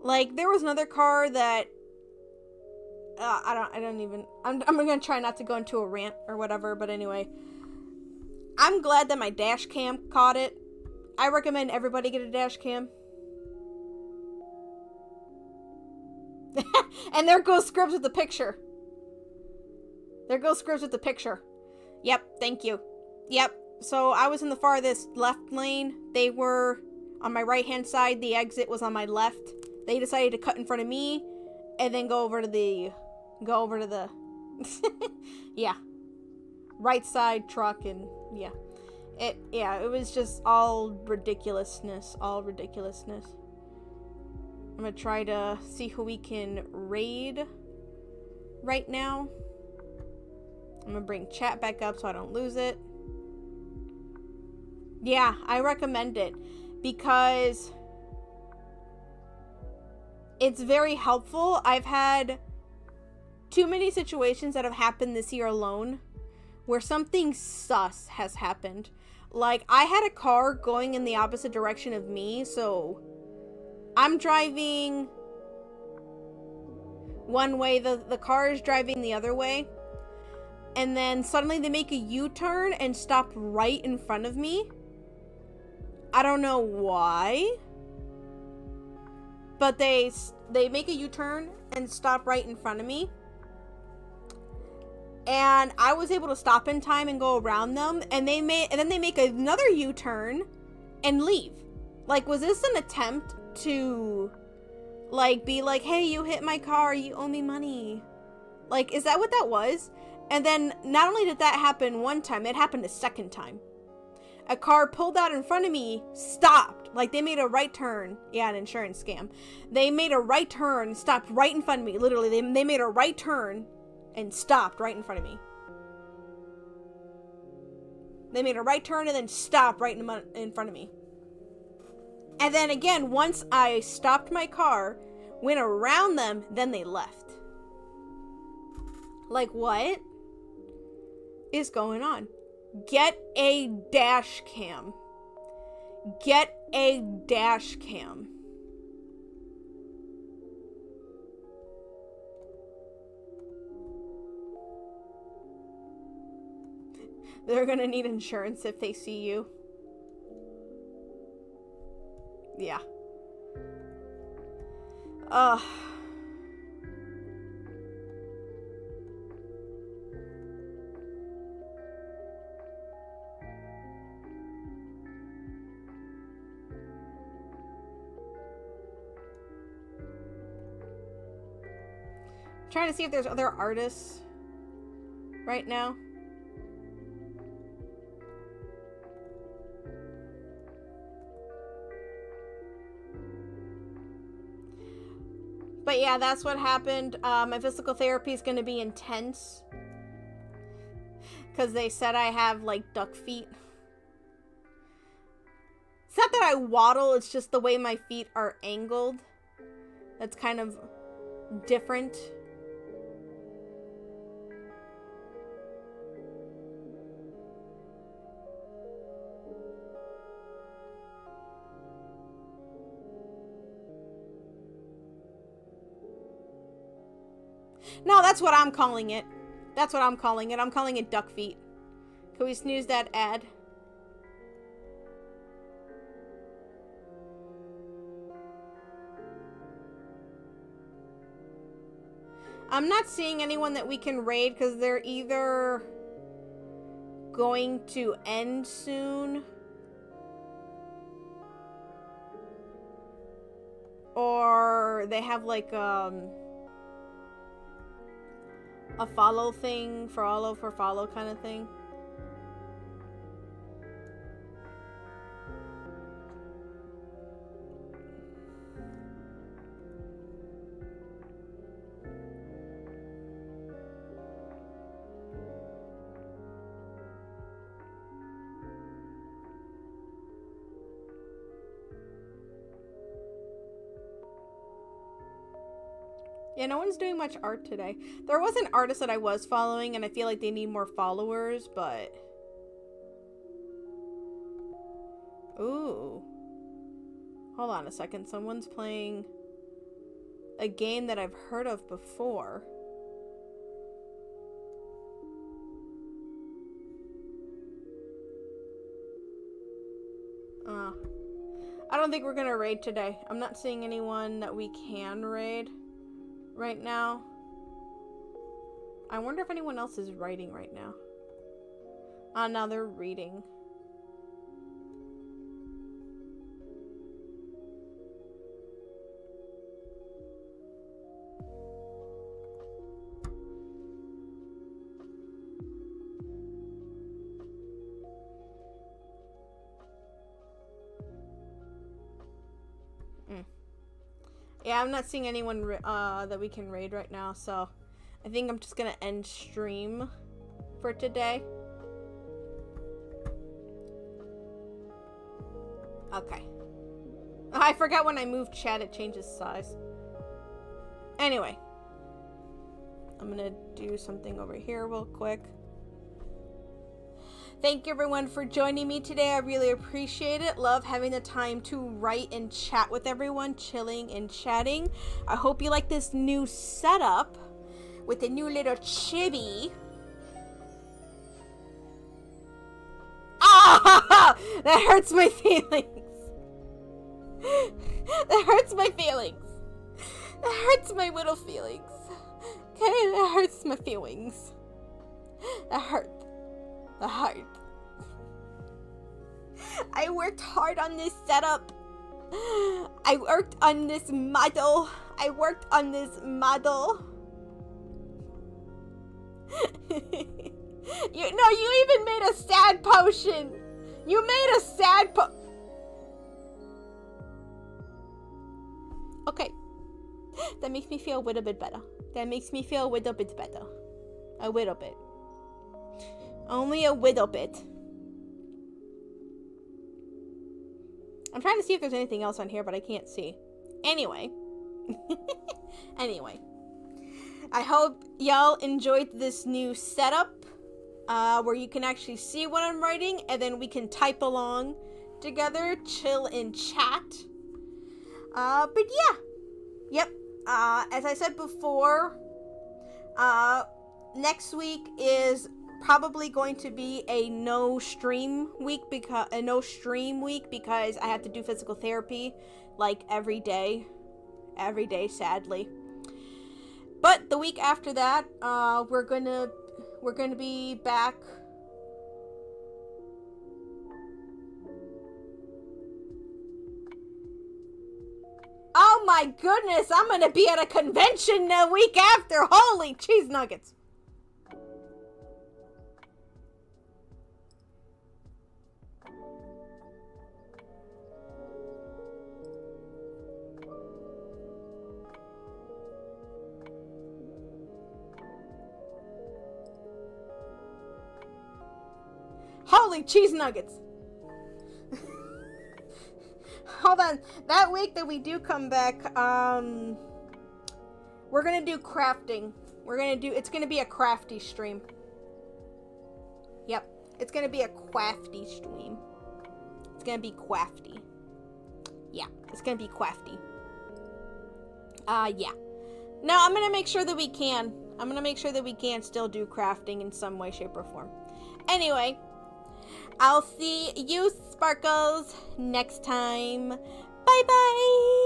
Like, there was another car that I'm gonna try not to go into a rant or whatever, but anyway, I'm glad that my dash cam caught it. I recommend everybody get a dash cam. And there goes Scribs with the picture. Yep, thank you. Yep, So I was in the farthest left lane. They were on my right-hand side. The exit was on my left. They decided to cut in front of me and then go over to the yeah, right side truck, and yeah. It was just all ridiculousness. I'm gonna try to see who we can raid right now. I'm gonna bring chat back up so I don't lose it. Yeah, I recommend it because it's very helpful. I've had too many situations that have happened this year alone where something sus has happened. Like, I had a car going in the opposite direction of me, so I'm driving one way, the car is driving the other way, and then suddenly they make a U-turn and stop right in front of me. I don't know why, but they make a U-turn and stop right in front of me. And I was able to stop in time and go around them, and then they make another U-turn and leave. Like, was this an attempt to, like, be like, hey, you hit my car, you owe me money? Like, is that what that was? And then not only did that happen one time, it happened a second time. A car pulled out in front of me, stopped. Like, they made a right turn. Yeah, an insurance scam. They made a right turn, stopped right in front of me. Literally, they made a right turn and stopped right in front of me. They made a right turn and then stopped right in front of me. And then again, once I stopped my car, went around them, then they left. Like, what is going on? Get a dash cam. Get a dash cam. They're gonna need insurance if they see you. Yeah. Trying to see if there's other artists right now. But yeah, that's what happened. My physical therapy is going to be intense. Because they said I have, like, duck feet. It's not that I waddle, it's just the way my feet are angled. That's kind of different. No, that's what I'm calling it. That's what I'm calling it. I'm calling it duck feet. Can we snooze that ad? I'm not seeing anyone that we can raid because they're either going to end soon or they have like a follow thing, follow for follow kind of thing. Yeah, no one's doing much art today. There was an artist that I was following, and I feel like they need more followers, but... Ooh. Hold on a second. Someone's playing a game that I've heard of before. I don't think we're gonna raid today. I'm not seeing anyone that we can raid right now. I wonder if anyone else is writing right now. No, they're reading. Yeah, I'm not seeing anyone that we can raid right now, so I think I'm just gonna end stream for today. Okay. I forgot when I moved chat, it changes size. Anyway. I'm gonna do something over here real quick. Thank you everyone for joining me today. I really appreciate it. Love having the time to write and chat with everyone, chilling and chatting. I hope you like this new setup with the new little chibi. Ah! That hurts my feelings. That hurts my feelings. That hurts my little feelings. Okay, that hurts my feelings. That hurt. The heart. I worked hard on this setup. I worked on this model. You even made a sad potion. You made a sad Okay. That makes me feel a little bit better. A little bit. Only a little bit. I'm trying to see if there's anything else on here, but I can't see. Anyway. Anyway. I hope y'all enjoyed this new setup. Where you can actually see what I'm writing, and then we can type along together, chill and chat. But yeah. Yep. As I said before, next week is probably going to be a no stream week because I have to do physical therapy like every day, sadly. But the week after that, we're gonna be back. Oh my goodness, I'm gonna be at a convention the week after. Holy cheese nuggets. Holy cheese nuggets. Hold on. That week that we do come back, we're gonna do crafting. It's gonna be a crafty stream. Yep. It's gonna be a crafty stream. It's gonna be crafty. Yeah. It's gonna be crafty. Yeah. No, I'm gonna make sure that we can. Still do crafting in some way, shape, or form. Anyway. I'll see you, Sparkles, next time. Bye-bye!